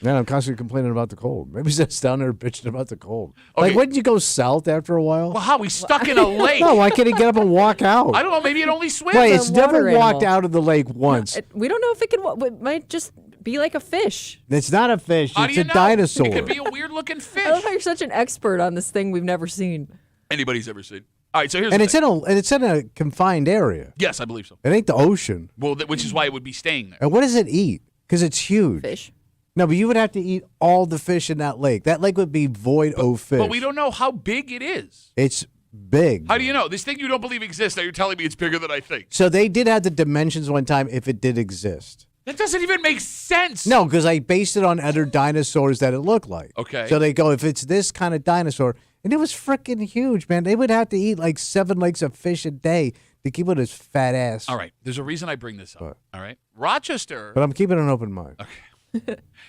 Man, I'm constantly complaining about the cold. Maybe that's down there bitching about the cold. Okay. Like, wouldn't you go south after a while? Well, how? We stuck in a lake. No, why can't he get up and walk out? I don't know. Maybe it only swims. Wait, It's it's a never water walked animal. out of the lake once. We don't know if it can. It might just be like a fish. It's not a fish. How It's do you a know? dinosaur. It could be a weird-looking I love fish. how you're such an expert on this thing we've never seen. Anybody's ever seen. All right, so here's and the it's thing. it's in a confined area. Yes, I believe so. It ain't the ocean. Well, which is why it would be staying there. And what does it eat? Because it's huge. Fish. No, but you would have to eat all the fish in that lake. That lake would be void of fish. But we don't know how big it is. It's big. How do you know? This thing you don't believe exists, now you're telling me it's bigger than I think. So they did have the dimensions one time if it did exist. That doesn't even make sense. No, because I based it on other dinosaurs that it looked like. Okay. So they go, if it's this kind of dinosaur, and it was freaking huge, man. They would have to eat like 7 legs of fish a day to keep with his fat ass. All right, there's a reason I bring this up. What? All right. Rochester, But I'm keeping an open mind.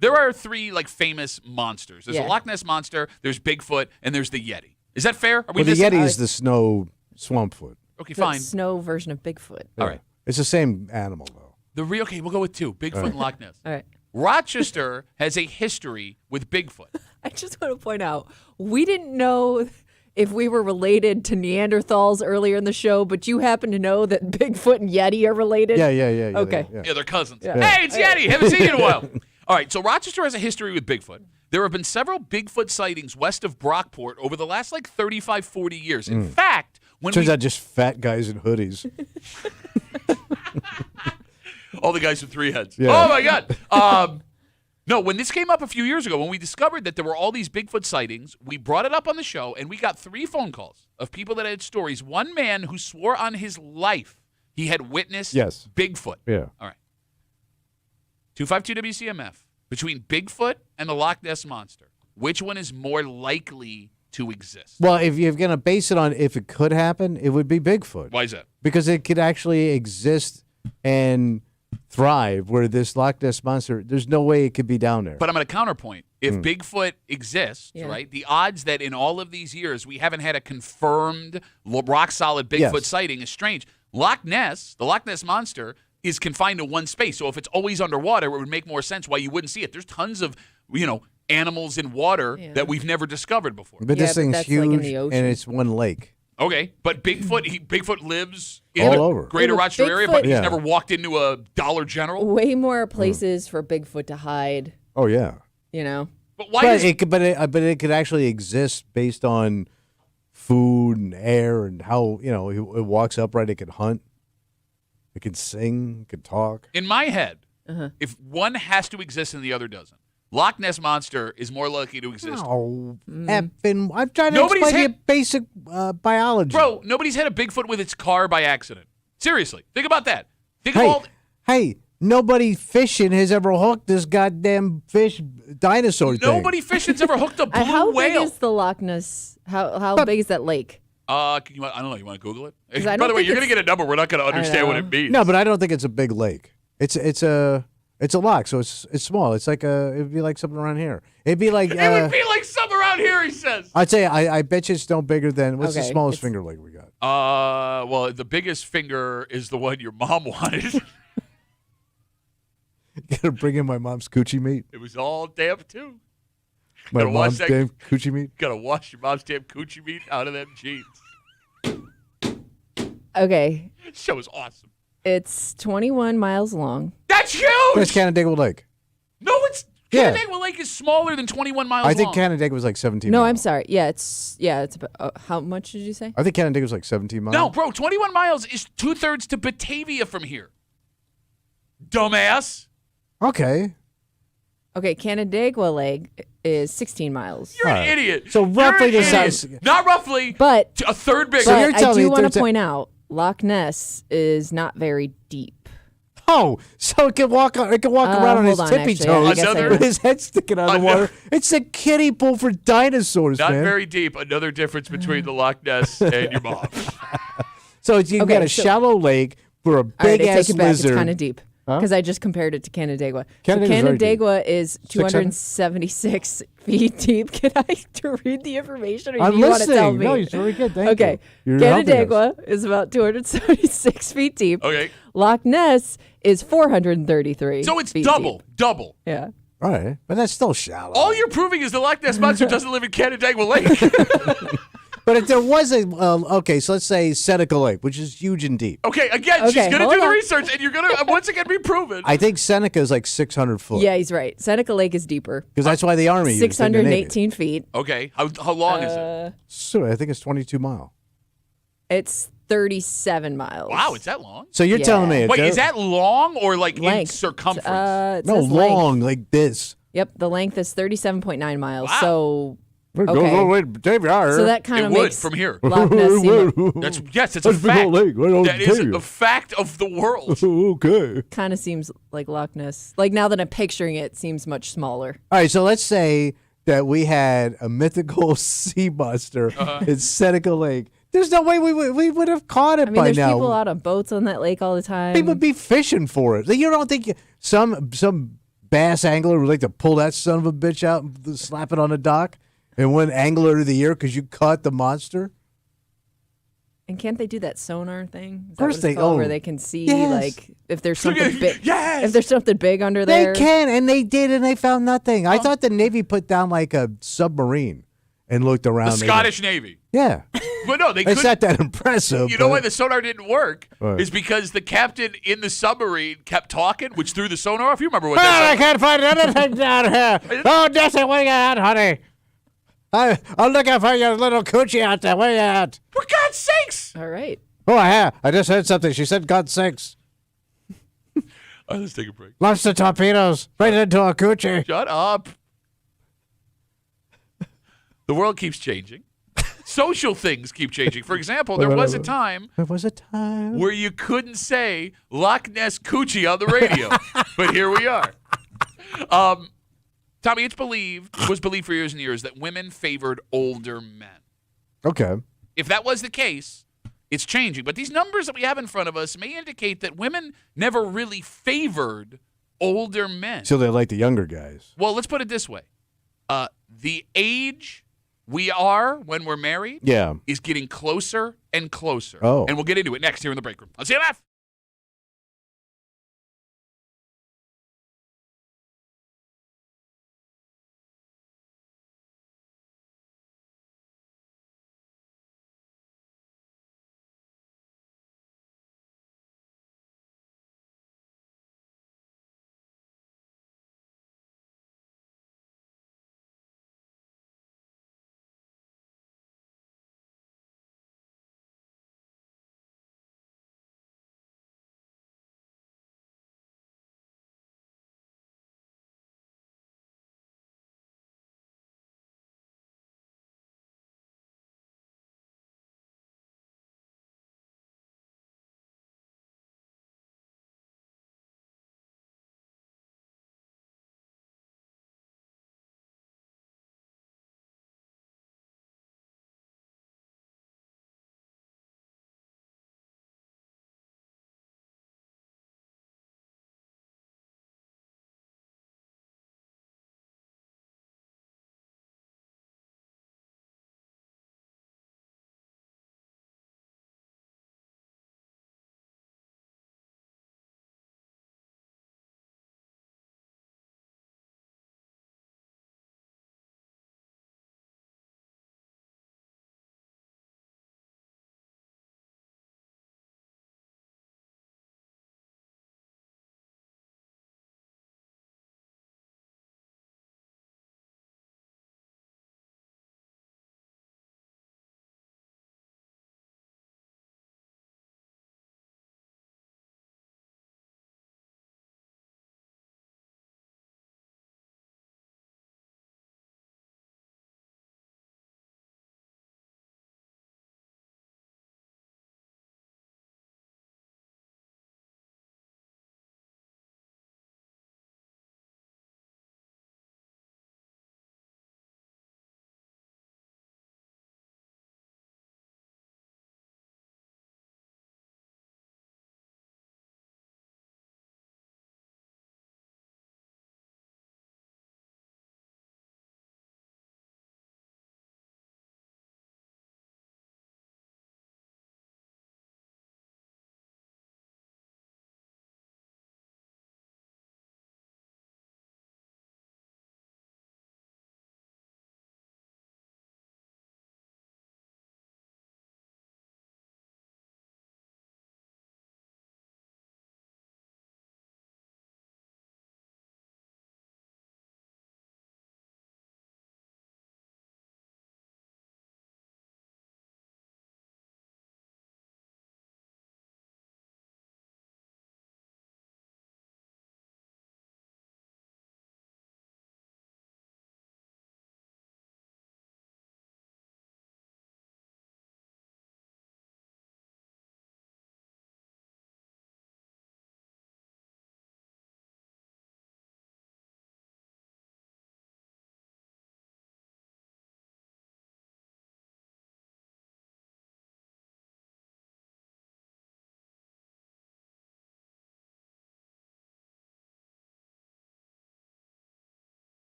there are 3 like famous monsters. There's Yeah. a Loch Ness monster, there's Bigfoot, and there's the Yeti. Is that fair? Are we Well, the missing- Yeti is the snow swampfoot. Okay, The fine. snow version of Bigfoot. All right. It's the same animal, though. Okay, we'll go with 2, Bigfoot and Loch Ness. All right. Rochester has a history with Bigfoot. I just want to point out we didn't know if we were related to Neanderthals earlier in the show, but you happen to know that Bigfoot and Yeti are related? Yeah. Okay. Yeah, they're cousins. Yeah. Hey, it's Yeti. Haven't seen you in a while. All right, so Rochester has a history with Bigfoot. There have been several Bigfoot sightings west of Brockport over the last like 35, 40 years. In fact, when Turns we, out just fat guys in hoodies. all the guys with 3 heads. Yeah. Oh my God. No, when this came up a few years ago, when we discovered that there were all these Bigfoot sightings, we brought it up on the show, and we got 3 phone calls of people that had stories. One man who swore on his life he had witnessed Yes. Bigfoot. Yeah. All right. 252 WCMF. Between Bigfoot and the Loch Ness Monster, which one is more likely to exist? Well, if you're going to base it on if it could happen, it would be Bigfoot. Why is that? Because it could actually exist and thrive, where this Loch Ness Monster, there's no way it could be down there. But I'm going to counterpoint. If Bigfoot exists, Yeah. right, the odds that in all of these years we haven't had a confirmed rock-solid Bigfoot Yes. sighting is strange. Loch Ness, the Loch Ness Monster, is confined to one space. So if it's always underwater, it would make more sense why you wouldn't see it. There's tons of, animals in water Yeah. that we've never discovered before. But Yeah, this but thing's that's, like, in huge, the ocean. and it's one lake. Okay, but Bigfoot lives in All the over. greater Yeah, but Rochester area, but Bigfoot- he's Yeah. never walked into a Dollar General. Way more places for Bigfoot to hide. Oh, yeah. You know. But why? But it could actually exist based on food and air and how it walks upright. It can hunt. It can sing. It can talk. In my head, if one has to exist and the other doesn't, Loch Ness Monster is more likely to exist. Oh, effing! I'm trying to explain you basic biology. Bro, nobody's hit a Bigfoot with its car by accident. Seriously, think about that. Hey, nobody fishing has ever hooked this goddamn fish dinosaur thing. Nobody fishing's ever hooked a blue how whale. Big is the Loch Ness? How big is that lake? I don't know. You want to Google it? I By the way, don't you're going think to get a number. We're not going to understand what it means. No, but I don't think it's a big lake. It's a loch, so it's small. It's like it'd be like something around here. It'd be like it would be like something around here. He says. I'd say I bet you it's no bigger than what's the Okay, smallest finger lake we got? Well, the biggest finger is the one your mom wanted. Gotta bring in my mom's coochie meat. It was all damp too. My mom's damn coochie meat. Gotta wash your mom's damn coochie meat out of them jeans. Okay. This show is awesome. It's 21 miles long. That's huge. That's Canandaigua Lake. No, it's Canandaigua Lake is smaller than 21 miles long. I think Canandaigua was like 17 No, miles. I'm sorry. Yeah, it's about how much did you say? I think Canandaigua was like 17 miles. No, bro, 21 miles is 2/3 to Batavia from here. Dumbass. Okay. Okay, Canandaigua Lake is 16 miles. You're an idiot. So roughly You're the an idiot. size. Not roughly, But a third bigger. So you're I telling do me want to point out Loch Ness is not very deep. Oh, so it can walk around on his hold on, tippy actually, I toes guess I with know. his head sticking out of the water. It's a kiddie pool for dinosaurs, Not man. very deep. Another difference between the Loch Ness and your mom. So you've Okay, got a so- shallow lake for a All right, big I ass take it back. lizard. It's kind of deep because I just compared it to Canandaigua. Canandaigua's So very deep. Canandaigua is 600? 276 feet deep. Can I to read the information, or I'm do you want to tell listening. me? No, you're very good. Thank Okay, you. You're helping us. Canandaigua is about 276 feet deep. Okay. Loch Ness is 433. So it's feet double. deep. Double. Yeah. All right, but that's still shallow. All you're proving is the Loch Ness Monster doesn't live in Canandaigua Lake. But if there was a okay, so let's say Seneca Lake, which is huge and deep. Okay, again, she's Okay, going to hold do the on. research, and you're going to once again be proven. I think Seneca is like 600 foot. Yeah, he's right. Seneca Lake is deeper. Because that's why the Army used it in the Navy. 618 feet. Okay, how long is it? So I think it's 22 mile. It's 37 miles. Wow, it's that long? So you're telling me? Wait, is that long or like in Length. circumference? It no says length. long like this? Yep, the length is 37.9 miles. Wow. So Go okay. wait, Batavia. So that kind It of would makes from here. Loch Ness seem That's a That's fact. Big Old Lake, right on That is Batavia. a fact of the world. Okay. kind of seems like Loch Ness. Like now that I'm picturing it, seems much smaller. All right, so let's say that we had a mythical sea monster in Seneca Lake. There's no way we would have caught it I mean, by there's now. people out on boats on that lake all the time. They would be fishing for it. You don't think some bass angler would like to pull that son of a bitch out and slap it on the dock and win Angler of the Year because you caught the monster? And can't they do that sonar thing? Of course they- where oh, they can see yes. like if there's something big. Yes! If there's something big under They there. can, and they did, and they found nothing. I thought the Navy put down like a submarine and looked around. The Scottish Navy. Yeah. But no, they It's couldn't. not that impressive. You know why but- the sonar didn't work? What? Is because the captain in the submarine kept talking, which threw the sonar off. You remember what Well, I that can't find anything down here. Oh, Nessie, where you at, honey? I'm looking for your little coochie out there. Where you at? For God's sakes! All right. Oh, I just heard something. She said, God sakes. All right, let's take a break. Lobster torpedoes right into a coochie. Shut up. The world keeps changing. Social things keep changing. For example, there was a time There was a time. where you couldn't say Loch Ness Coochie on the radio. But here we are. Tommy, was believed for years and years that women favored older men. Okay. If that was the case, it's changing. But these numbers that we have in front of us may indicate that women never really favored older men. So they like the younger guys. Well, let's put it this way. The age we are when we're married Yeah. is getting closer and closer. Oh. And we'll get into it next here in the break room. On CMF.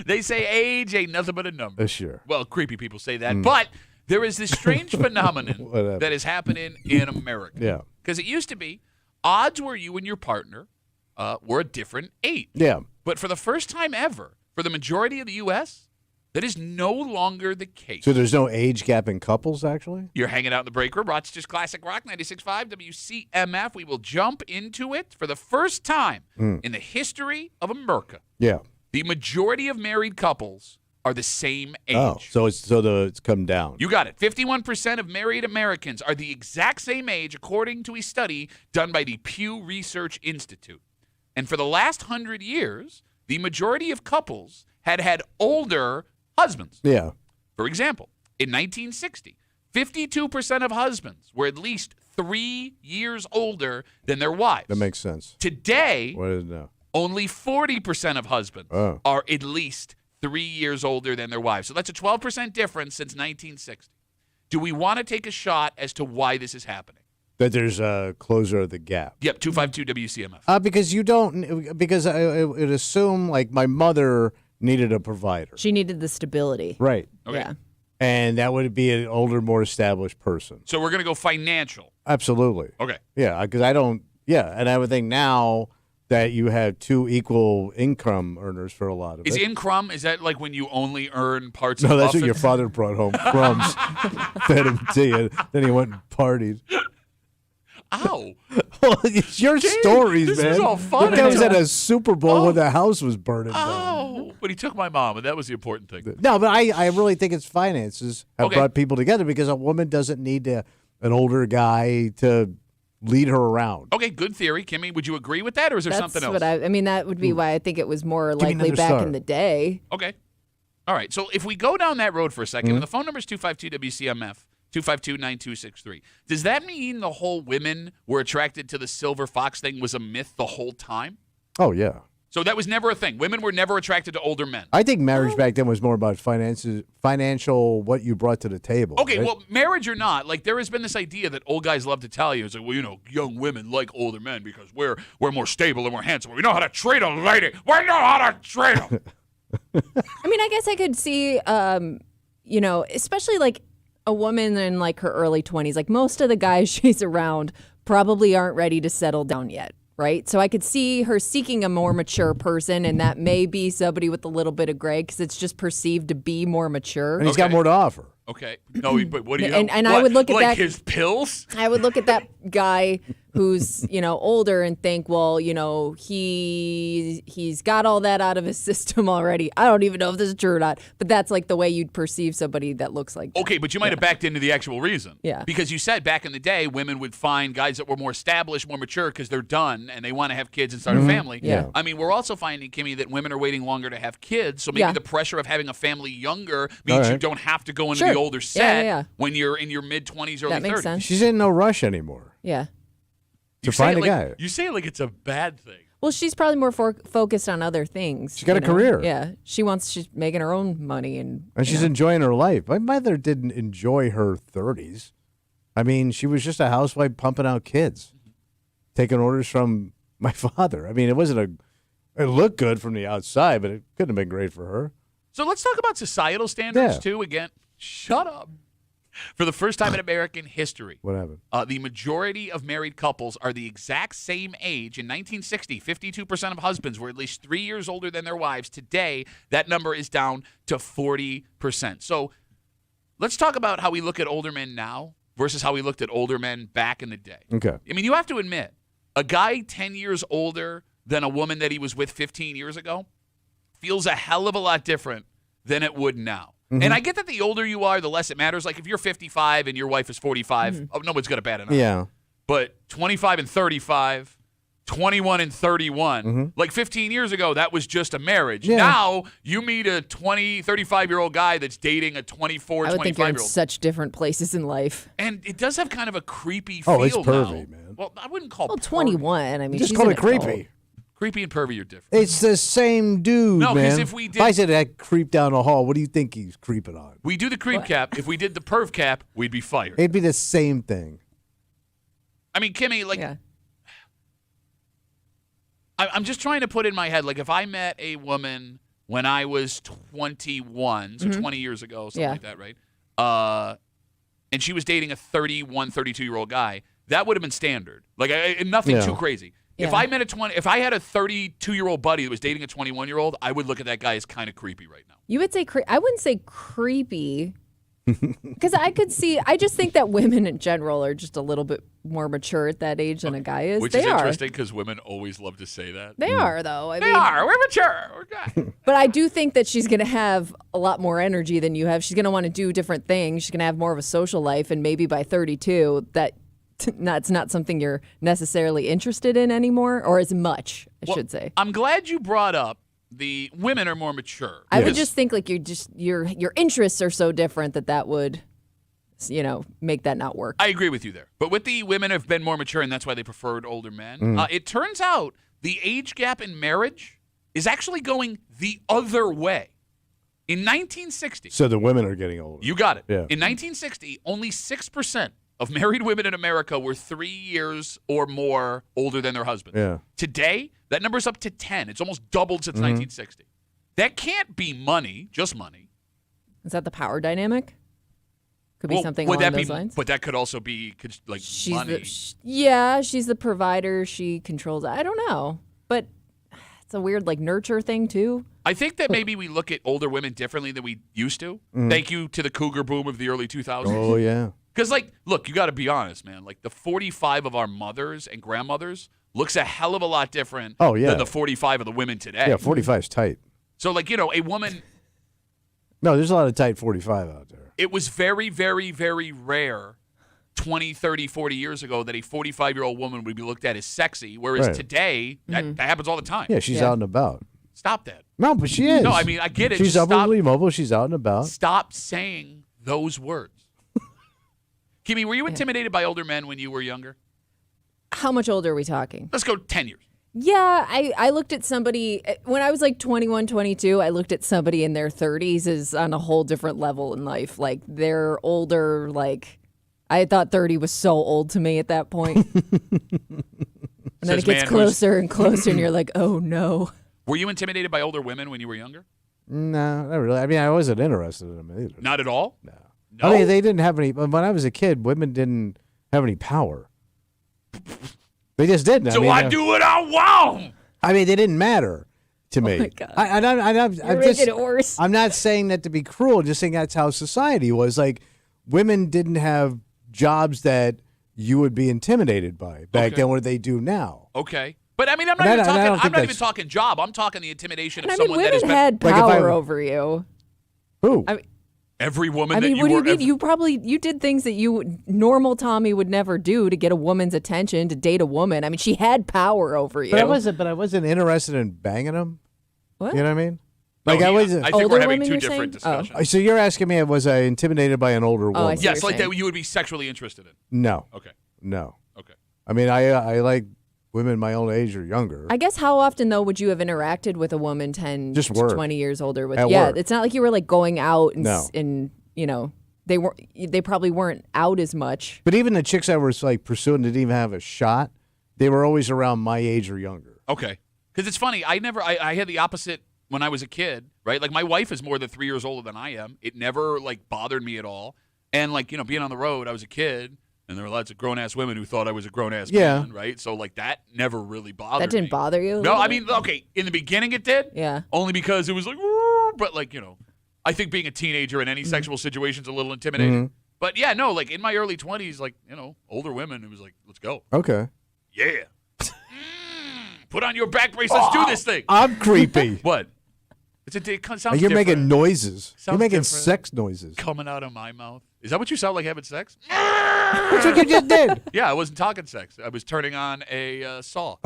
They say age ain't nothing but a number. Sure. Well, creepy people say that. But there is this strange phenomenon Whatever. that is happening in America. Yeah. Because it used to be odds were you and your partner were a different age. Yeah. But for the first time ever, for the majority of the U.S., that is no longer the case. So there's no age gap in couples, actually? You're hanging out in the break room. Rochester's Classic Rock 96.5 WCMF. We will jump into it for the first time in the history of America. Yeah. The majority of married couples are the same age. Oh, so it's come down. You got it. 51% of married Americans are the exact same age, according to a study done by the Pew Research Institute. And for the last 100 years, the majority of couples had older husbands. Yeah. For example, in 1960, 52% of husbands were at least 3 years older than their wives. That makes sense. Today, What is it now? only 40% of husbands are at least 3 years older than their wives. So that's a 12% difference since 1960. Do we want to take a shot as to why this is happening? That there's a closure of the gap. Yep, 252 WCMF. Because I would assume, like, my mother needed a provider. She needed the stability. Right. Okay. Yeah. And that would be an older, more established person. So we're going to go financial. Absolutely. Okay. Yeah, because and I would think now that you have two equal income earners for a lot of Is it. income, is that like when you only earn parts No, of that's what muffins? your father brought home, crumbs, fed him to you. Then he went and partied. Ow. Well, it's your stories, this man. is all fun The guy was until- at a Super Bowl when the house was burning down. Oh, but he took my mom, and that was the important thing. No, but I really think it's finances have Okay. brought people together because a woman doesn't need an older guy to lead her around. Okay, good theory. Kimmy, would you agree with that, or is there That's something else? what I mean, that would be why I think it was more Give me likely another back star. in the day. Okay. All right. So if we go down that road for a 2nd and the phone number is 252 WCMF, 252-9263. Does that mean the whole women were attracted to the silver fox thing was a myth the whole time? Oh, yeah. So that was never a thing. Women were never attracted to older men. I think marriage back then was more about financial, what you brought to the table. Okay, right? well, marriage or not, like there has been this idea that old guys love to tell you, it's like, well, you know, young women like older men because we're more stable and we're handsome. We know how to treat a lady. We know how to treat them. I mean, I guess I could see, especially like a woman in like her early 20s, like most of the guys she's around probably aren't ready to settle down yet, right? So I could see her seeking a more mature person, and that may be somebody with a little bit of gray because it's just perceived to be more mature. And he's got Okay. more to offer. Okay. No, but what do you And what, I would look at like that- his pills? I would look at that guy who's, older and think, well, he's got all that out of his system already. I don't even know if this is true or not, but that's like the way you'd perceive somebody that looks like that. Okay, but you might have backed into the actual reason. Yeah. Because you said back in the day, women would find guys that were more established, more mature because they're done and they want to have kids and start a family. Yeah. I mean, we're also finding, Kimmy, that women are waiting longer to have kids. So maybe Yeah. the pressure of having a family younger means All right. you don't have to go into Sure. the older Yeah, set yeah. when you're in your mid-20s, early That makes 30s. sense. She's in no rush anymore Yeah. to say find it a like, guy. You say it like it's a bad thing. Well, she's probably more focused on other things. She's got a career. Yeah. She's making her own money and And she's enjoying her life. My mother didn't enjoy her 30s. I mean, she was just a housewife pumping out kids, taking orders from my father. I mean, it looked good from the outside, but it couldn't have been great for her. So let's talk about societal standards, Yeah. too, again. Shut up. For the first time in American history, What happened? the majority of married couples are the exact same age. In 1960, 52% of husbands were at least 3 years older than their wives. Today, that number is down to 40%. So let's talk about how we look at older men now versus how we looked at older men back in the day. Okay. I mean, you have to admit, a guy 10 years older than a woman that he was with 15 years ago feels a hell of a lot different than it would now. And I get that the older you are, the less it matters. Like if you're 55 and your wife is 45, oh, no one's got a bad enough. Yeah. But 25 and 35, 21 and 31, like 15 years ago, that was just a marriage. Yeah. Now you meet a 35-year-old guy that's dating a 24, I would think you're in 25-year-old. such different places in life. And it does have kind of a creepy feel Oh, it's now. pervy, man. Well, I wouldn't call Well, pervy. 21. I mean, Just she's call an it creepy. adult. Creepy and pervy are different. It's the same dude, No, 'cause man. if we I did- said that creep down the hall, what do you think he's creeping on? We do the creep cap. If we did the perv cap, we'd be fired. It'd be the same thing. I mean, Kimmy, like, Yeah. I'm just trying to put in my head, like, if I met a woman when I was 21, so 20 years ago, something like that, right? And she was dating a 31, 32-year-old guy, that would have been standard. Like nothing too crazy. Yeah. If I had a 32-year-old buddy that was dating a 21-year-old, I would look at that guy as kind of creepy right now. You would say I wouldn't say creepy. Because I just think that women in general are just a little bit more mature at that age than a guy is. Which is interesting because women always love to say that. They are, though. They are. We're mature. We're good. But I do think that she's going to have a lot more energy than you have. She's going to want to do different things. She's going to have more of a social life. And maybe by 32, that's not something you're necessarily interested in anymore, or as much, I should say. I'm glad you brought up the women are more mature. I would just think like your interests are so different that would, make that not work. I agree with you there. But with the women have been more mature, and that's why they preferred older men. It turns out the age gap in marriage is actually going the other way. In 1960. So the women are getting older. You got it. Yeah. In 1960, only 6% of married women in America were 3 years or more older than their husband. Yeah. Today, that number's up to 10. It's almost doubled since 1960. That can't be money, just money. Is that the power dynamic? Could be something along those lines. But that could also be like money. She's the provider. She controls. I don't know, but it's a weird like nurture thing too. I think that maybe we look at older women differently than we used to. Thank you to the cougar boom of the early 2000s. Oh yeah. Because look, you got to be honest, man. Like the 45 of our mothers and grandmothers looks a hell of a lot different than the 45 of the women today. Yeah, 45 is tight. So a woman. No, there's a lot of tight 45 out there. It was very, very, very rare 20, 30, 40 years ago that a 45-year-old woman would be looked at as sexy, whereas today, that happens all the time. Yeah, she's out and about. Stop that. No, but she is. No, I mean, I get it. She's Just upwardly mobile. She's out and about. Stop saying those words. Kimmy, were you intimidated by older men when you were younger? How much older are we talking? Let's go 10 years. Yeah, I looked at somebody when I was like 21, 22. I looked at somebody in their 30s as on a whole different level in life. Like they're older. Like I thought 30 was so old to me at that point. And then it gets closer and closer, and you're like, oh no. Were you intimidated by older women when you were younger? No, not really. I mean, I wasn't interested in them either. Not at all? No. I mean, they didn't have any. When I was a kid, women didn't have any power. They just didn't. So I do what I want. I mean, they didn't matter to me. Oh my God. I'm making it worse. I'm not saying that to be cruel. Just saying that's how society was. Like, women didn't have jobs that you would be intimidated by back then, what they do now. Okay. But I mean, I'm not even talking job. I'm talking the intimidation of someone that has been. Women had power over you. Who? I mean, every woman. I mean, that what do you you mean? You did things that normal Tommy would never do to get a woman's attention, to date a woman. I mean, she had power over you. But I wasn't interested in banging them. What? You know what I mean? No, Like I wasn't. I think we're having women, two you're different saying? discussions. So you're asking me, was I intimidated by an older woman? I see Yes, what like you're that you would be sexually interested in. No. Okay. No. Okay. I mean, I like women my own age or younger. I guess how often though would you have interacted with a woman 10 Just to work. 20 years older with? At Yeah, work. it's not like you were like going out and No. and they probably weren't out as much. But even the chicks I was like pursuing didn't even have a shot. They were always around my age or younger. Okay. Because it's funny. I had the opposite when I was a kid, right? Like my wife is more than 3 years older than I am. It never like bothered me at all. And like, being on the road, I was a kid. And there were lots of grown-ass women who thought I was a grown-ass man, right? So, like, that never really bothered me. That didn't bother you? No, I mean, okay, in the beginning it did. Yeah. Only because it was like, "Woo," but, like, I think being a teenager in any sexual situation is a little intimidating. But, yeah, no, like, in my early 20s, like, older women, it was like, let's go. Okay. Yeah. Put on your back brace. Let's do this thing. I'm creepy. What? It sounds You're different. making noises. Sounds You're making different. sex noises. Coming out of my mouth. Is that what you sound like having sex? That's what you just did. Yeah, I wasn't talking sex. I was turning on a saw.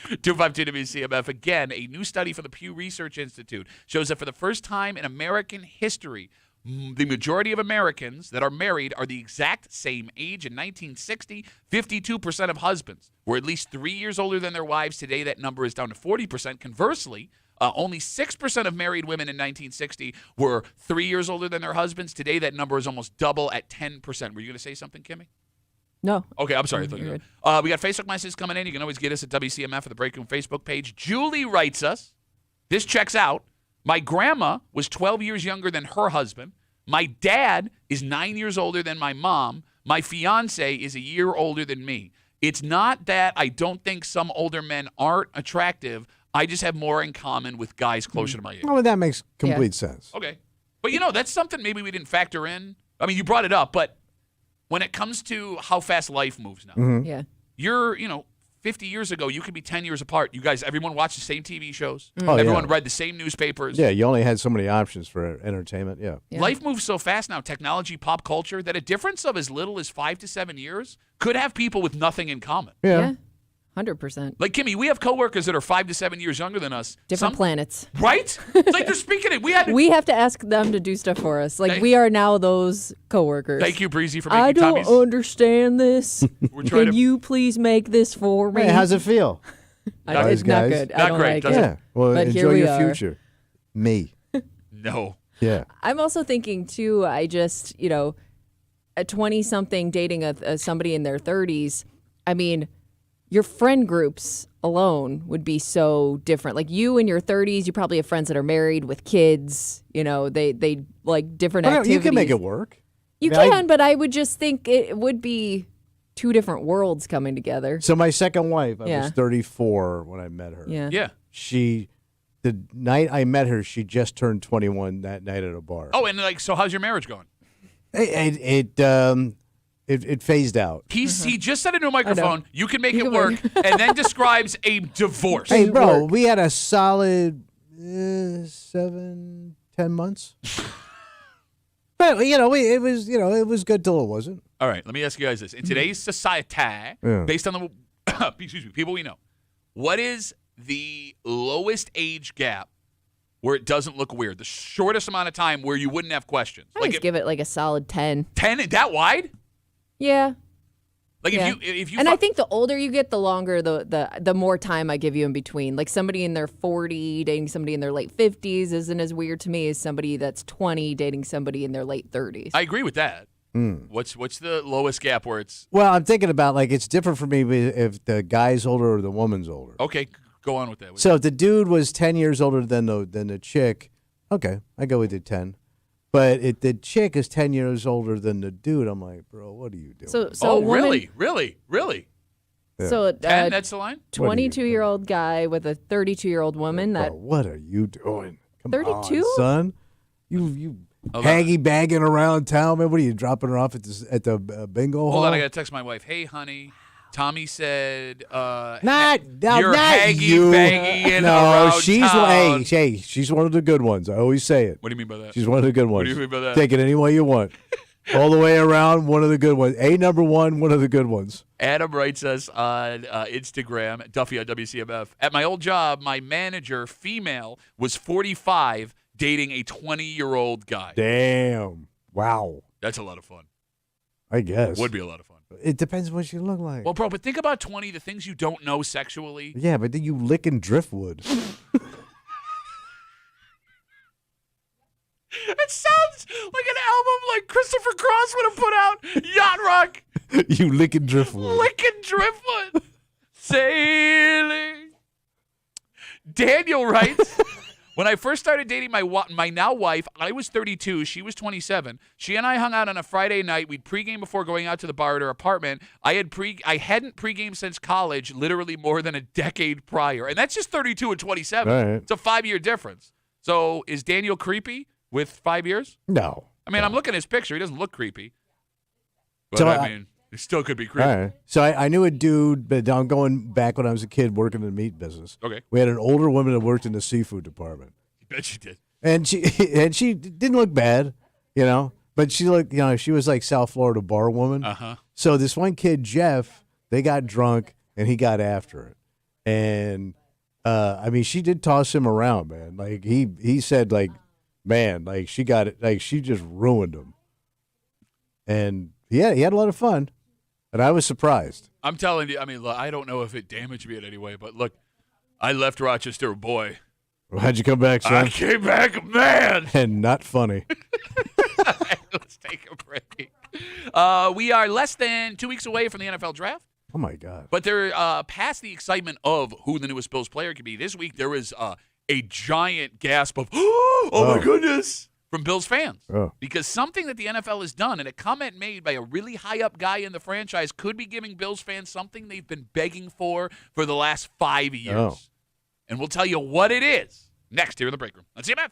252 WCMF. Again, a new study from the Pew Research Institute shows that for the first time in American history, the majority of Americans that are married are the exact same age. In 1960, 52% of husbands were at least 3 years older than their wives. Today, that number is down to 40%. Conversely, only 6% of married women in 1960 were 3 years older than their husbands. Today, that number is almost double at 10%. Were you going to say something, Kimmy? No. Okay, I'm sorry. I thought you were. We got Facebook messages coming in. You can always get us at WCMF at the Break Room Facebook page. Julie writes us, this checks out. My grandma was 12 years younger than her husband. My dad is 9 years older than my mom. My fiance is a year older than me. It's not that I don't think some older men aren't attractive. I just have more in common with guys closer to my age. Oh, that makes complete sense. Okay. But, that's something maybe we didn't factor in. I mean, you brought it up, but when it comes to how fast life moves now, Yeah. you're, 50 years ago, you could be 10 years apart. You guys, everyone watched the same TV shows. Oh, Everyone yeah. read the same newspapers. Yeah, you only had so many options for entertainment. Yeah. Life moves so fast now, technology, pop culture, that a difference of as little as 5 to 7 years could have people with nothing in common. Yeah. 100%. Like, Kimmy, we have coworkers that are 5 to 7 years younger than us. Different planets. Right? It's like they're speaking it. We have to ask them to do stuff for us. Like, we are now those coworkers. Thank you, Breezy, for making I don't Tommy's. understand this. We're trying Can to. you please make this for me? Hey, how's it feel? It's not good. I Not don't great, like does it. it? Yeah. Well, But here enjoy we your are. future. Me. No. Yeah. I'm also thinking, too, I just, a 20-something dating somebody in their 30s, I mean, your friend groups alone would be so different. Like, you in your 30s, you probably have friends that are married with kids. They like different activities. You can make it work. You can, but I would just think it would be two different worlds coming together. So my second wife, I Yeah. was 34 when I met her. Yeah. Yeah. The night I met her, she just turned 21 that night at a bar. Oh, and so how's your marriage going? It phased out. He just said into a microphone, you can make You it can work, and then describes a divorce. Hey, bro, we had a solid 7-10 months. But it was good till it wasn't. All right, let me ask you guys this. In today's society, based on the people we know, what is the lowest age gap where it doesn't look weird? The shortest amount of time where you wouldn't have questions? I just give it like a solid 10. 10? That wide? Yeah. Like Yeah. if you And I think the older you get, the longer the more time I give you in between. Like somebody in their 40 dating somebody in their late 50s isn't as weird to me as somebody that's 20 dating somebody in their late 30s. I agree with that. What's the lowest gap where it's Well, I'm thinking about it's different for me if the guy's older or the woman's older. okay? Go on with that. So if the dude was 10 years older than the chick, okay, I go with the 10. But if the chick is 10 years older than the dude, I'm like, bro, what are you doing? So oh, a woman, really? So 10, that's the line? 22-year-old guy with a 32-year-old woman. Bro, That what are you doing? Come 32? on, son. You haggy bagging around town, man. What are you dropping her off at the bingo hall? Hold on, I gotta text my wife. Hey, honey, Tommy said not you're not haggy you. bagging No, around she's town. hey, she's one of the good ones. I always say it. What do you mean by that? She's one of the good ones. What do you mean by that? Take it any way you want. All the way around, one of the good ones. Number one of the good ones. Adam writes us on Instagram, Duffy on WCMF. At my old job, my manager, female, was 45, dating a 20-year-old guy. Damn. Wow. That's a lot of fun. I guess. Would be a lot of fun. It depends what you look like. Well, bro, but think about 20, the things you don't know sexually. Yeah, but then you licking driftwood. It sounds like an album like Christopher Cross would have put out. Yacht Rock. You licking driftwood. Licking driftwood. Sailing. Daniel writes, when I first started dating my now wife, I was 32. She was 27. She and I hung out on a Friday night. We'd pregame before going out to the bar at her apartment. I hadn't pregamed since college, literally more than a decade prior. And that's just 32 and 27. All right. It's a 5-year difference. So is Daniel creepy with 5 years? No. I mean, I'm looking at his picture. He doesn't look creepy. But So I mean, it still could be creepy. All right. So I knew a dude, but I'm going back when I was a kid working in the meat business. Okay. We had an older woman that worked in the seafood department. I bet you did. And she didn't look bad, but she looked, she was like South Florida bar woman. Uh-huh. So this one kid, Jeff, they got drunk and he got after it. And I mean, she did toss him around, man. Like he said, like, man, like she got it, like she just ruined him. And yeah, he had a lot of fun. And I was surprised. I'm telling you, I mean, look, I don't know if it damaged me in any way, but look, I left Rochester a boy. How'd you come back, son? I came back a man. And not funny. Let's take a break. We are less than 2 weeks away from the NFL draft. Oh, my God. But they're past the excitement of who the newest Bills player could be. This week, there was a giant gasp of, oh my goodness, from Bills fans. Oh. Because something that the NFL has done, and a comment made by a really high-up guy in the franchise, could be giving Bills fans something they've been begging for the last 5 years. Oh. And we'll tell you what it is next here in the break room. Let's see you,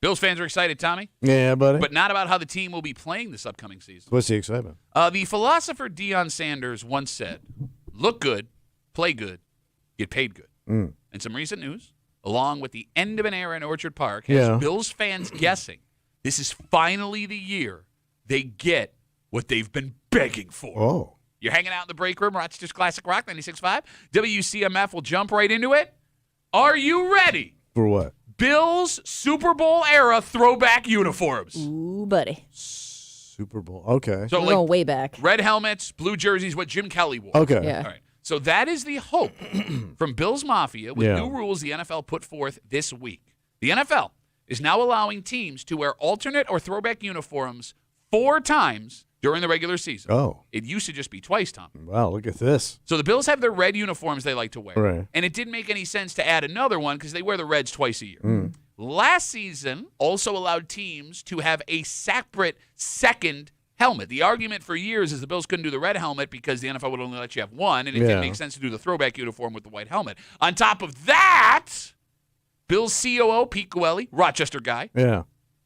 Bills fans are excited, Tommy, Yeah, buddy. but not about how the team will be playing this upcoming season. What's the excitement? The philosopher Deion Sanders once said, look good, play good, get paid good. And some recent news, along with the end of an era in Orchard Park, has Bills fans guessing this is finally the year they get what they've been begging for. Oh. You're hanging out in the break room, Rochester's Classic Rock 96.5. WCMF will jump right into it. Are you ready? For what? Bills Super Bowl era throwback uniforms. Ooh, buddy. Super Bowl. Okay. So We're like going way back. red helmets, blue jerseys, what Jim Kelly wore. Okay. Yeah. All right. So that is the hope from Bills Mafia with new rules the NFL put forth this week. The NFL is now allowing teams to wear alternate or throwback uniforms 4 times during the regular season. Oh. It used to just be twice, Tom. Wow, look at this. So the Bills have their red uniforms they like to wear. Right. And it didn't make any sense to add another one because they wear the reds twice a year. Last season also allowed teams to have a separate second helmet. The argument for years is the Bills couldn't do the red helmet because the NFL would only let you have one, and it didn't make sense to do the throwback uniform with the white helmet. On top of that, Bills COO Pete Coelho, Rochester guy,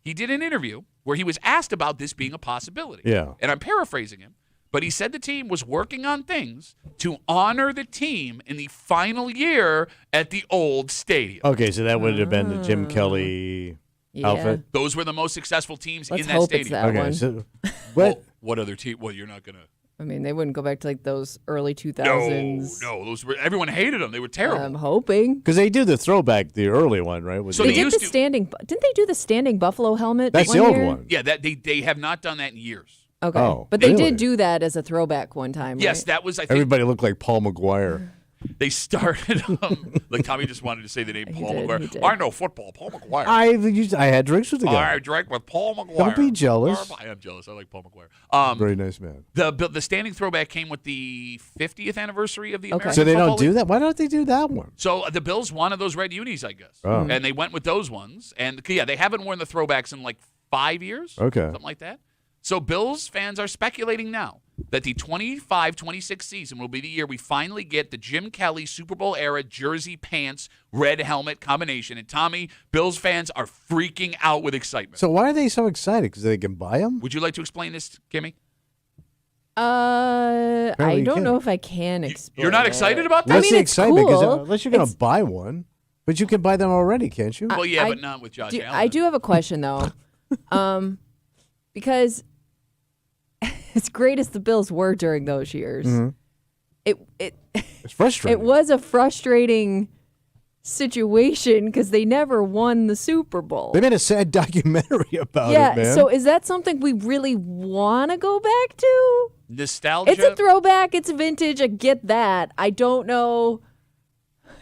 he did an interview where he was asked about this being a possibility. Yeah. And I'm paraphrasing him, but he said the team was working on things to honor the team in the final year at the old stadium. Okay, so that would have been the Jim Kelly outfit? Those were the most successful teams Let's in that hope it's stadium. that Okay, one. so What other team? Well, you're not going to. I mean, they wouldn't go back to like those early 2000s. No, those were everyone hated them. They were terrible. I'm hoping. because they do the throwback, the early one, right? With So They the- did used the to- standing. Didn't they do the standing buffalo helmet? That's the one old year? one. Yeah, that they have not done that in years. Okay, Oh, but they really? did do that as a throwback one time. Yes, right? that was. I think Everybody looked like Paul McGuire. they started. Like Tommy just wanted to say the name He Paul did, he McGuire. did. I know football, Paul McGuire. I had drinks with the guy. I drank with Paul McGuire. Don't be jealous. I am jealous. I like Paul McGuire. Very nice man. The standing throwback came with the 50th anniversary of the American So they don't Football do League. that? Why don't they do that one? So the Bills wanted those red unis, I guess, Oh. and they went with those ones. And yeah, they haven't worn the throwbacks in like 5 years, Okay. something like that. So Bills fans are speculating now that the 25-26 season will be the year we finally get the Jim Kelly Super Bowl era jersey pants red helmet combination. And Tommy, Bills fans are freaking out with excitement. So why are they so excited? Because they can buy them? Would you like to explain this, Kimmy? I you don't can. know if I can explain. You're not it. excited about that? I What's mean, the it's excitement? 'Cause, cool. unless you're going It's- to buy one. But you can buy them already, can't you? Well, yeah, I but not with Josh Allen. I do have a question though, because as great as the Bills were during those years, it It's frustrating. it was a frustrating situation because they never won the Super Bowl. They made a sad documentary about Yeah, it, man. so is that something we really want to go back to? Nostalgia. It's a throwback. It's vintage. I get that. I don't know.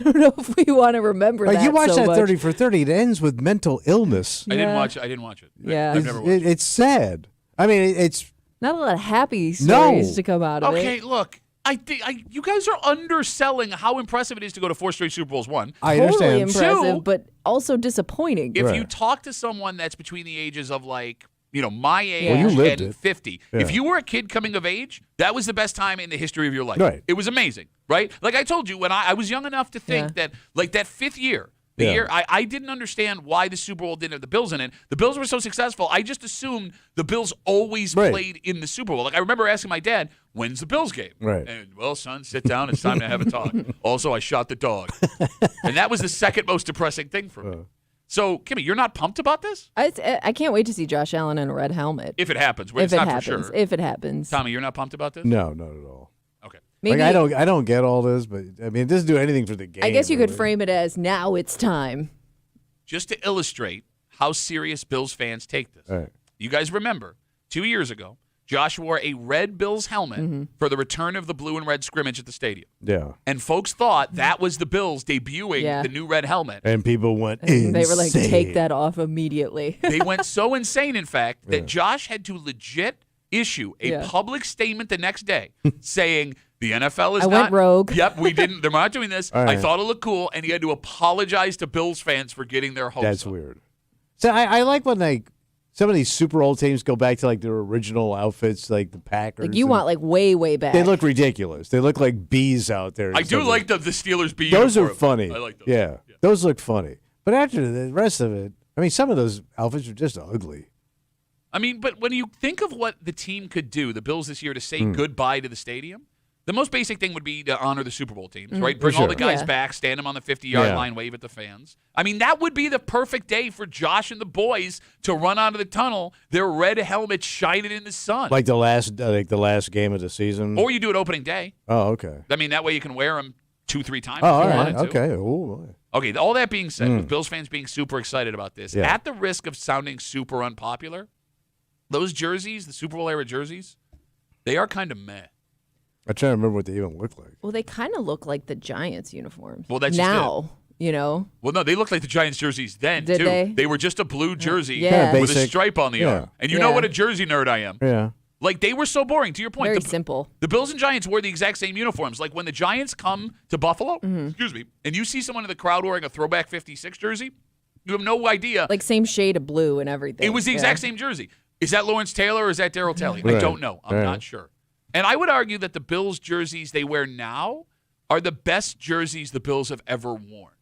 I don't know if we want to remember Like, that. you watch so that much. 30 for 30, it ends with mental illness. I didn't Yeah. watch it. Yeah. I've never watched it. It's sad. I mean, it's Not a lot of happy No. stories to come out of Okay, it. look. I think you guys are underselling how impressive it is to go to 4 straight Super Bowls. One, I Totally understand. impressive, Two, but also disappointing. if Right. you talk to someone that's between the ages of like, my age Well, you lived and it. 50, Yeah. if you were a kid coming of age, that was the best time in the history of your life. Right. It was amazing, right? Like I told you, when I was young enough to think that, like that 5th year, the Yeah. year I didn't understand why the Super Bowl didn't have the Bills in it. The Bills were so successful, I just assumed the Bills always Right. played in the Super Bowl. Like I remember asking my dad, "When's the Bills game?" Right. And well, son, sit down. It's time to have a talk. Also, I shot the dog, and that was the second most depressing thing for me. So, Kimmy, you're not pumped about this? I can't wait to see Josh Allen in a red helmet. If it happens, If it's it not happens. for sure. If it happens. Tommy, you're not pumped about this? no, not at all. Okay. Maybe, Like, I don't get all this, but I mean, it doesn't do anything for the game. I guess you could really. frame it as now it's time. Just to illustrate how serious Bills fans take this. All right. You guys remember 2 years ago, Josh wore a red Bills helmet for the return of the blue and red scrimmage at the stadium. Yeah. And folks thought that was the Bills debuting Yeah. the new red helmet. And people went insane. They were like, take that off immediately. They went so insane, in fact, that Josh had to legit issue a Yeah. public statement the next day saying the NFL is I not. went rogue. Yep, we didn't. They're not doing this. All I right. thought it looked cool, and he had to apologize to Bills fans for getting their hopes That's up. weird. So I like when like some of these super old teams go back to like their original outfits, like the Packers. Like you and want like way, way back. They look ridiculous. They look like bees out there. I do like the Steelers B Those are uniform. funny. I like those. Yeah, those look funny. But after the rest of it, I mean, some of those outfits are just ugly. I mean, but when you think of what the team could do, the Bills this year, to say goodbye to the stadium, the most basic thing would be to honor the Super Bowl teams, right? Bring all the guys back, stand them on the 50-yard line, wave at the fans. I mean, that would be the perfect day for Josh and the boys to run out of the tunnel, their red helmets shining in the sun. Like the last game of the season? Or you do it opening day. Oh, okay. I mean, that way you can wear them 2-3 times. Oh, if you all wanted right. to. Okay. Ooh. Okay, all that being said, with Bills fans being super excited about this, at the risk of sounding super unpopular, those jerseys, the Super Bowl era jerseys, they are kind of meh. I'm trying to remember what they even look like. Well, they kind of look like the Giants uniforms. Well, that's now, you know. Well, no, they looked like the Giants jerseys then, Did too. they? They were just a blue jersey Yeah. with a stripe on the arm. And you know what a jersey nerd I am. Yeah. Like, they were so boring. To your point, Very simple. The Bills and Giants wore the exact same uniforms. Like, when the Giants come to Buffalo, and you see someone in the crowd wearing a throwback 56 jersey, you have no idea. Like same shade of blue and everything. It was the exact same jersey. Is that Lawrence Taylor or is that Darryl Talley? I don't know. I'm not sure. And I would argue that the Bills jerseys they wear now are the best jerseys the Bills have ever worn.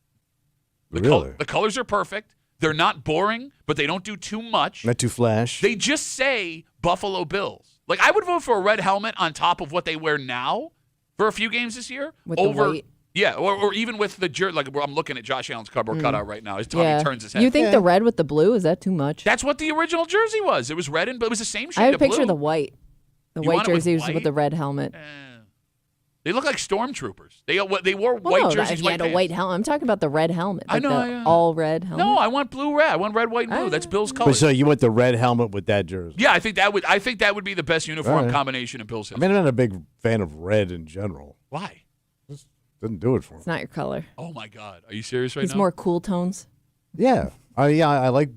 The colors are perfect. They're not boring, but they don't do too much. Not too flash. They just say Buffalo Bills. Like, I would vote for a red helmet on top of what they wear now for a few games this year. With the white. Yeah, or even with the jersey. Like, I'm looking at Josh Allen's cardboard cutout right now. His tummy turns his head. You think the red with the blue, is that too much? That's what the original jersey was. It was red, but it was the same shade I have of a picture blue. of the white. The You white want it with jerseys white? with the red helmet. They look like stormtroopers. They wore Well, white no, jerseys, he white had a pants. white helmet. I'm talking about the red helmet. I Like know, the yeah. all red helmet. No, I want blue-red. I want red, white, and blue. That's Bill's But colors. so you want the red helmet with that jersey? Yeah, I think that would be the best uniform combination in Bill's I history. mean, I'm not a big fan of red in general. Why? Doesn't do it for me. It's not your color. Oh my God, are you serious right He's now? more cool tones. Yeah. I like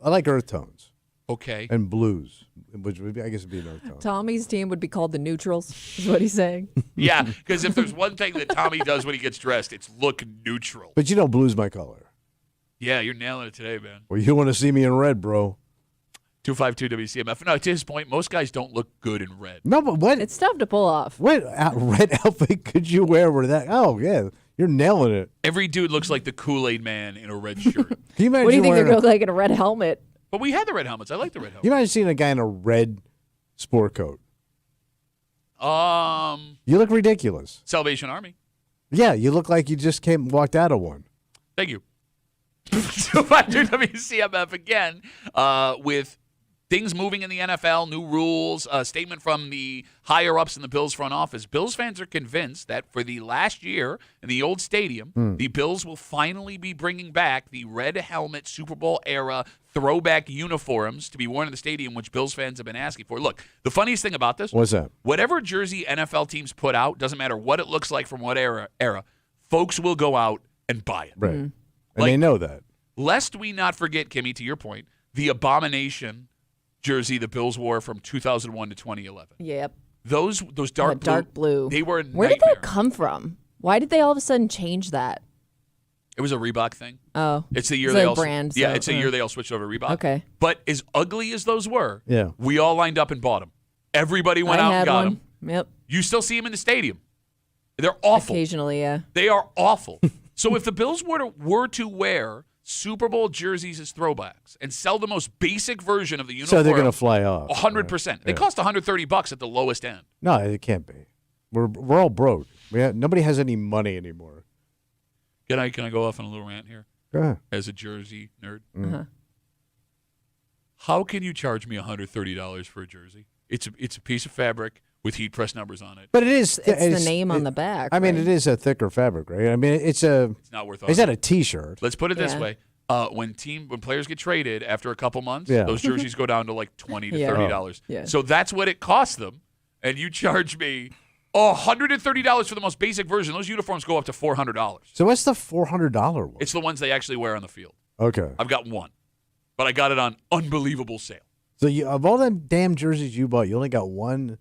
earth tones Okay. and blues, which would be, I guess would be an earth tone. Tommy's team would be called the Neutrals, is what he's saying. Yeah, because if there's one thing that Tommy does when he gets dressed, it's look neutral. But you know, blue's my color. Yeah, you're nailing it today, man. Well, you want to see me in red, bro? 252 WCMF. No, to his point, most guys don't look good in red. No, but what? It's tough to pull off. What red outfit could you wear with that? Oh yeah, you're nailing it. Every dude looks like the Kool-Aid man in a red shirt. Can you imagine What do you think they're wearing going to look like in a red helmet? But we had the red helmets. I like the red helmets. You imagine seeing a guy in a red sport coat? You look ridiculous. Salvation Army. Yeah, you look like you just walked out of one. Thank you. 252 WCMF again with things moving in the NFL, new rules, a statement from the higher-ups in the Bills front office. Bills fans are convinced that for the last year in the old stadium, the Bills will finally be bringing back the red helmet Super Bowl-era throwback uniforms to be worn in the stadium, which Bills fans have been asking for. Look, the funniest thing about this, What's that? whatever jersey NFL teams put out, doesn't matter what it looks like from what era, folks will go out and buy it. Right. And they know that. Lest we not forget, Kimmy, to your point, the abomination jersey the Bills wore from 2001 to 2011. Yep. Those dark blue. Dark blue. They were a Where did nightmare. that come from? Why did they all of a sudden change that? It was a Reebok thing. Oh. It's the year It's they a all brand, Yeah, so, it's a year they all switched over to Reebok. Okay. But as ugly as those were, Yeah. we all lined up and bought them. Everybody went I out had and got one. them. Yep. You still see them in the stadium. They're awful. Occasionally, yeah. They are awful. So if the Bills were to wear Super Bowl jerseys as throwbacks and sell the most basic version of the uniform, So they're going to fly off. 100%. They cost $130 at the lowest end. No, it can't be. We're all broke. Nobody has any money anymore. Can I go off on a little rant here? Go ahead. As a jersey nerd, Uh-huh. how can you charge me $130 for a jersey? It's a piece of fabric with heat press numbers on it. But it is. It's the name on the back. I mean, right? it is a thicker fabric, right? I mean, it's not worth. Is that a T-shirt? Let's put it this Yeah. way: when players get traded after a couple months, Yeah. those jerseys go down to like $20 to Yeah. $30. Yeah. So that's what it costs them, and you charge me $130 for the most basic version. Those uniforms go up to $400. So what's the $400 one? It's the ones they actually wear on the field. Okay. I've got one, but I got it on unbelievable sale. So of all them damn jerseys you bought, you only got one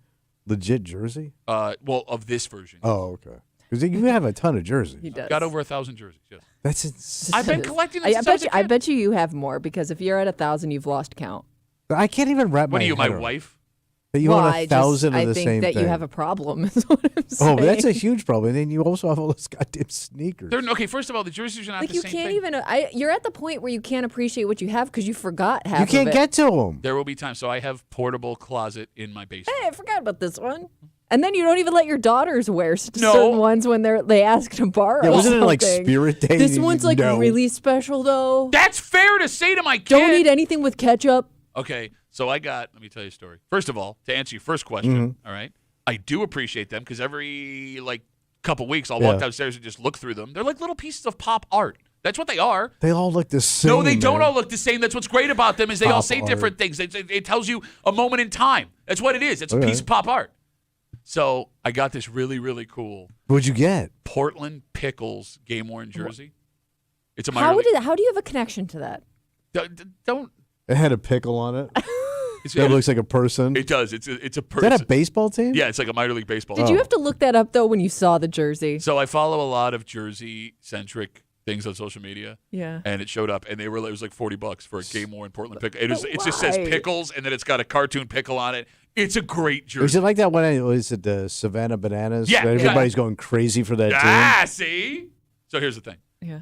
legit jersey? Well, of this version. Oh, okay. Because you have a ton of jerseys. He does. Got over 1,000 jerseys. Yes. That's insane. I've been collecting them since I was a I kid. bet you have more because if you're at 1,000, you've lost count. I can't even wrap my What are you, head my around. wife? That you own 1,000 of the same thing. I think that you have a problem is what I'm saying. Oh, but that's a huge problem. And then you also have all those goddamn sneakers. Okay, first of all, the jerseys are not the you same can't thing. even. You're at the point where you can't appreciate what you have because you forgot half. You can't of it. get to them. There will be times. So I have portable closet in my basement. Hey, I forgot about this one. And then you don't even let your daughters wear certain ones when they ask to borrow. Yeah, wasn't it like something. Spirit Day? This one's like really special though. That's fair to say to my kid. Don't eat anything with ketchup. Okay, so let me tell you a story. First of all, to answer your first question, all right, I do appreciate them because every couple weeks I'll walk downstairs and just look through them. They're like little pieces of pop art. That's what they are. They all look the same. No, they don't man. all look the same. That's what's great about them is they all Pop say art. different things. It tells you a moment in time. That's what it is. It's a piece of pop art. So I got this really, really cool. What'd you get? Portland Pickles game-worn jersey. It's a How do you have a connection to that? Don't. It had a pickle on it. It looks like a person. It does. It's a person. Is that a baseball team? Yeah, it's like a minor league baseball. Did you have to look that up though when you saw the jersey? So I follow a lot of Jersey-centric things on social media. Yeah. And it showed up, and it was like $40 for a game-worn Portland pickle. It just says pickles, and then it's got a cartoon pickle on it. It's a great jersey. Is it like that one? Is it the Savannah Bananas? Yeah. Everybody's going crazy for that team. Ah, see? So here's the thing. Yeah.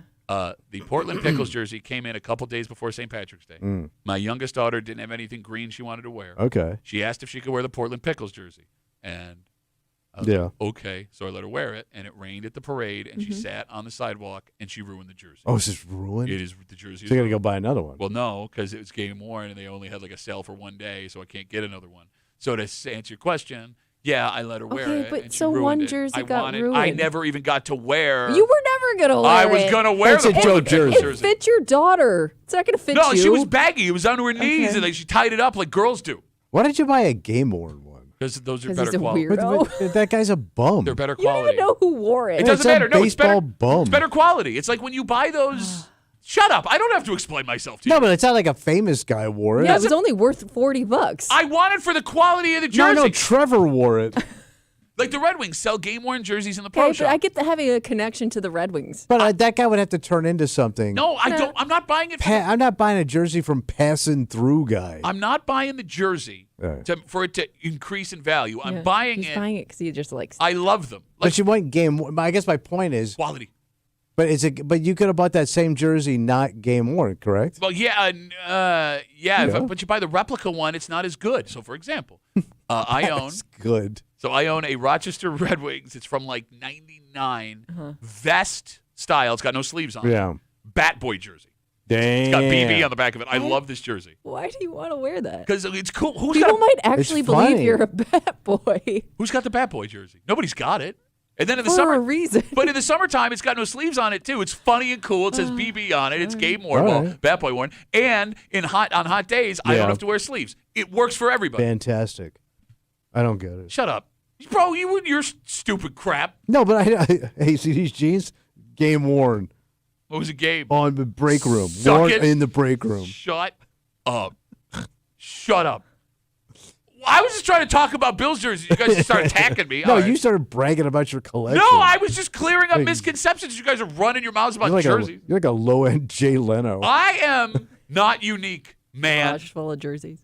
The Portland Pickles jersey came in a couple days before St. Patrick's Day. My youngest daughter didn't have anything green she wanted to wear. Okay. She asked if she could wear the Portland Pickles jersey. And I was like, okay. So I let her wear it, and it rained at the parade, and she sat on the sidewalk, and she ruined the jersey. Oh, is this ruined? It is. The jersey So you got to ruined. go buy another one. Well, no, because it was game worn, and they only had like a sale for one day, so I can't get another one. So to answer your question, yeah, I let her wear it. but and she so ruined one it. jersey I got wanted, ruined. I never even got to wear. You were never gonna wear I it. was gonna wear That's the a Portland Joe Pickles jersey. jersey. It fit your daughter. It's not gonna fit you. No, she was baggy. It was onto her knees, Okay. and she tied it up like girls do. Why did you buy a game worn one? Because those are 'Cause better he's a quality. weirdo. But that guy's a bum. They're better You don't quality. even know who wore it. It doesn't It's a matter. No, it's better. baseball bum. It's better quality. It's like when you buy those. Shut up! I don't have to explain myself to you. No, but it's not like a famous guy wore it. Yeah, it was only worth $40. I want it for the quality of the jersey. No, Trevor wore it. Like the Red Wings sell game-worn jerseys in the pro Okay, shop. but I get the having a connection to the Red Wings. But that guy would have to turn into something. No, I don't. I'm not buying it. I'm not buying a jersey from passing through guy. I'm not buying the jersey Right. for it to increase in value. I'm Yeah, buying he's it. buying it because he just likes. I love them. Like But you want game. I guess my point is, quality. but you could have bought that same jersey not game worn, correct? Well, yeah. But you buy the replica one, it's not as good. So, for example, I own. That's good. So I own a Rochester Red Wings. It's from like '99, vest style. It's got no sleeves on. Yeah. Bat Boy jersey. Damn. It's got BB on the back of it. I love this jersey Why do you want to wear that? because it's cool. People might actually believe funny. you're a bad boy Who's got the Bat Boy jersey? Nobody's got it. And then in the for summer, a reason. but in the summertime, it's got no sleeves on it too. It's funny and cool. It says BB on it. It's game worn, All well, right. Bat Boy worn. And on hot days, I Yeah. don't have to wear sleeves. It works for everybody. Fantastic. I don't get it. Shut up, bro. You're stupid crap. No, but hey, see these jeans? Game worn What was a game? on the break room. Suck Worn it. in the break room. Shut up. Shut up. I was just trying to talk about Bills jerseys. You guys just started attacking me. No, All right. you started bragging about your collection. No, I was just clearing up Hey. misconceptions. You guys are running your mouths about You're like jerseys. you're like a low end Jay Leno. I am not unique, man. Garage full of jerseys.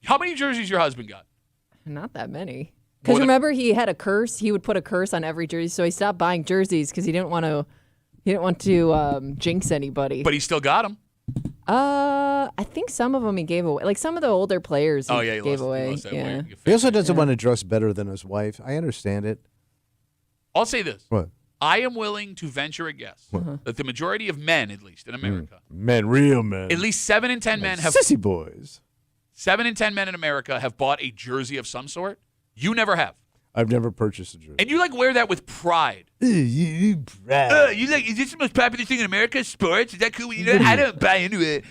How many jerseys your husband got? Not that many. More Because than- remember, he had a curse. He would put a curse on every jersey, so he stopped buying jerseys because he didn't want to. He didn't want to jinx anybody. But he still got them. I think some of them he gave away. Like some of the older players he He gave away. lost that yeah. weight. He also doesn't want to dress better than his wife. I understand it. I'll say this. What? I am willing to venture a guess that the majority of men, at least in America, Men, real men. at least 7 in 10 men have Sissy boys. 7 in 10 men in America have bought a jersey of some sort. You never have. I've never purchased a jersey. And you like wear that with pride. You brag. You like, is this the most popular thing in America? Sports? Is that cool? You know, I don't buy into it.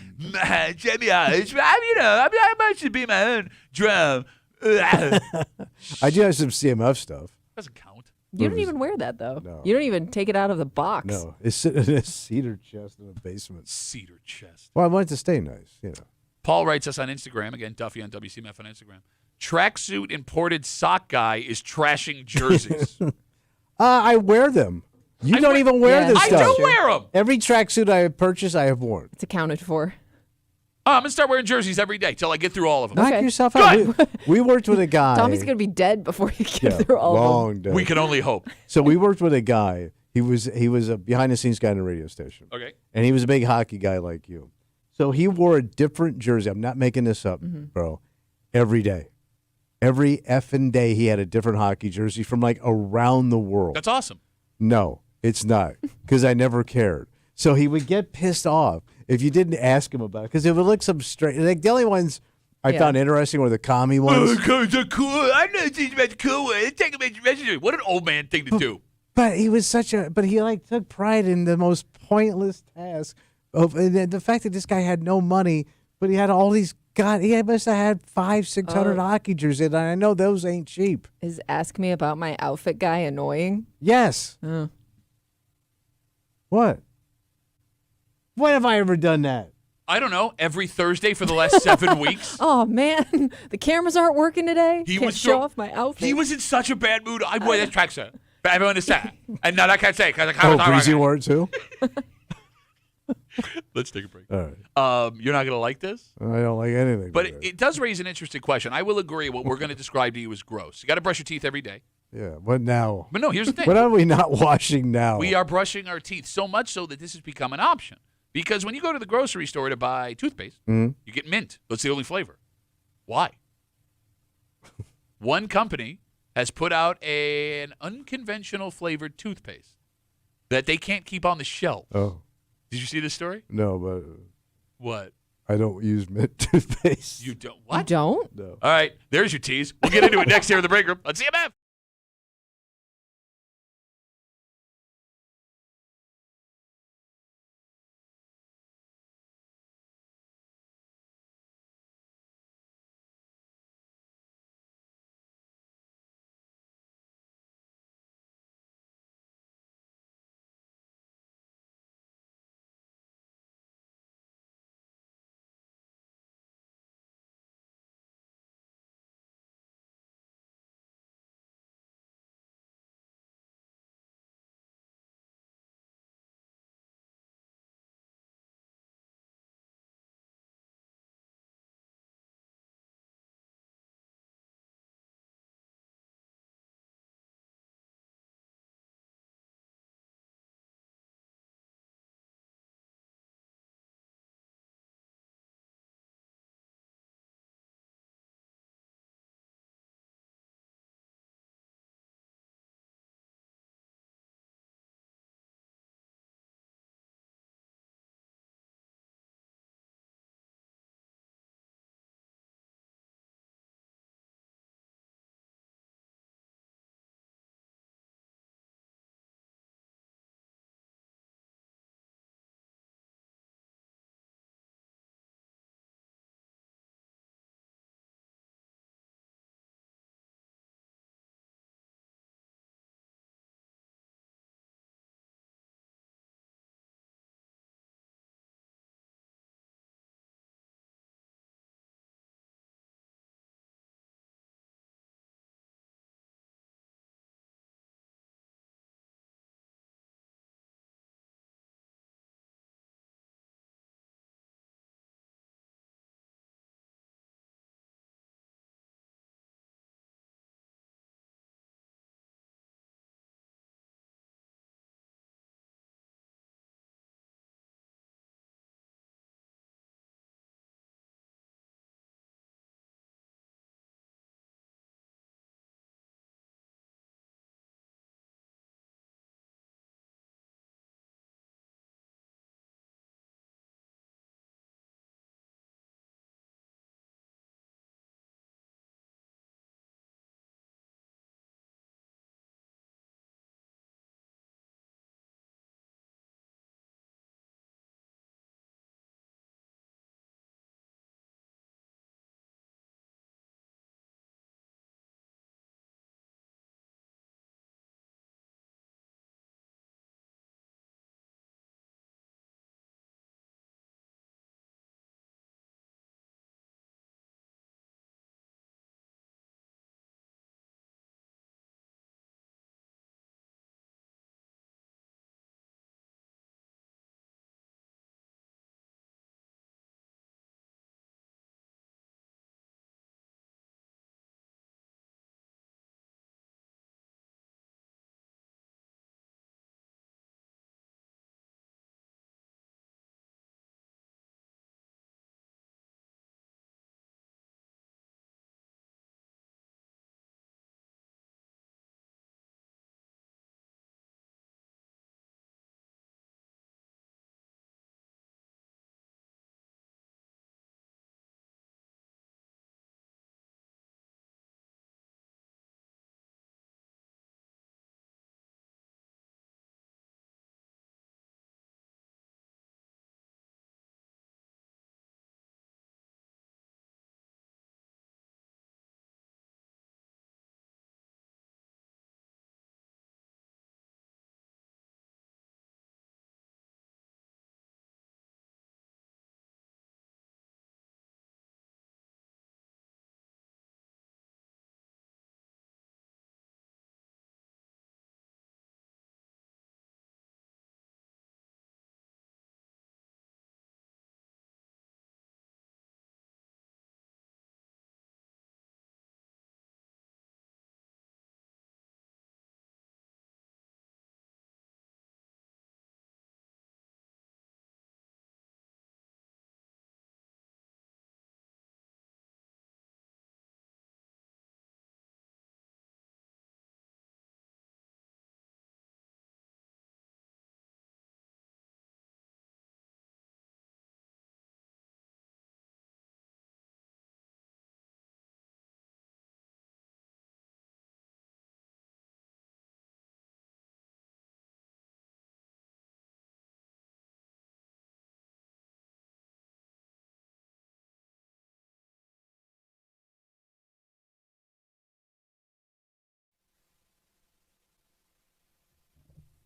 Check me out. I might should be my own drum. I do have some CMF stuff. Doesn't count. You don't even wear that though. No. You don't even take it out of the box. No, it's sitting in a cedar chest in the basement. Cedar chest. Well, I want it to stay nice, you know. Paul writes us on Instagram. Again, Duffy on WCMF on Instagram. Tracksuit imported sock guy is trashing jerseys. I wear them. You don't even wear Yeah, this I stuff. do wear them. Every tracksuit I have purchased, I have worn. It's accounted for. Oh, I'm going to start wearing jerseys every day till I get through all of them. Knock Okay. yourself out. We worked with a guy. Tommy's gonna be dead before you get Yeah, through all of them. long day. We can only hope. So we worked with a guy. He was a behind the scenes guy in a radio station. Okay. And he was a big hockey guy like you. So he wore a different jersey. I'm not making this up, bro. Every day. Every effing day he had a different hockey jersey from like around the world. That's awesome. No, it's not, because I never cared. So he would get pissed off if you didn't ask him about it, because it would look some straight. Like the only ones I found interesting were the commie ones. They're cool. I know things about the cool way. Take them as residue. What an old man thing to do. But he was but he like took pride in the most pointless task of and the fact that this guy had no money, but he had all these. God, he must have had 500-600 hockey jerseys, and I know those ain't cheap. Is ask me about my outfit guy annoying? Yes. What? When have I ever done that? I don't know. Every Thursday for the last 7 weeks. Oh man, the cameras aren't working today. Can't show off my outfit. He was in such a bad mood. I wore this tracksuit. But everyone is sad. And now I can't say because I can't. Breezy wore it too? Let's take a break. All right. You're not going to like this? I don't like anything. But it does raise an interesting question. I will agree what we're going to describe to you as gross. You got to brush your teeth every day. Yeah, but now? But no, here's the thing. What are we not washing now? We are brushing our teeth so much so that this has become an option. Because when you go to the grocery store to buy toothpaste, you get mint. That's the only flavor. Why? One company has put out an unconventional flavored toothpaste that they can't keep on the shelf. Oh. Did you see this story? No, but What? I don't use mint toothpaste. You don't? What? You don't? No. All right, there's your tease. We'll get into it next here in the break room on CMF.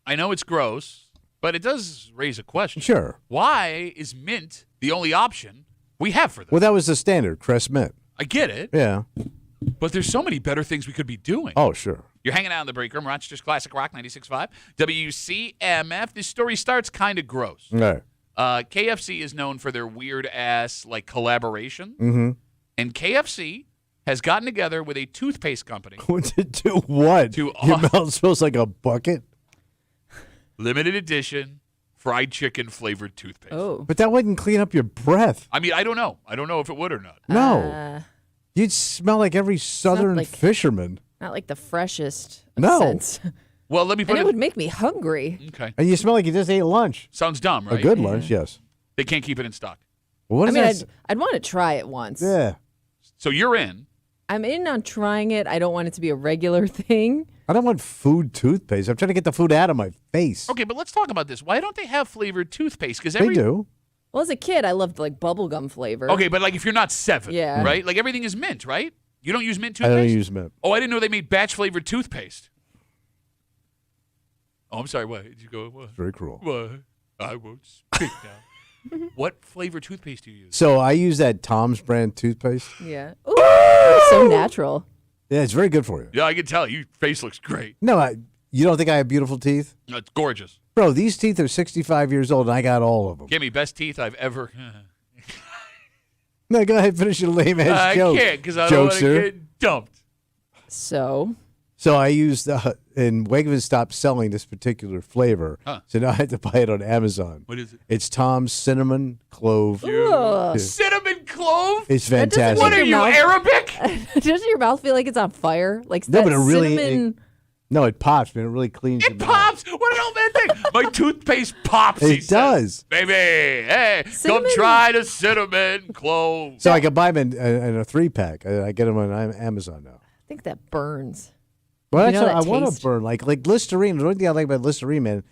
I know it's gross, but it does raise a question. Sure. Why is mint the only option we have for them? Well, that was the standard, Crest Mint. I get it, Yeah. but there's so many better things we could be doing. Oh, sure. You're hanging out in the break room, Rochester's Classic Rock 96.5, WCMF. This story starts kind of gross. All right. KFC is known for their weird-ass, collaboration. Mm-hmm. And KFC has gotten together with a toothpaste company. To do what? Your mouth smells like a bucket? Limited edition fried chicken flavored toothpaste. Oh. But that wouldn't clean up your breath. I mean, I don't know. I don't know if it would or not. No. You'd smell like every southern fisherman. Not like the freshest of No. scents. Well, let me put And it. it would make me hungry. Okay. And you smell like you just ate lunch. Sounds dumb, right? A good lunch, yes. They can't keep it in stock. Well, what I is mean, that? I'd want to try it once. Yeah. So you're in. I'm in on trying it. I don't want it to be a regular thing. I don't want food toothpaste. I'm trying to get the food out of my face. Okay, but let's talk about this. Why don't they have flavored toothpaste? Because They do. Well, as a kid, I loved bubblegum flavor. Okay, but if you're not 7, Yeah. right? Everything is mint, right? You don't use mint I toothpaste? don't use mint. Oh, I didn't know they made batch flavored toothpaste. Oh, I'm sorry. What? Did you go? What? Very cruel. What? I won't speak now. What flavored toothpaste do you use? So I use that Tom's brand toothpaste. Yeah. Ooh, so natural. Yeah, it's very good for you. Yeah, I can tell. Your face looks great. No, you don't think I have beautiful teeth? No, it's gorgeous. Bro, these teeth are 65 years old, and I got all of them. Give me best teeth I've ever. No, go ahead, finish your lame-ass joke. I can't because I don't want to jokester. get dumped. So I used, and Wegmans stopped selling this particular flavor, Huh. so now I have to buy it on Amazon. What is it? It's Tom's Cinnamon Clove. Ugh. Cinnamon clove? It's That doesn't fantastic. What are your you, mouth- Arabic? Doesn't your mouth feel like it's on fire? Like No, that but it really- cinnamon. No, it pops, man. It really cleans It your mouth. pops. What an old man thing. My toothpaste pops. he It says. does. Baby, hey, Cinnamon- come try the cinnamon clove. So I can buy them in a 3-pack. I get them on Amazon now. I think that burns. Well, You know actually, I that want taste? to burn like Listerine. The only thing I like about Listerine, man,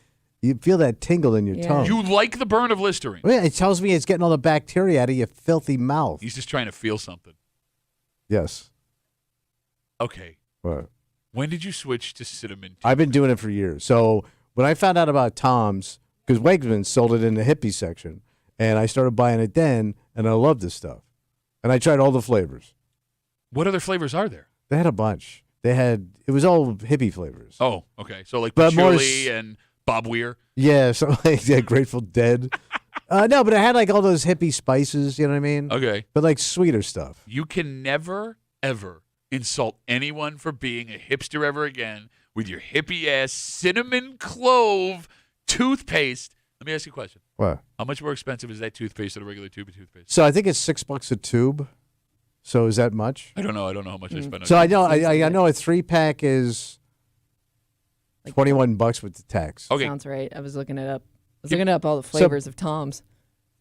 you feel that tingle in your Yeah. tongue. You like the burn of Listerine. Yeah, it tells me it's getting all the bacteria out of your filthy mouth. He's just trying to feel something. Yes. Okay. What? When did you switch to cinnamon? I've been doing it for years. So when I found out about Tom's, because Wegmans sold it in the hippie section, and I started buying it then, and I love this stuff. And I tried all the flavors. What other flavors are there? They had a bunch. It was all hippie flavors. Oh, okay. So like But more patchouli and Bob Weir. Yeah, so like Grateful Dead. No, but I had all those hippie spices, you know what I mean? Okay. But sweeter stuff. You can never, ever insult anyone for being a hipster ever again with your hippie-ass cinnamon clove toothpaste. Let me ask you a question. What? How much more expensive is that toothpaste than a regular tube of toothpaste? So I think it's $6 a tube. So is that much? I don't know. I don't know how much I spent on So I toothpaste. know I know a 3-pack is $21 with the tax. Okay. Sounds right. I was looking it up. I was looking up all the flavors of Tom's.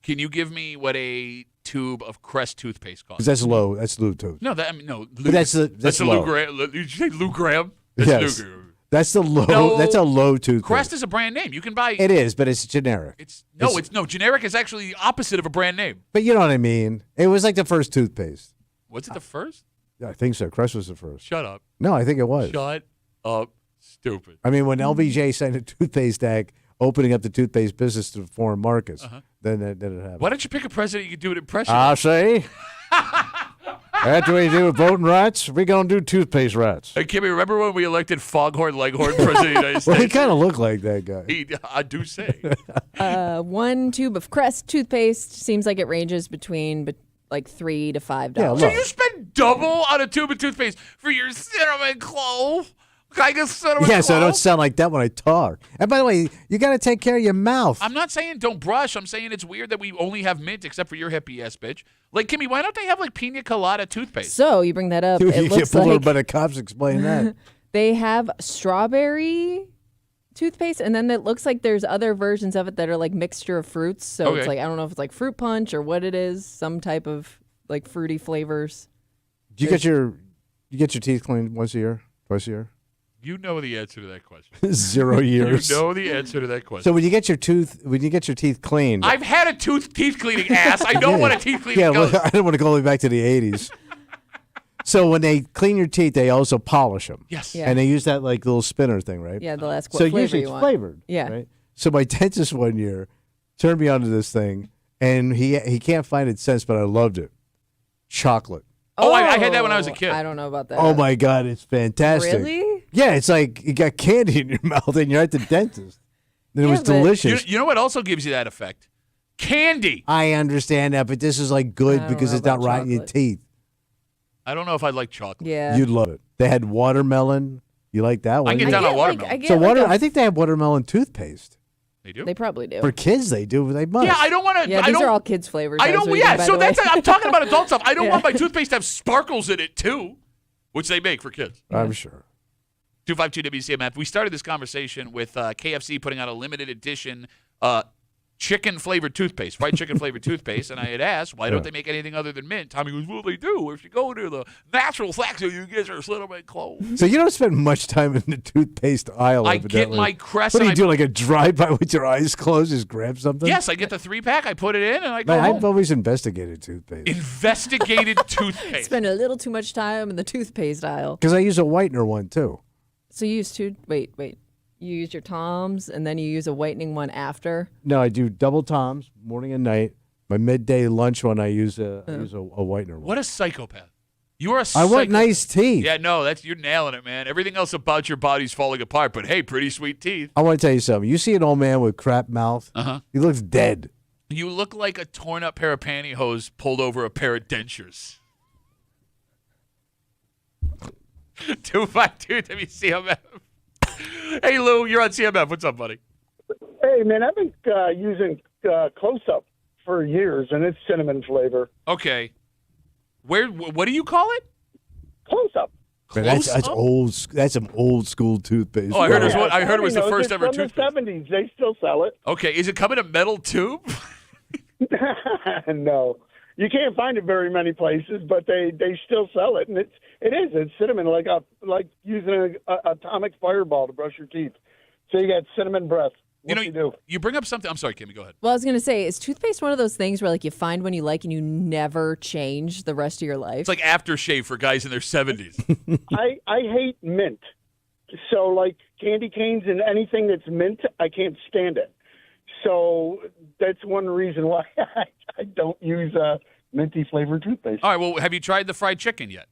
Can you give me what a tube of Crest toothpaste costs? Because that's low. That's Lou tube. No, no. But that's that's a low. Lou Graham. Did you say Lou Graham? That's Yes. Lou Graham. That's the low. No. That's a low toothpaste. Crest is a brand name. You can buy. It is, but it's generic. It's no. Generic is actually the opposite of a brand name. But you know what I mean. It was like the first toothpaste. Was it the first? I think so. Crest was the first. Shut up. No, I think it was. Shut up. Stupid. I mean, when LBJ signed a toothpaste act opening up the toothpaste business to foreign markets, then it happened. Why don't you pick a president you can do an impression? I'll say. After we do voting rights, we're going to do toothpaste rights. Hey, Kimmy, remember when we elected Foghorn Leghorn president of the United States? Well, he kind of looked like that guy. I do say. One tube of Crest toothpaste seems like it ranges between $3 to $5. Yeah, So look. you spend double on a tube of toothpaste for your cinnamon clove? Can I get cinnamon Yeah, so I clove? don't sound like that when I talk. And by the way, you got to take care of your mouth. I'm not saying don't brush. I'm saying it's weird that we only have mint except for your hippie ass bitch. Like, Kimmy, why don't they have pina colada toothpaste? So you bring that up. You It get looks pulled over like by the cops. Explain that. they have strawberry toothpaste, and then it looks like there's other versions of it that are like mixture of fruits. So it's Okay. I don't know if it's like fruit punch or what it is, some type of fruity flavors. Do you get your teeth cleaned once a year, twice a year? You know the answer to that question. 0 years. You know the answer to that question. So when you get your teeth cleaned, I've had a teeth cleaning ass. I know what a teeth cleaning yeah, goes. I don't want to go all the way back to the 80s. So when they clean your teeth, they also polish them. Yes. Yeah. And they use that like little spinner thing, right? Yeah, they'll ask what So flavor usually you it's want. flavored. Yeah. Right? So my dentist one year turned me onto this thing, and he can't find its sense, but I loved it. Chocolate. Oh, I had that when I was a kid. I don't know about that. Oh my God, it's fantastic. Really? Yeah, it's like you got candy in your mouth and you're at the dentist. And it was but- delicious. You know what also gives you that effect? Candy. I understand that, but this is like good I don't because know it's not about rotting your chocolate. teeth. I don't know if I'd like chocolate. Yeah. You'd love it. They had watermelon. You like that one? I get down on watermelon. I get So like I think they have watermelon toothpaste. They do? They probably do. For kids, they do. They must. Yeah, I don't want to. Yeah, I these don't, are all kids flavors. I I was don't. reading, Yeah, by so the way. I'm talking about adult stuff. I don't Yeah. want my toothpaste to have sparkles in it too, which they make for kids. I'm sure. 252 WCMF. We started this conversation with KFC putting out a limited edition chicken flavored toothpaste, fried chicken flavored toothpaste, and I had asked, why don't they make anything other than mint? Tommy goes, well, they do. If you go to the natural factory, you get your cinnamon clothes. So you don't spend much time in the toothpaste aisle. I get evidently. my Crest. What do and you I- do? Like a drive-by with your eyes closed? Just grab something? Yes, I get the 3-pack. I put it in, and I go Man, home. I've always investigated toothpaste Investigated toothpaste. Spend a little too much time in the toothpaste aisle. because I use a whitener one too. So you use wait. You use your Toms and then you use a whitening one after. No, I do double Toms, morning and night. My midday lunch one, I use a whitener one. What a psychopath. You are a I psychopath. want nice teeth. Yeah, no, you're nailing it, man. Everything else about your body's falling apart, but hey, pretty sweet teeth. I want to tell you something. You see an old man with crap mouth? Uh-huh. He looks dead. You look like a torn up pair of pantyhose pulled over a pair of dentures. 252 WCMF. Hey, Lou, you're on CMF. What's up, buddy? Hey, man, I've been using close-up for years, and it's cinnamon flavor. Okay. What do you call it? Close-up. Man, that's Close Up? old. That's some old school toothpaste. Oh, I heard it was the first ever from toothpaste. the 70s. They still sell it. Okay, is it coming in a metal tube? No. You can't find it very many places, but they still sell it, and it's cinnamon, like using an atomic fireball to brush your teeth. So you got cinnamon breath. What do you do? You bring up something. I'm sorry, Kimmy, go ahead. Well, I was gonna say, is toothpaste one of those things where like you find one you like and you never change the rest of your life? It's like aftershave for guys in their 70s. I hate mint. So like candy canes and anything that's mint, I can't stand it. So that's one reason why I don't use minty flavored toothpaste. All right, well, have you tried the fried chicken yet?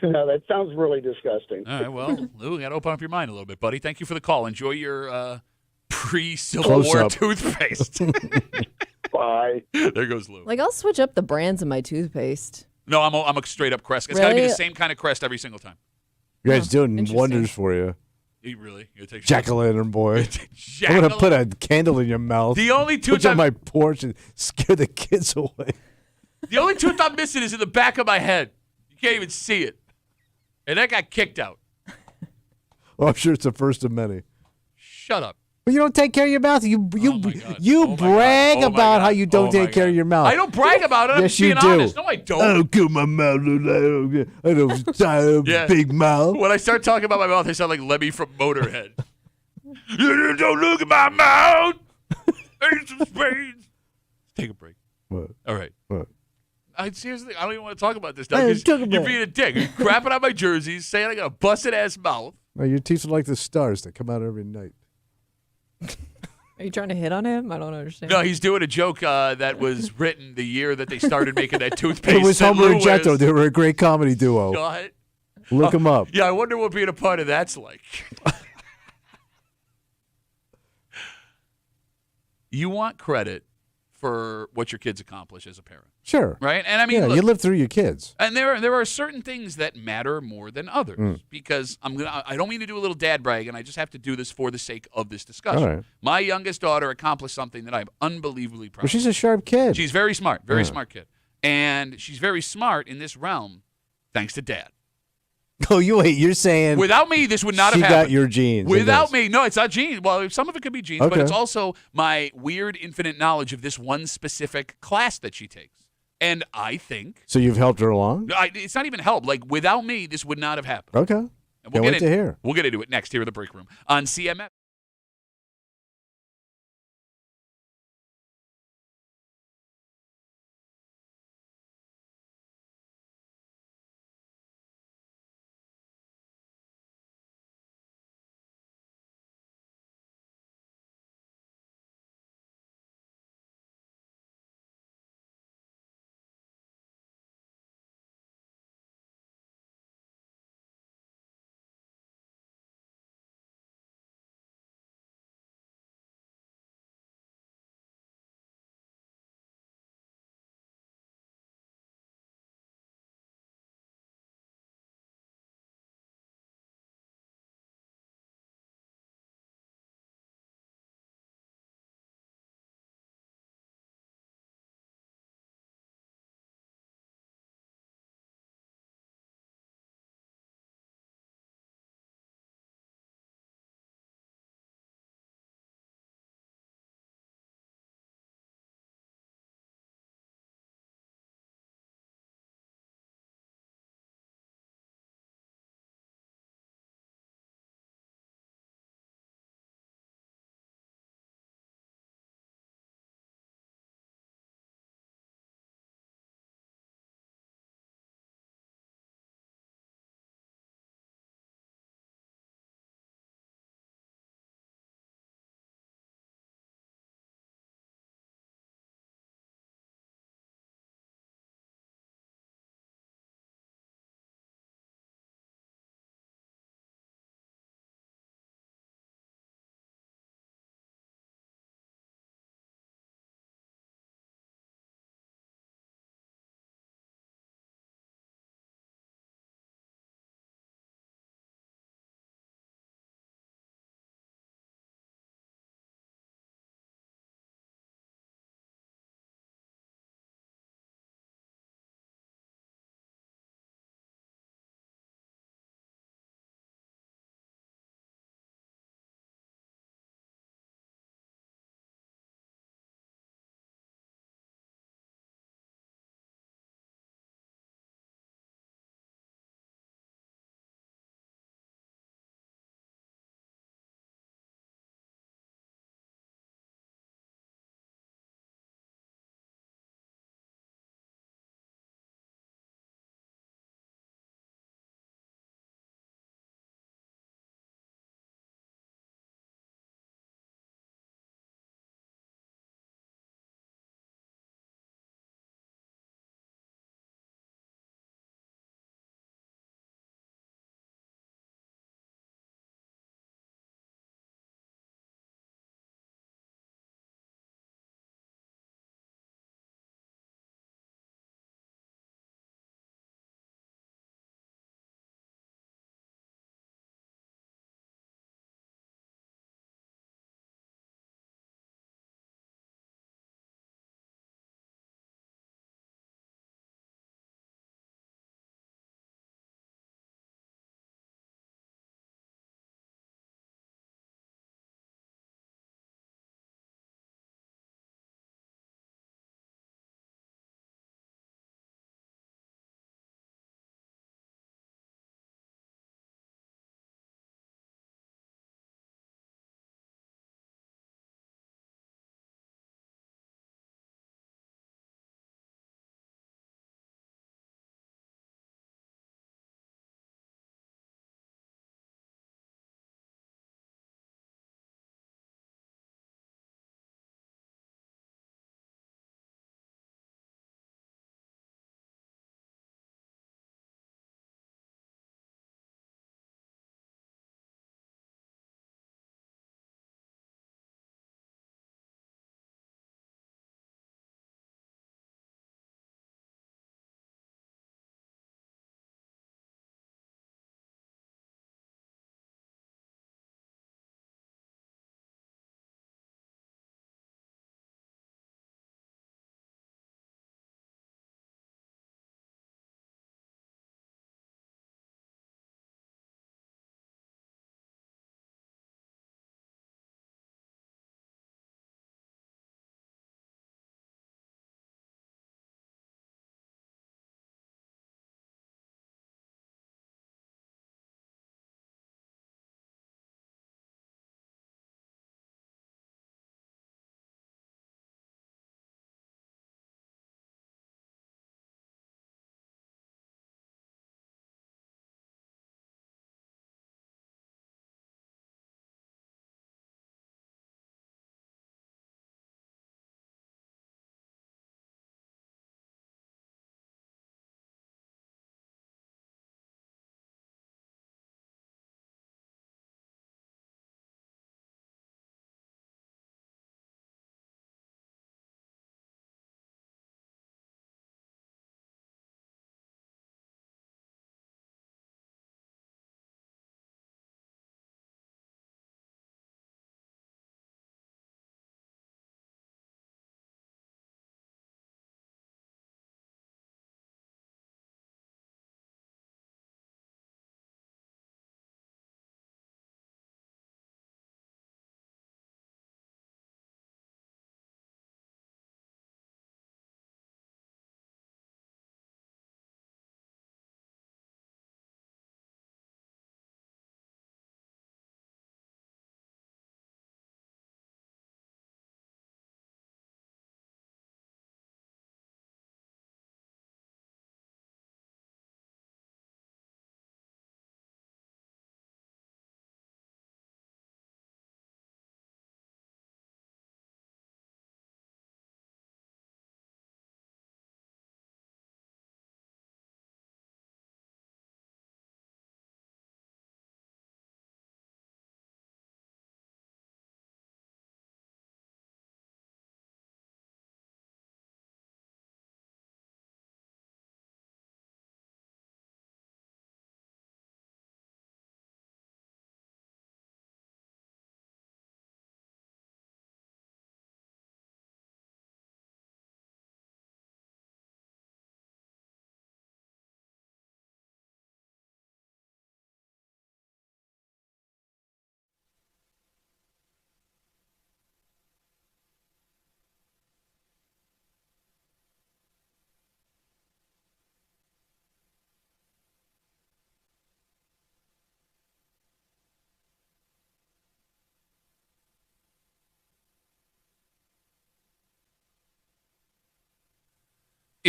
No, that sounds really disgusting. All right, well, Lou, you got to open up your mind a little bit, buddy. Thank you for the call. Enjoy your pre-Civil War Close-up. toothpaste. Bye. There goes Lou. Like I'll switch up the brands of my toothpaste. No, I'm a straight up Crest. It's got to be Really? the same kind of Crest every single time. You guys doing interesting. wonders for you. You really? You take Jack-o'-lantern boy. Jack I'm going to put a candle in your mouth. The only Put tooth you on I'm, my porch and scare the kids away. the only tooth I'm missing is in the back of my head. You can't even see it, and that got kicked out. Well, I'm sure it's the first of many. Shut up. But you don't take care of your mouth. You Oh my God. you Oh my brag God. Oh my about God. how you don't Oh my take care God. of your mouth. I don't brag about it. I'm Yes, just you being do. honest. No, I don't. I don't give my mouth. I don't Yeah. big mouth. When I start talking about my mouth, I sound like Lemmy from Motorhead. You don't look at my mouth. Ace of spades. Take a break. What? All right. What? Seriously, I don't even want to talk about this now Hey, because talk about you're it. being a dick. You're crapping on my jerseys, saying I got a busted ass mouth. No, your teeth are like the stars that come out every night. Are you trying to hit on him? I don't understand. No, he's doing a joke that was written the year that they started making that toothpaste. It was St. Homer and Louis. Jethro. They were a great comedy duo. God. Look them up. Yeah, I wonder what being a part of that's like. You want credit for what your kids accomplish as a parent, Sure. right? And I mean, Yeah, look, you live through your kids. and there are certain things that matter more than others because I don't mean to do a little dad brag, and I just have to do this for the sake of this discussion. All right. My youngest daughter accomplished something that I'm unbelievably proud Well, of. she's a sharp kid. She's very smart, very Yeah. smart kid, and she's very smart in this realm thanks to dad. Oh, you're saying Without me, this would not she have happened. got your genes. I Without guess. me, no, it's not genes. Well, some of it could be genes, but Okay. it's also my weird infinite knowledge of this one specific class that she takes. And I think So you've helped her along? it's not even help. Like without me, this would not have happened. Okay. And Can't wait to hear. We'll get into it next here in the break room on CMF.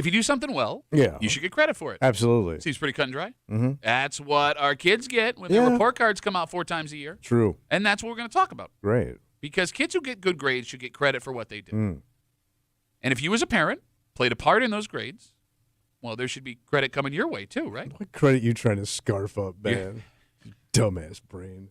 if you do something well, Yeah. you should get credit for it. Absolutely. Seems pretty cut and dry. Mm-hmm. That's what our kids get when their report cards come out 4 times a year. True. And that's what we're going to talk about. Great. Because kids who get good grades should get credit for what they did. Mm. And if you as a parent played a part in those grades, well, there should be credit coming your way too, right? What credit you trying to scarf up, man? Dumbass brain.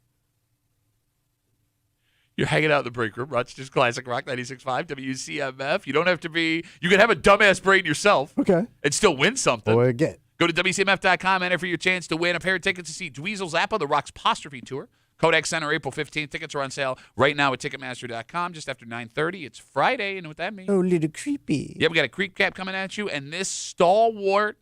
You're hanging out in the break room. Rochester's Classic Rock 96.5 WCMF. You don't have to be. You can have a dumbass brain yourself. Okay. And still win something. What do I get? Go to WCMF.com, enter for your chance to win a pair of tickets to see Dweezil Zappa, the Rock's Apostrophe Tour. Kodak Center, April 15th. Tickets are on sale right now at Ticketmaster.com just after 9:30. It's Friday, and what that means? Oh, little creepy. Yeah, we got a creep cap coming at you, and this stalwart,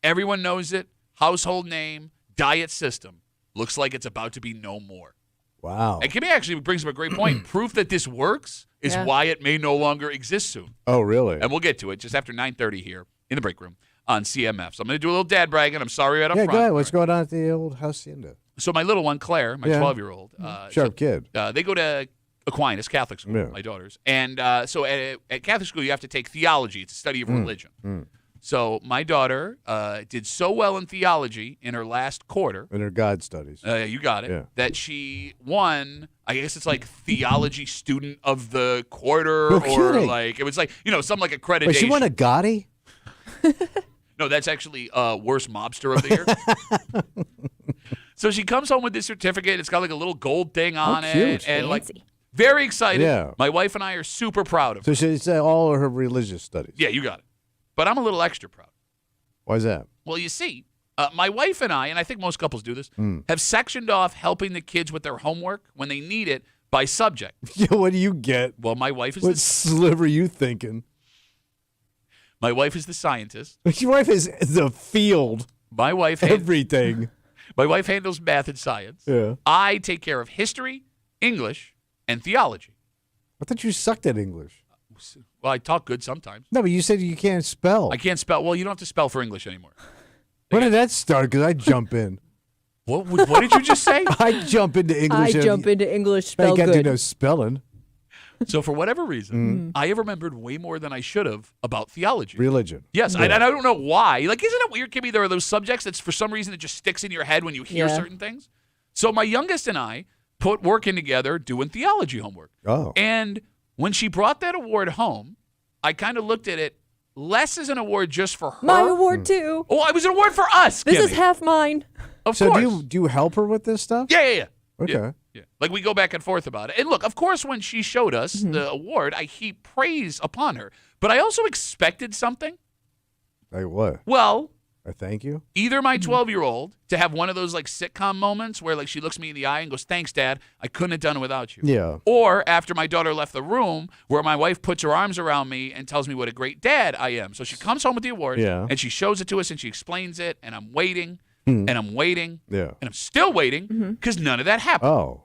everyone knows it, household name, diet system, looks like it's about to be no more. Wow. And Kimmy actually brings up a great point. Proof that this works is why it may no longer exist soon. Oh, really? And we'll get to it just after 9:30 here in the break room on CMF. So I'm going to do a little dad bragging. I'm sorry right up front. Go ahead. What's going on at the old hacienda? So my little one, Claire, my 12-year-old. Sharp kid. They go to Aquinas Catholic School, my daughters. And so at Catholic school, you have to take theology. It's a study of religion. So my daughter did so well in theology in her last quarter. In her God studies. You got it. Yeah. That she won, I guess it's like theology student of the quarter. No or kidding. like, it was like, some like accreditation. Wait, she won a Gotti? No, that's actually worst mobster of the year. So she comes home with this certificate. It's got like a little gold thing on it. And like very excited. Yeah. My wife and I are super proud of her. So she's all of her religious studies. Yeah, you got it. But I'm a little extra proud. Why is that? Well, you see, my wife and I think most couples do this, have sectioned off helping the kids with their homework when they need it by subject. Yeah, what do you get? Well, my wife is What sliver are you thinking? My wife is the scientist. Your wife is the field. My wife everything. My wife handles math and science. Yeah. I take care of history, English, and theology. I thought you sucked at English. Well, I talk good sometimes. No, but you said you can't spell. I can't spell. Well, you don't have to spell for English anymore. When did that start? Because I jump in. What did you just say? I jump into English. I jump into English, I spell got to good. do no spelling. So for whatever reason, I have remembered way more than I should have about theology. Religion. Yes, Yeah. and I don't know why. Like, isn't it weird, Kimmy? There are those subjects that for some reason it just sticks in your head when you hear certain things. So my youngest and I put work in together doing theology homework. Oh. And when she brought that award home, I kind of looked at it less as an award just for her. My award too. Oh, it was an award for us. This Kimmy. is half mine. Of So course. do you help her with this stuff? Yeah. Okay. Yeah. Like we go back and forth about it. And look, of course, when she showed us the award, I heap praise upon her. But I also expected something. Like what? Well, I thank you. either my 12-year-old to have one of those like sitcom moments where like she looks me in the eye and goes, "Thanks, Dad. I couldn't have done it without you." Yeah. Or after my daughter left the room, where my wife puts her arms around me and tells me what a great dad I am. So she comes home with the award, Yeah. and she shows it to us and she explains it, and I'm waiting, and I'm waiting, Yeah. and I'm still waiting because none of that happened. Oh.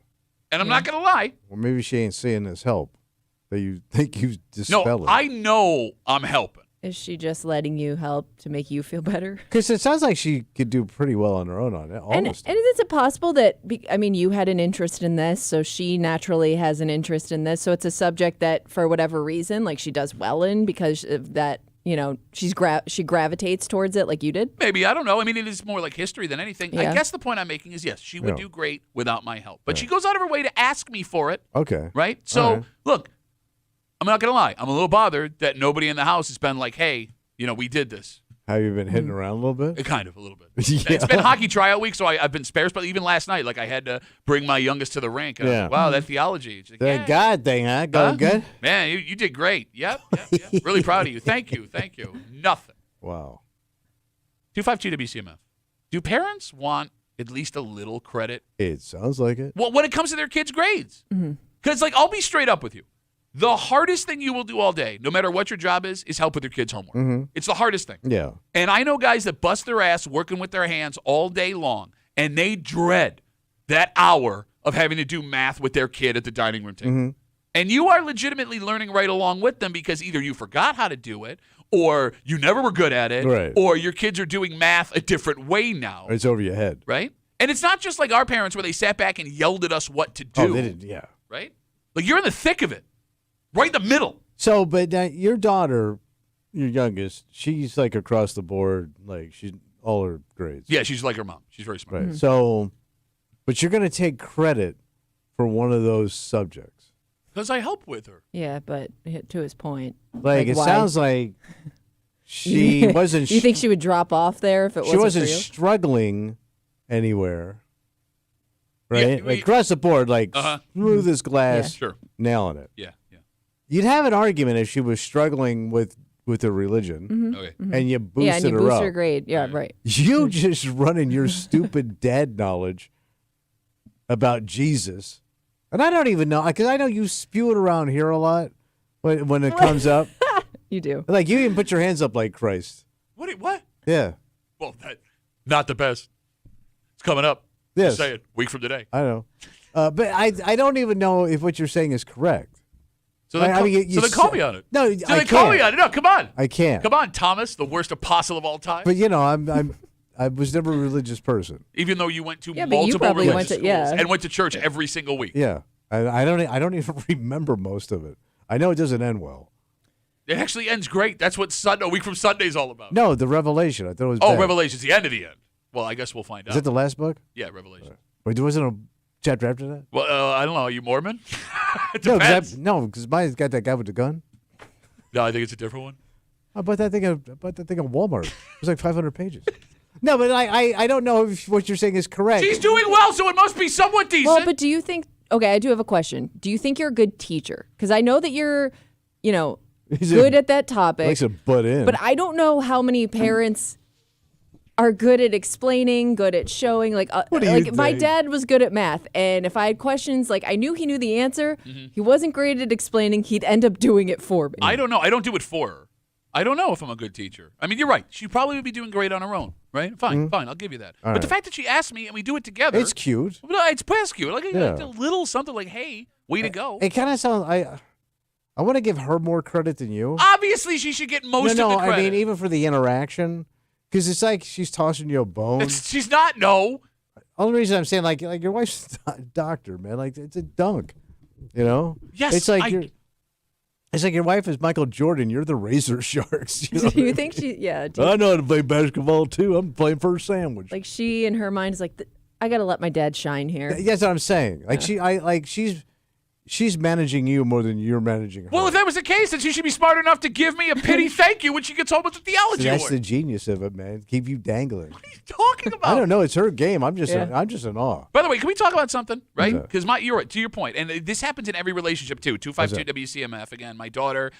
And I'm not gonna lie. Well, maybe she ain't seeing this help that you think you dispelling. No, I know I'm helping. Is she just letting you help to make you feel better? Because it sounds like she could do pretty well on her own on it. And Almost. is it possible that, you had an interest in this, so she naturally has an interest in this. So it's a subject that, for whatever reason, like she does well in because of that, she gravitates towards it like you did? Maybe, I don't know. I mean, it is more like history than anything. Yeah. I guess the point I'm making is, yes, she would Yeah. do great without my help. But she goes out of her way to ask me for it, Okay. right? So, All right. look, I'm not going to lie. I'm a little bothered that nobody in the house has been like, hey, we did this. Have you been hitting around a little bit? Kind of, a little bit. Yeah. It's been hockey tryout week, so I've been sparse. But even last night, like I had to bring my youngest to the rink. And I was like, wow, that theology. She's like, The God thing, huh? Going good? Man, you did great. Yep. Really proud of you. Thank you. Nothing. Wow. 252 WCMF. Do parents want at least a little credit? It sounds like it. Well, when it comes to their kids' grades. Because, I'll be straight up with you. The hardest thing you will do all day, no matter what your job is help with your kids' homework. It's the hardest thing. Yeah. And I know guys that bust their ass working with their hands all day long, and they dread that hour of having to do math with their kid at the dining room table. And you are legitimately learning right along with them because either you forgot how to do it, or you never were good at it, Right. or your kids are doing math a different way now. It's over your head. Right? And it's not just like our parents where they sat back and yelled at us what to do. Oh, they did, yeah. Right? Like you're in the thick of it. Right in the middle. So, but your daughter, your youngest, she's like across the board, like she's all her grades. Yeah, she's like her mom. She's very smart. Right. So, but you're going to take credit for one of those subjects. Because I help with her. Yeah, but to his point. Like it why? sounds like she wasn't. You think she would drop off there if it wasn't She wasn't for you? struggling anywhere. Right? Yeah, like across the board, like smooth as glass, Sure. nailing it. Yeah. You'd have an argument if she was struggling with her religion, Okay. and you boosted and you her boost up. her grade. Yeah, right. You just running your stupid dad knowledge about Jesus, and I don't even know because I know you spew it around here a lot when it comes up. You do. Like you even put your hands up like Christ. What? Yeah. Well, not the best. It's coming up. Yes. Just saying, week from today. I know, but I don't even know if what you're saying is correct. So then, you call me on it. No, so then call me on it. No, come on. I can't. Come on, Thomas, the worst apostle of all time. But I was never a religious person. Even though you went to but you multiple probably religious went to- schools yeah. and went to church every single week. Yeah, I don't even remember most of it. I know it doesn't end well. It actually ends great. That's what a week from Sunday is all about. No, the Revelation. I thought it was. bad. Revelation's the end of the end. Well, I guess we'll find out. Is it the last book? Yeah, Revelation. Wait, there wasn't a chapter after that? Well, I don't know. Are you Mormon? It No, depends. because mine's got that guy with the gun. No, I think it's a different one. I bought that thing at Walmart. It was like 500 pages. No, but I don't know if what you're saying is correct. She's doing well, so it must be somewhat decent. Well, but do you think? Okay, I do have a question. Do you think you're a good teacher? Because I know that you're, good at that topic. Likes to butt in. But I don't know how many parents are good at explaining, good at showing. Like my dad was good at math, and if I had questions, like I knew he knew the answer. He wasn't great at explaining. He'd end up doing it for me. I don't know. I don't do it for her. I don't know if I'm a good teacher. I mean, you're right. She probably would be doing great on her own, right? Fine. I'll give you that. All but the right. fact that she asked me and we do it together. It's cute. No, it's past cute. Like Yeah. a little something like, hey, way to go. It kind of sounds. I want to give her more credit than you. Obviously, she should get most of the credit. I mean, even for the interaction, because it's like she's tossing you a bone. She's not, no. Only reason I'm saying, like your wife's a doctor, man. Like, it's a dunk, Yes, It's like it's like your wife is Michael Jordan. You're the Razor Sharks. You know? Do you think she? Yeah. I know how to play basketball too. I'm playing for a sandwich. Like she in her mind is like, I got to let my dad shine here. That's what I'm saying. Like she's managing you more than you're managing her. Well, if that was the case, then she should be smart enough to give me a pity thank you when she gets home with the theology See, that's award. the genius of it, man. Keep you dangling. What are you talking about? I don't know. It's her game. I'm just in awe. By the way, can we talk about something, right? What's that? Because you're right, to your point, and this happens in every relationship too. 252 WCMF. Again, my daughter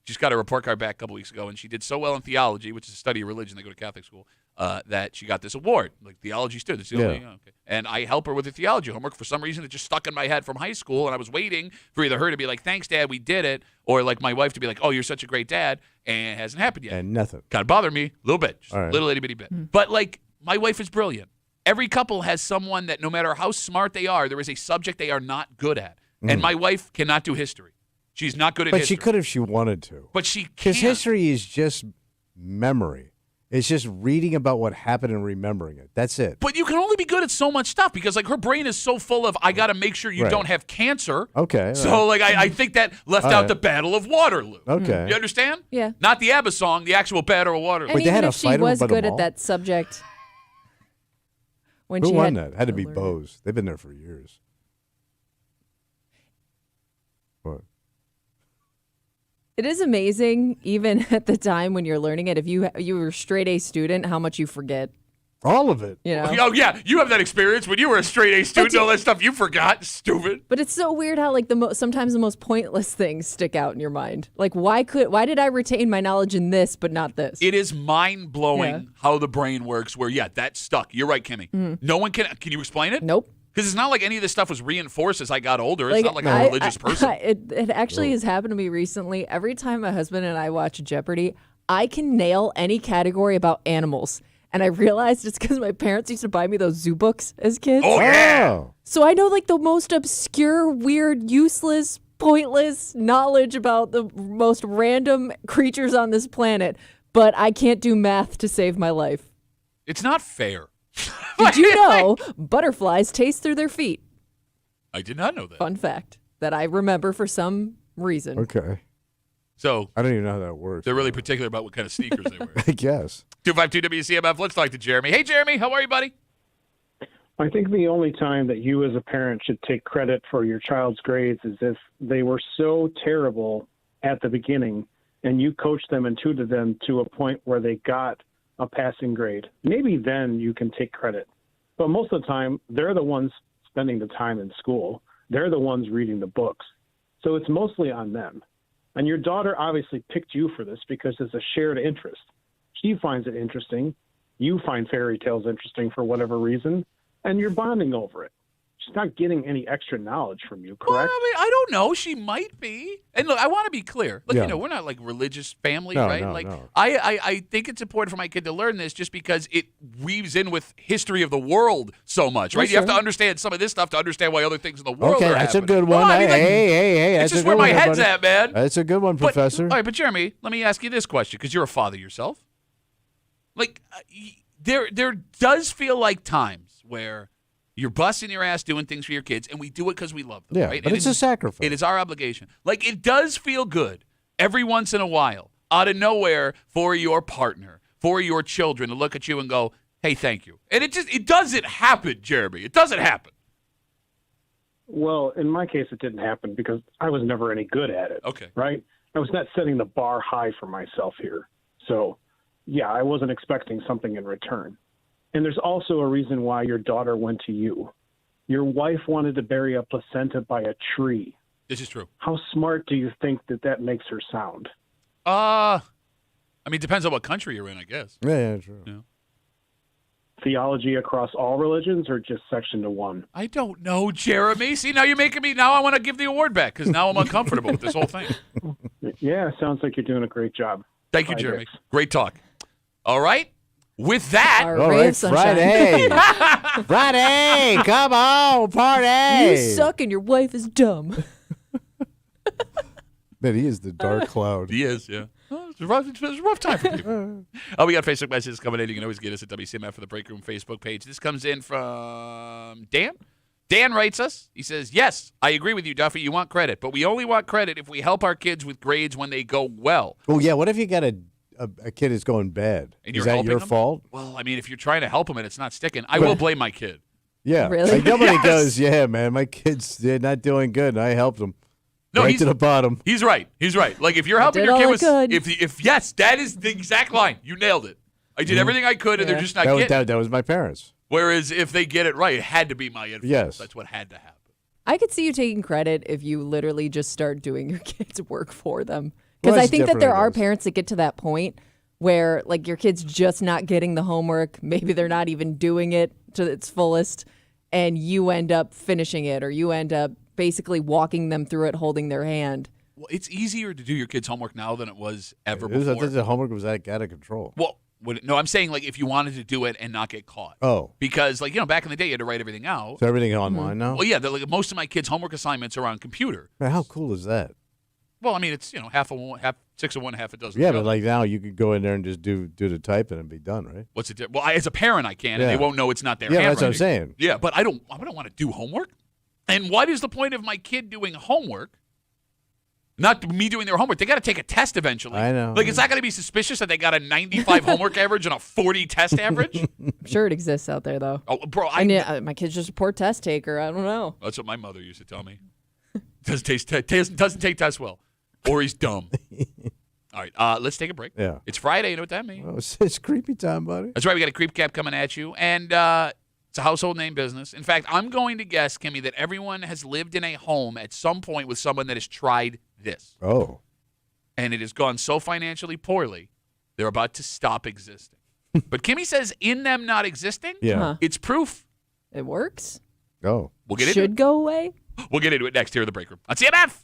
just got a report card back a couple weeks ago, and she did so well in theology, which is a study of religion. They go to Catholic school. That she got this award, like theology student. It's the only, okay. And I help her with the theology homework. For some reason, it just stuck in my head from high school, and I was waiting for either her to be like, "Thanks, Dad, we did it," or like my wife to be like, "Oh, you're such a great dad," and it hasn't happened yet. And nothing. Kind of bothered me a little bit, just All a right. little itty bitty bit. But like, my wife is brilliant. Every couple has someone that no matter how smart they are, there is a subject they are not good at. And my wife cannot do history. She's not good at But history. she could if she wanted to. But she can't. Because history is just memory. It's just reading about what happened and remembering it. That's it. But you can only be good at so much stuff because, like, her brain is so full of, I got to make sure you Right. don't have cancer. Okay. So, like, I think that left All out right. the Battle of Waterloo. Okay. You understand? Yeah. Not the ABBA song, the actual Battle of Waterloo. And Wait, they even had a if she fight over was by the good at mall? that subject, when Who she won had that? Had to be learn it. Bose. They've been there for years. What? It is amazing, even at the time when you're learning it. If you were a straight A student, how much you forget. All of it. You know. Oh, yeah. You have that experience when you were a straight A student, all that stuff you forgot. Stupid. But it's so weird how like sometimes the most pointless things stick out in your mind. Like why did I retain my knowledge in this but not this? It is mind-blowing Yeah. how the brain works where, yeah, that stuck. You're right, Kimmy. No one can you explain it? Nope. Because it's not like any of this stuff was reinforced as I got older. It's Like, not like I'm a religious person. It actually has happened to me recently. Every time my husband and I watch Jeopardy, I can nail any category about animals. And I realized it's because my parents used to buy me those zoo books as kids. Oh, yeah. Oh. So I know like the most obscure, weird, useless, pointless knowledge about the most random creatures on this planet, but I can't do math to save my life. It's not fair. Did you know butterflies taste through their feet? I did not know that. Fun fact that I remember for some reason. Okay. So I don't even know how that works. they're really particular about what kind of sneakers they wear. I guess. 252 WCMF. Let's talk to Jeremy. Hey, Jeremy. How are you, buddy? I think the only time that you as a parent should take credit for your child's grades is if they were so terrible at the beginning and you coached them and tutored them to a point where they got a passing grade. Maybe then you can take credit. But most of the time, they're the ones spending the time in school. They're the ones reading the books. So it's mostly on them. And your daughter obviously picked you for this because it's a shared interest. She finds it interesting. You find fairy tales interesting for whatever reason, and you're bonding over it. She's not getting any extra knowledge from you, correct? Well, I mean, I don't know. She might be. And look, I want to be clear. Look, Yeah. we're not like religious family, No, right? no, like, no. I think it's important for my kid to learn this just because it weaves in with history of the world so much, right? Well, You have to sure. understand some of this stuff to understand why other things in the world Okay, are that's a happening. good one. Well, I mean, like, hey, it's that's just a where good my one, head's buddy. at, man. That's a good one, But, Professor. all right, but Jeremy, let me ask you this question because you're a father yourself. Like, there does feel like times where you're busting your ass doing things for your kids, and we do it because we love them, Yeah, right? but And it's a sacrifice. It is our obligation. Like, it does feel good every once in a while, out of nowhere, for your partner, for your children to look at you and go, hey, thank you. And it doesn't happen, Jeremy. It doesn't happen. Well, in my case, it didn't happen because I was never any good at it. Okay. Right? I was not setting the bar high for myself here. So, yeah, I wasn't expecting something in return. And there's also a reason why your daughter went to you. Your wife wanted to bury a placenta by a tree. This is true. How smart do you think that makes her sound? I mean, it depends on what country you're in, I guess. Yeah, true. Yeah. Theology across all religions or just section to one? I don't know, Jeremy. See, now you're making me, now I want to give the award back because now I'm uncomfortable with this whole thing. Yeah, sounds like you're doing a great job. Thank you, Bye, Jeremy. Dix. Great talk. All right. With that, Our All ray right, of sunshine. Friday. Friday, come on, party. You suck and your wife is dumb. Man, he is the dark cloud. he is, yeah. Oh, it's a rough time for people. We got Facebook messages coming in. You can always get us at WCMF for the Break Room Facebook page. This comes in from Dan. Dan writes us. He says, yes, I agree with you, Duffy. You want credit, but we only want credit if we help our kids with grades when they go well. Oh, yeah, what if you got a kid that's going bad? And Is you're that helping your them? fault? Well, I mean, if you're trying to help them and it's not sticking, I will blame my kid. Yeah. Really? Like nobody Yes. goes, yeah, man, my kid's they're not doing good, and I helped them. No, right he's to the bottom. He's right. He's right. Like if you're helping did your all kid I with, could. if yes, that is the exact line. You nailed it. I did everything I could, and they're Yeah. just not That was, getting it. that was my parents. Whereas if they get it right, it had to be my influence. Yes. That's what had to happen. I could see you taking credit if you literally just start doing your kids' work for them. Well, Because I that's think that different, there I are guess. parents that get to that point where like your kid's just not getting the homework. Maybe they're not even doing it to its fullest. And you end up finishing it or you end up basically walking them through it, holding their hand. Well, it's easier to do your kids' homework now than it was ever I before. thought the homework was out of control. Well, no, I'm saying like if you wanted to do it and not get caught. Oh, Because like back in the day, you had to write everything out. so everything online now? Well, yeah, like most of my kids' homework assignments are on computer. Man, how cool is that? Well, I mean, it's half of one, half 6 of one, half a dozen. Yeah, of the but other. like now you could go in there and just do the typing and be done, right? What's it? Well, as a parent, I can, and Yeah. they won't know it's not their Yeah, that's handwriting. what I'm saying. Yeah, but I don't want to do homework. And what is the point of my kid doing homework? Not me doing their homework. They got to take a test eventually. I know. Like, it's not going to be suspicious that they got a 95 homework average and a 40 test average. I'm sure it exists out there though. Oh, bro, My kid's just a poor test taker. I don't know. That's what my mother used to tell me. Doesn't take tests well, or he's dumb. All right, let's take a break. Yeah. It's Friday. You know what that means? Oh, it's creepy time, buddy. That's right. We got a creep cap coming at you, and it's a household name business. In fact, I'm going to guess, Kimmy, that everyone has lived in a home at some point with someone that has tried this, Oh. and it has gone so financially poorly, they're about to stop existing. But Kimmy says, in them not existing, Yeah. Huh. it's proof. It works. Oh. We'll get into Should go away. it. We'll get into it next here in the break room on CMF.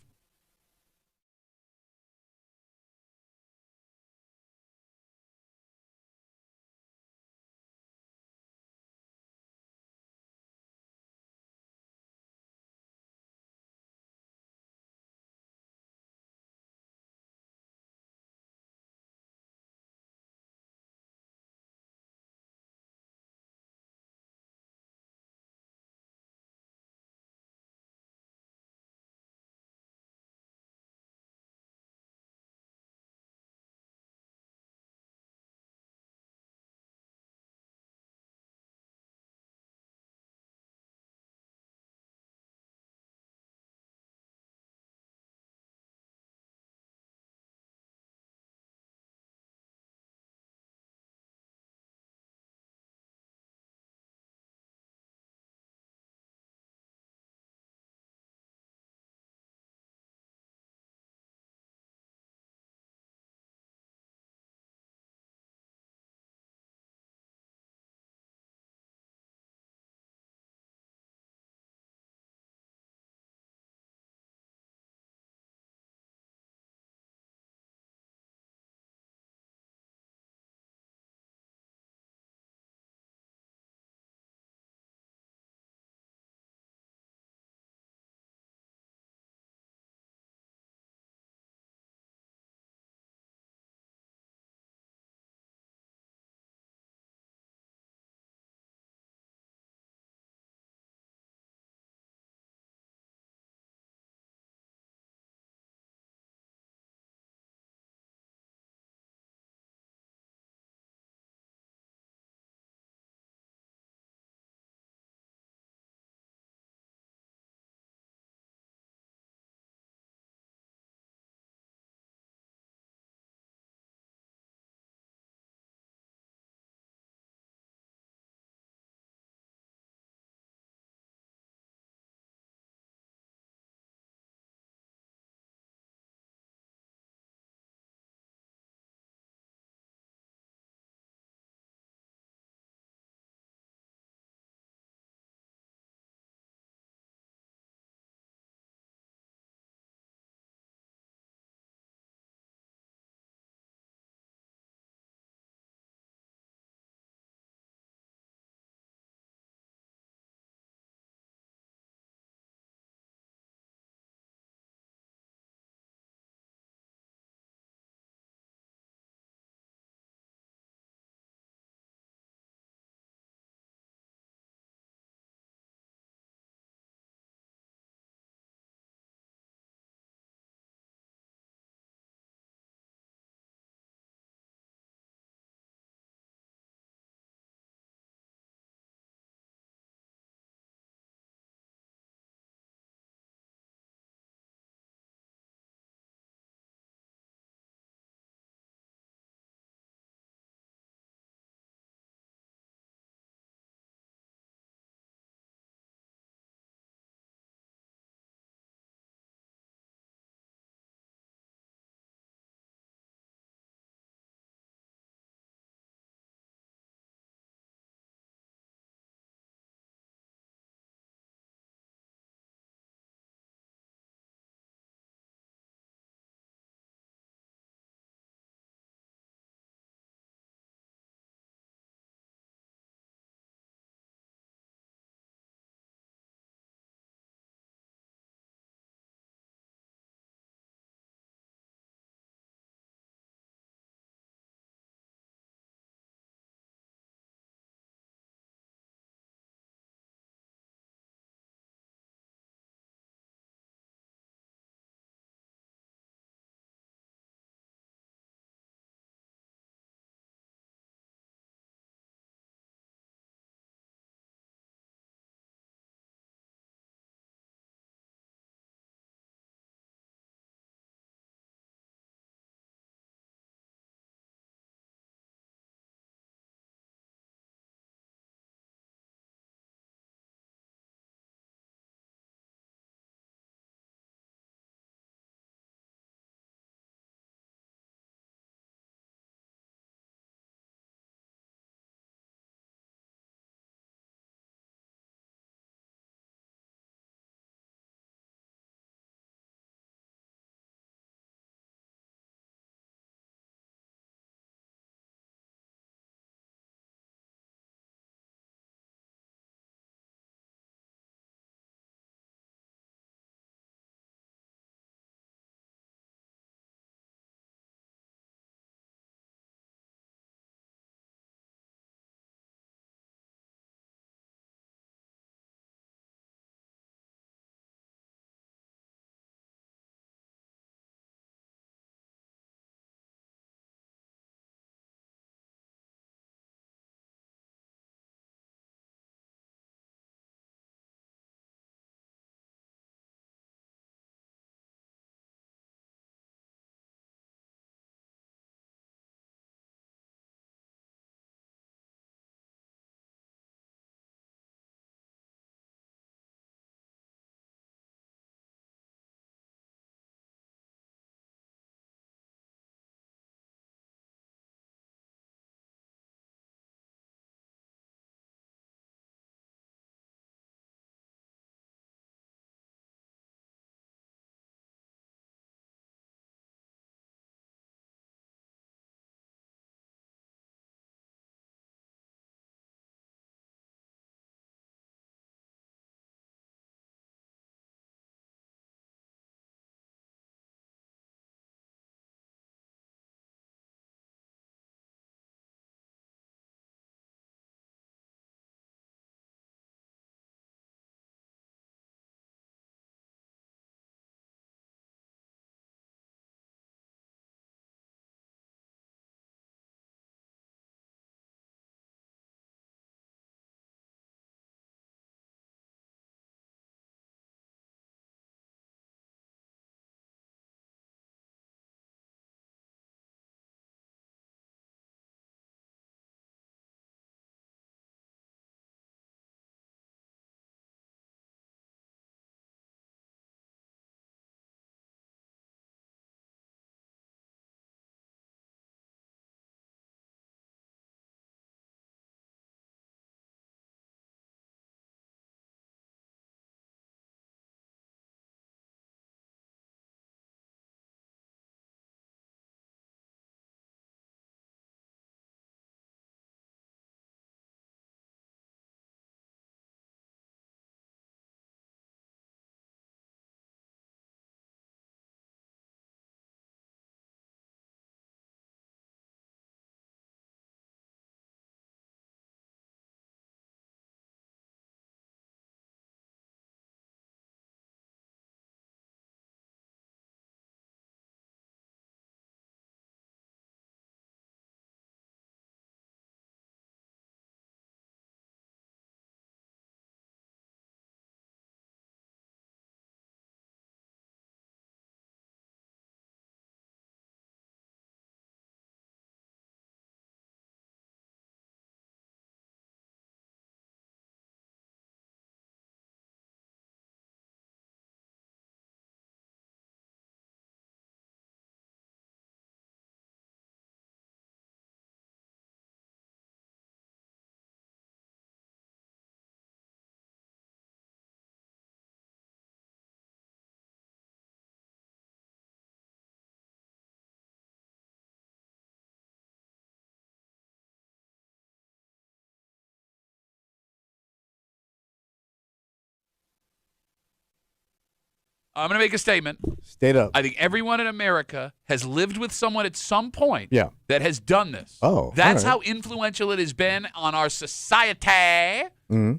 I'm going to make a statement. State up. I think everyone in America has lived with someone at some point that has done this. Oh, that's all how influential it has been on our society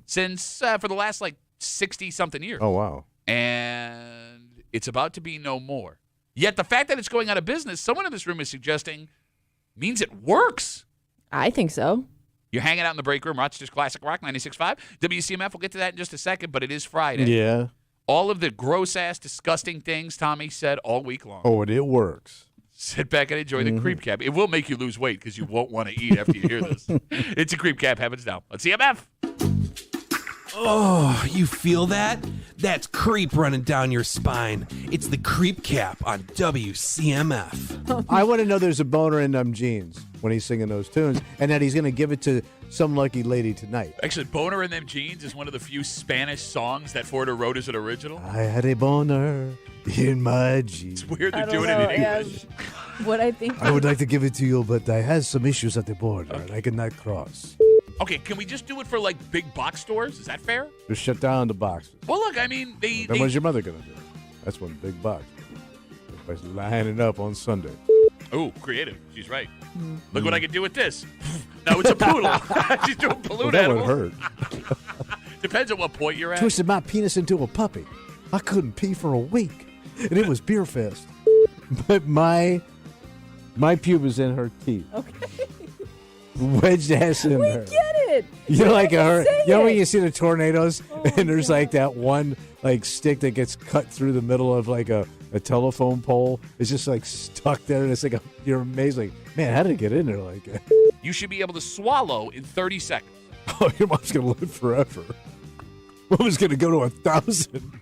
since for the last 60-something years. Oh, wow. And it's about to be no more. Yet the fact that it's going out of business, someone in this room is suggesting, means it works. I think so. You're hanging out in the break room, Rochester's Classic Rock 96.5. WCMF, we'll get to that in just a second, but it is Friday. Yeah. All of the gross-ass, disgusting things Tommy said all week long. Oh, and it works. Sit back and enjoy the Creep Cap. It will make you lose weight because you won't want to eat after you hear this. It's a Creep Cap. Happens now. Let's CMF. Oh, you feel that? That's creep running down your spine. It's the Creep Cap on WCMF. I want to know there's a boner in them jeans when he's singing those tunes, and that he's going to give it to some lucky lady tonight. Actually, Boner in Them Jeans is one of the few Spanish songs that Forder wrote as an original. I had a boner in my jeans. It's weird they're doing it in English. What I think. I would like to give it to you, but I have some issues at the border, and I cannot cross. Okay, can we just do it for big box stores? Is that fair? Just shut down the boxes. Well, look, I mean, Then what's your mother going to do? That's one big box. Everybody's lining up on Sunday. Oh, creative. She's right. Look what I can do with this. Now it's a poodle. She's doing balloon That would animals. hurt. Depends at what point you're at. Twisted my penis into a puppy. I couldn't pee for a week, and it was beer fest. But my pube is in her teeth. Okay. Wedged ass in We her. get it. You know, like her. Say You know when it. you see the tornadoes, and there's that one stick that gets cut through the middle of a telephone pole. It's just stuck there, and it's you're amazed, man, how did it get in there like that? You should be able to swallow in 30 seconds. Oh, your mom's gonna live forever. Mama's gonna go to 1,000.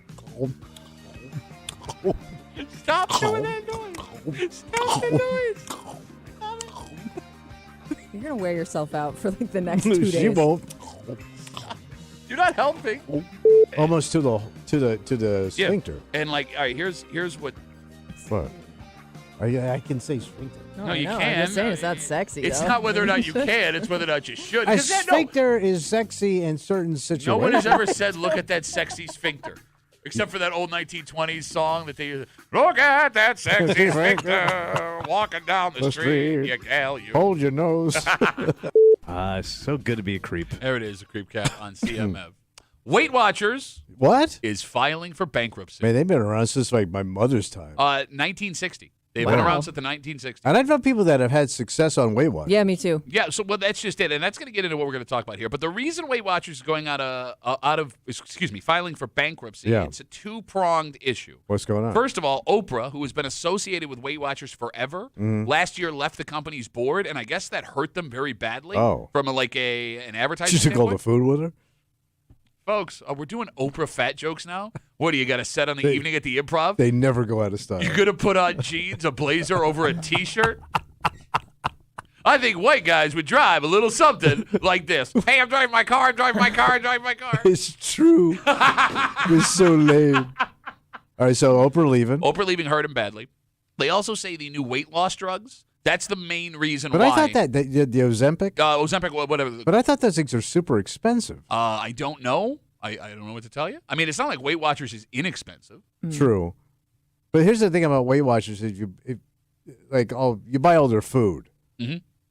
Stop doing that noise. Stop the noise. You're gonna wear yourself out for the next 2 days. She won't. You're not helping. Almost to the sphincter. And all right, here's what. What? I can say sphincter. No, you I'm can. just saying it's not sexy. It's though. not whether or not you can. It's whether or not you should. A 'Cause sphincter is sexy in certain situations. no one has ever said, "Look at that sexy sphincter," except for that old 1920s song that they "Look at that sexy sphincter walking down the street, you gal, you." Hold your nose. It's so good to be a creep. There it is, the Creep Cap on CMF. Weight Watchers What? is filing for bankruptcy. Man, they've been around since my mother's time. 1960. They've been around since the 1960s. And I've known people that have had success on Weight Watchers. Yeah, me too. Yeah, so that's just it, and that's going to get into what we're going to talk about here. But the reason Weight Watchers is going filing for bankruptcy, it's a two-pronged issue. What's going on? First of all, Oprah, who has been associated with Weight Watchers forever, last year left the company's board, and I guess that hurt them very badly from an advertising She took all the standpoint. food with her? Folks, we're doing Oprah fat jokes now. What do you got a set on the evening at the Improv? They never go out of style. You're gonna put on jeans, a blazer over a T-shirt? I think white guys would drive a little something like this. Hey, I'm driving my car. I'm driving my car. I'm driving my car. It's true. It's so lame. All right, so Oprah leaving. Oprah leaving hurt him badly. They also say the new weight loss drugs. That's the main reason But why. I thought that the Ozempic. Ozempic, whatever. But I thought those things are super expensive. I don't know. I don't know what to tell you. I mean, it's not like Weight Watchers is inexpensive. True. But here's the thing about Weight Watchers: is you buy all their food,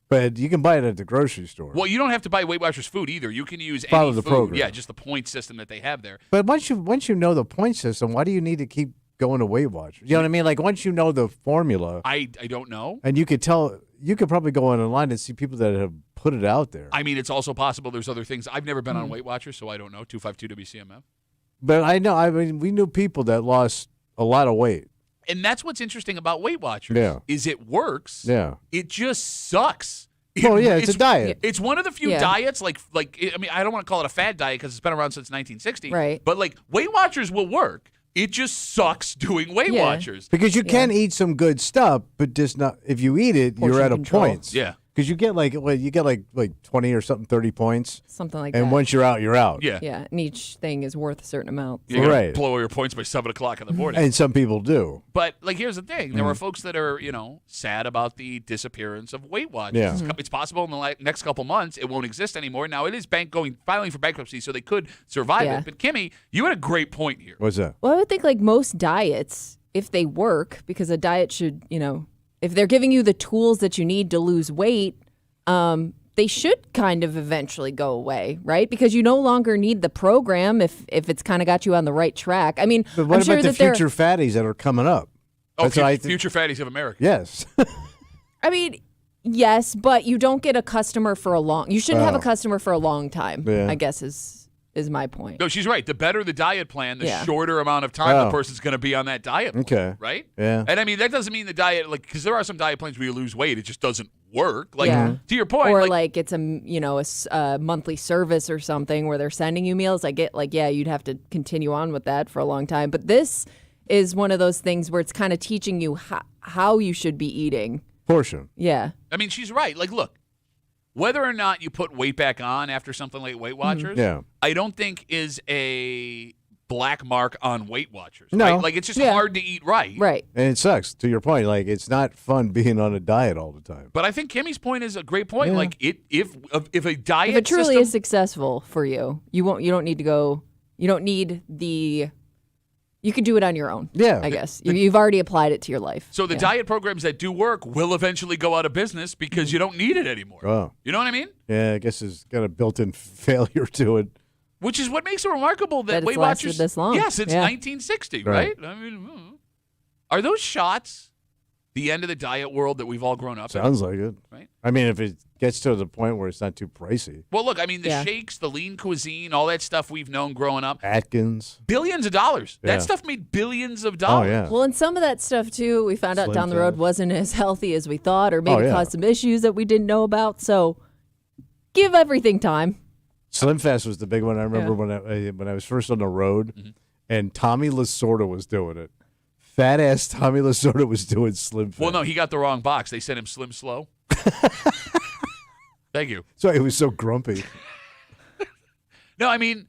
but you can buy it at the grocery store. Well, you don't have to buy Weight Watchers food either. You can use Follow any the food. program. Yeah, just the point system that they have there. But once you know the point system, why do you need to keep going to Weight Watchers? You know what I mean? Like once you know the formula, I don't know. and you could tell, you could probably go online and see people that have put it out there. I mean, it's also possible there's other things. I've never been on Weight Watchers, so I don't know. 252 WCMF. But I know. I mean, we knew people that lost a lot of weight. And that's what's interesting about Weight Watchers. Yeah. Is it works. Yeah. It just sucks. Well, yeah, it's a diet. It's one of the few diets, I mean, I don't want to call it a fad diet because it's been around since 1960. Right. But Weight Watchers will work. It just sucks doing Weight Watchers. Because you can eat some good stuff, but just not. If you eat it, you're Portion at a control. point. Yeah. Because you get like 20 or something, 30 points. Something like that. And once you're out, you're out. Yeah. Yeah, and each thing is worth a certain amount. You're gonna Right. blow your points by 7 o'clock in the morning. And some people do. But like, here's the thing: there are folks that are, sad about the disappearance of Weight Watchers. Yeah. It's possible in the next couple months it won't exist anymore. Now it is filing for bankruptcy, so they could survive Yeah. it. But Kimmy, you had a great point here. What's that? Well, I would think like most diets, if they work, because a diet should, if they're giving you the tools that you need to lose weight, they should kind of eventually go away, right? Because you no longer need the program if it's kind of got you on the right track. I mean, But what I'm sure about the that there- future fatties that are coming up? Oh, That's what I think. future fatties of America. Yes. I mean, yes, but you don't get a customer for a long. You shouldn't have a Oh. customer for a long time. Yeah. I guess is my point. No, she's right. The better the diet plan, the Yeah. shorter amount of time the Oh. person's going to be on that diet plan, Okay. right? Yeah. And I mean, that doesn't mean the diet, because there are some diet plans where you lose weight, it just doesn't work. Like, Yeah. to your point. Or like it's a monthly service or something where they're sending you meals. I get you'd have to continue on with that for a long time. But this is one of those things where it's kind of teaching you how you should be eating. Portion. Yeah. I mean, she's right. Like, look, whether or not you put weight back on after something like Weight Watchers, Yeah. I don't think is a black mark on Weight Watchers. No. Right? Like, it's just hard to eat right. Right. And it sucks. To your point, like it's not fun being on a diet all the time. But I think Kimmy's point is a great point. Yeah. Like, if a diet If it truly system, is successful for you, you don't need to go. You don't need the. You can do it on your own. Yeah. I guess you've already applied it to your life. so the Yeah. diet programs that do work will eventually go out of business because you don't need it anymore. Oh. You know what I mean? Yeah, I guess it's got a built-in failure to it. Which is what makes it remarkable that That it's Weight lasted Watchers this long. Yes, it's Yeah. 1960, right? Right. I mean, are those shots the end of the diet world that we've all grown up in? Sounds like it. Right. I mean, if it gets to the point where it's not too pricey. Well, look, I mean, the Yeah. shakes, the lean cuisine, all that stuff we've known growing up, Atkins. billions of dollars. Yeah. That stuff made billions of Oh, dollars. yeah. Well, and some of that stuff too, we found out Slim down the road Fast. wasn't as healthy as we thought, or maybe Oh, yeah. caused some issues that we didn't know about. So, give everything time. Slim Fast was the big one. I remember when I was first on the road, Mm-hmm. and Tommy Lasorda was doing it. Fat ass Tommy Lasorda was doing Slim Fast. Well, no, he got the wrong box. They sent him Slim Slow. Thank you. So he was so grumpy. No, I mean,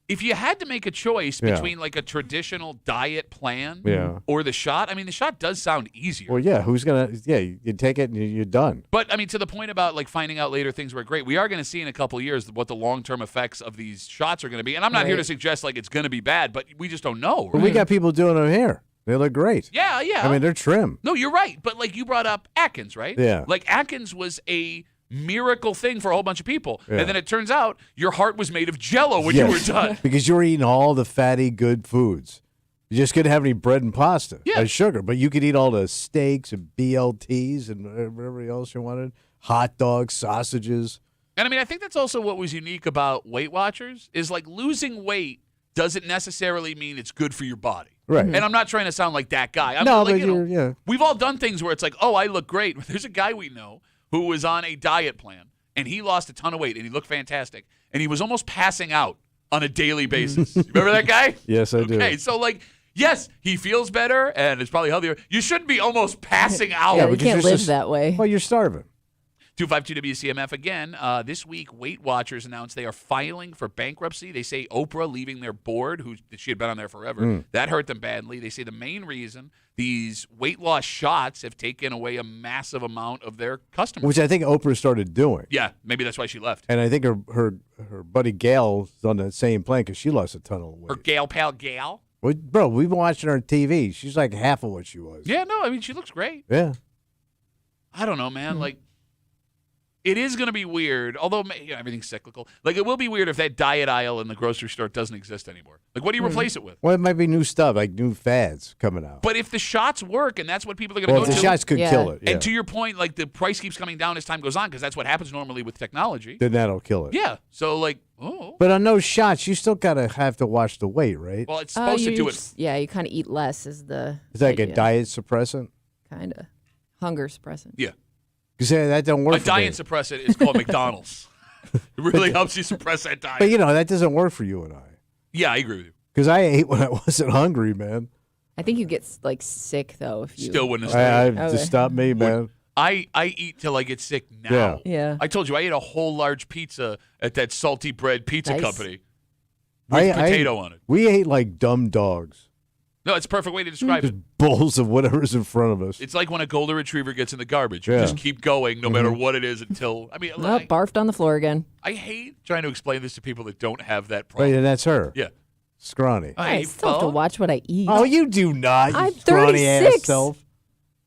if you had to make a choice Yeah. between like a traditional diet plan Yeah. or the shot, I mean, the shot does sound easier. Well, yeah. Who's gonna? Yeah, you take it and you're done. But I mean, to the point about like finding out later things were great, we are going to see in a couple of years what the long-term effects of these shots are going to be. And I'm not here to Right. suggest like it's going to be bad, but we just don't know. But Right? we got people doing them here. They look great. Yeah. I mean, they're trim. No, you're right. But like you brought up Atkins, right? Yeah. Like Atkins was a miracle thing for a whole bunch of people. Yeah. And then it turns out your heart was made of Jell-O when you were Yes. done. Because you were eating all the fatty, good foods. You just couldn't have any bread and pasta and sugar, but you could eat all the steaks and BLTs and whatever else you wanted, hot dogs, sausages. And I mean, I think that's also what was unique about Weight Watchers is like losing weight doesn't necessarily mean it's good for your body. Right. And I'm not trying to sound like that guy. I'm No, like, but you know, you're- yeah. we've all done things where it's like, oh, I look great. There's a guy we know who was on a diet plan, and he lost a ton of weight, and he looked fantastic. And he was almost passing out on a daily basis. You remember that guy? Yes, I do. Okay, so like, yes, he feels better, and it's probably healthier. You shouldn't be almost passing out. Yeah, you because can't you're live just- that way. Well, you're starving. 252 WCMF again. This week, Weight Watchers announced they are filing for bankruptcy. They say Oprah leaving their board, who she had been on there forever, that hurt them badly. They say the main reason these weight loss shots have taken away a massive amount of their customers. Which I think Oprah started doing. Yeah, maybe that's why she left. And I think her buddy Gail's on the same plane because she lost a ton of weight. Her gal pal Gal. Well, bro, we've been watching her on TV. She's like half of what she was. Yeah, no, I mean, she looks great. Yeah. I don't know, man. Like, it is going to be weird, although everything's cyclical. Like, it will be weird if that diet aisle in the grocery store doesn't exist anymore. Like, what do you replace it with? Well, it might be new stuff, like new fads coming out. But if the shots work and that's what people are going to Well, go if the to, shots could kill it. Yeah. and to your point, like the price keeps coming down as time goes on because that's what happens normally with technology. Then that'll kill it. Yeah. So like, oh, But on those shots, you still gotta have to watch the weight, right? well, it's supposed to do it. Yeah, you kind of eat less is the. It's like a idea. diet suppressant. Kind of. Hunger suppressant. Yeah. Because that don't work. A for diet me. suppressant is called McDonald's. It really helps you suppress that diet. But you know that doesn't work for you and I. Yeah, I agree with you. Because I ate when I wasn't hungry, man. I think you get like sick though if you. Still wouldn't have stayed. Just stop me, man. I eat till I get sick now. Yeah. Yeah. I told you I ate a whole large pizza at that Salty Bread Pizza Nice. Company with potato on it. We ate like dumb dogs. No, it's a perfect way to describe Just it. bowls of whatever's in front of us. It's like when a golden retriever gets in the garbage. You Yeah. just keep going no matter what it is until. I mean, Oh, barfed on the floor again. I hate trying to explain this to people that don't have that Right, problem. and that's her. Yeah. Scrawny. I still have to watch what I eat. Oh, you do not. You I'm scrawny ass 36. self.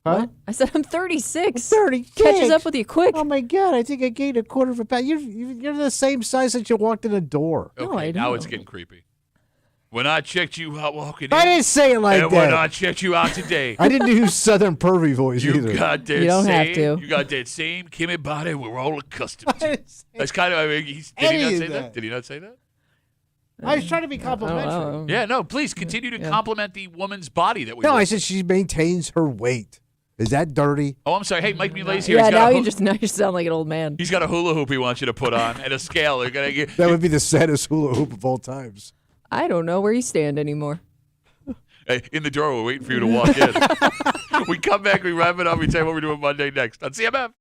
Huh? What? I said I'm 36. 36. Catches up with you quick. Oh my God! I think I gained a quarter of a pound. You're the same size that you walked in the door. No, Okay, I now don't. it's getting creepy. When I checked you out walking in. I didn't say it like and that. when I checked you out today. I didn't do Southern pervy voice You either. got that You don't same, have to. You got that same Kimmy body we're all accustomed I to. didn't say That's kind of. I mean, did he any not of say that? that. Did he not say that? I was trying to be complimentary. Oh. Yeah. No. Please continue to compliment the woman's body that we. No, work I with. said she maintains her weight. Is that dirty? Oh, I'm sorry. Hey, Mike Mulaze here. Yeah, He's got now a you sound like an old man. He's got a hula hoop he wants you to put on and a scale. They're gonna get. That would be the saddest hula hoop of all times. I don't know where you stand anymore. Hey, in the door, we're waiting for you to walk in. We come back, we wrap it up, we tell you what we're doing Monday next on CMF.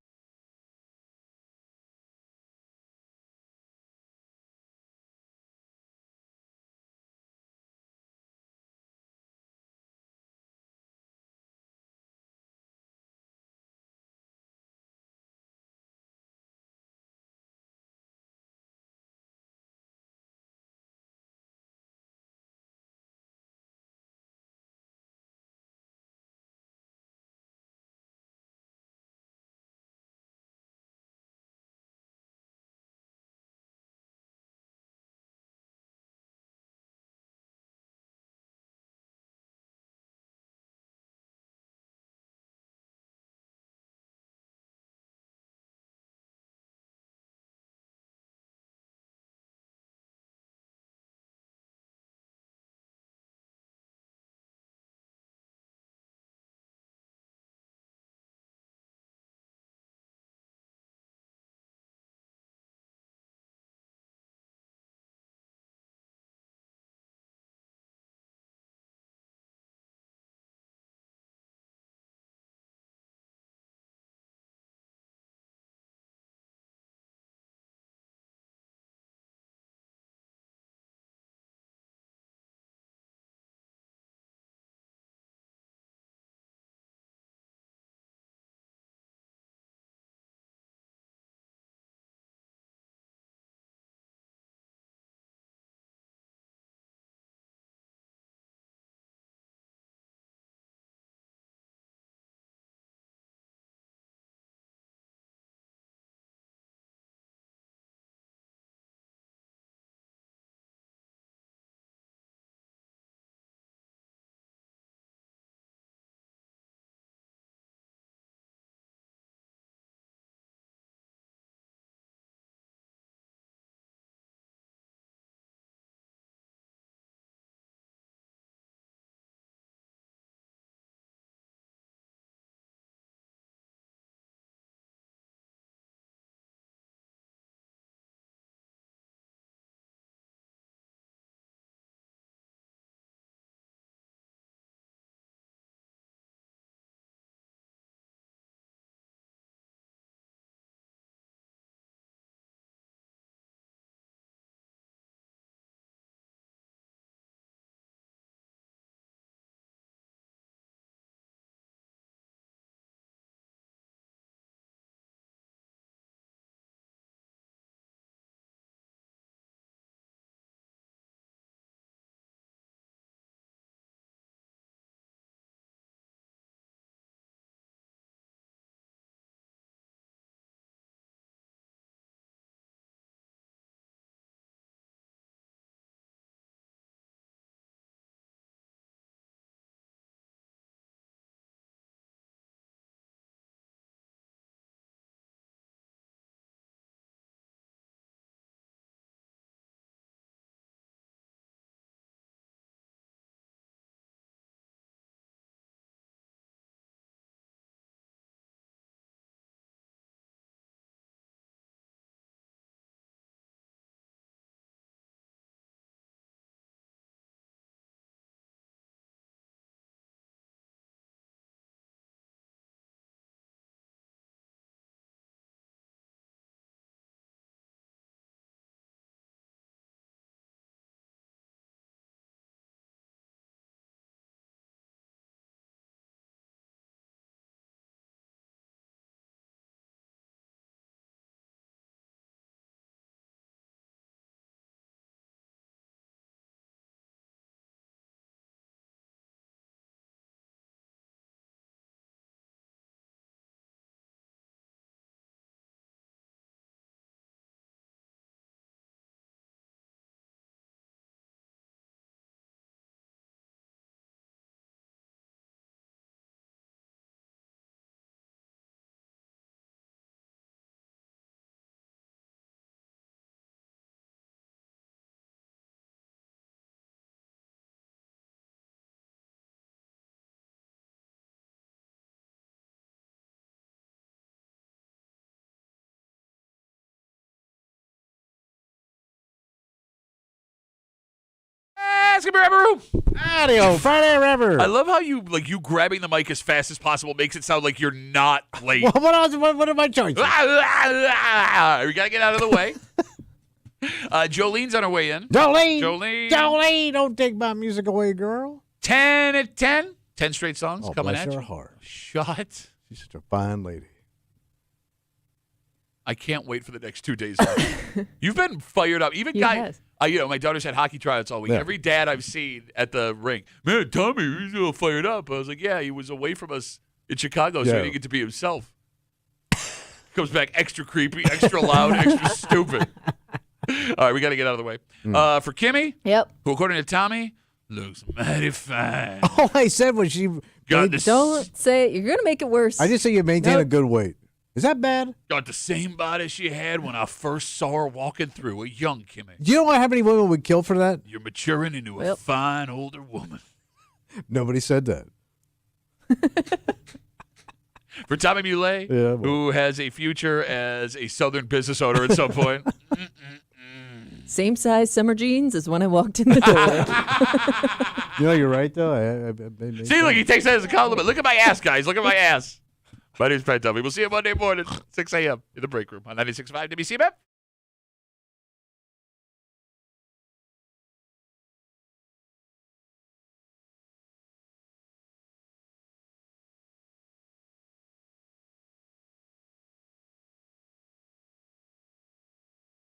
Ask him, Reveru. Audio Friday River. I love how you grabbing the mic as fast as possible makes it sound like you're not late. What are my choices? We got to get out of the way. Jolene's on her way in. Jolene, don't take my music away, girl. 10 at 10. 10 straight songs coming bless at her you. heart. Shut. She's such a fine lady. I can't wait for the next 2 days. You've been fired up. Even guys, my daughter's had hockey tryouts all week. Yeah. Every dad I've seen at the rink, man, Tommy, he's all fired up. I was like, yeah, he was away from us in Chicago, so he didn't get to be himself. Comes back extra creepy, extra loud, extra stupid. All right, we got to get out of the way. For Kimmy, who according to Tommy, looks mighty fine. All I said was she Don't say you're gonna make it worse. I just say you maintain a good weight. Is that bad? Got the same body she had when I first saw her walking through, a young Kimmy. Do you know how many women would kill for that? You're maturing into a fine older woman. Nobody said that. For Tommy Muley, who has a future as a Southern business owner at some point. Same size summer jeans as when I walked in the door. You know, you're right, though. See, look, he takes that as a compliment. Look at my ass, guys. Look at my ass. My name's Pat Duffy. We'll see you Monday morning, 6 a.m. in the break room on 96.5 WCMF.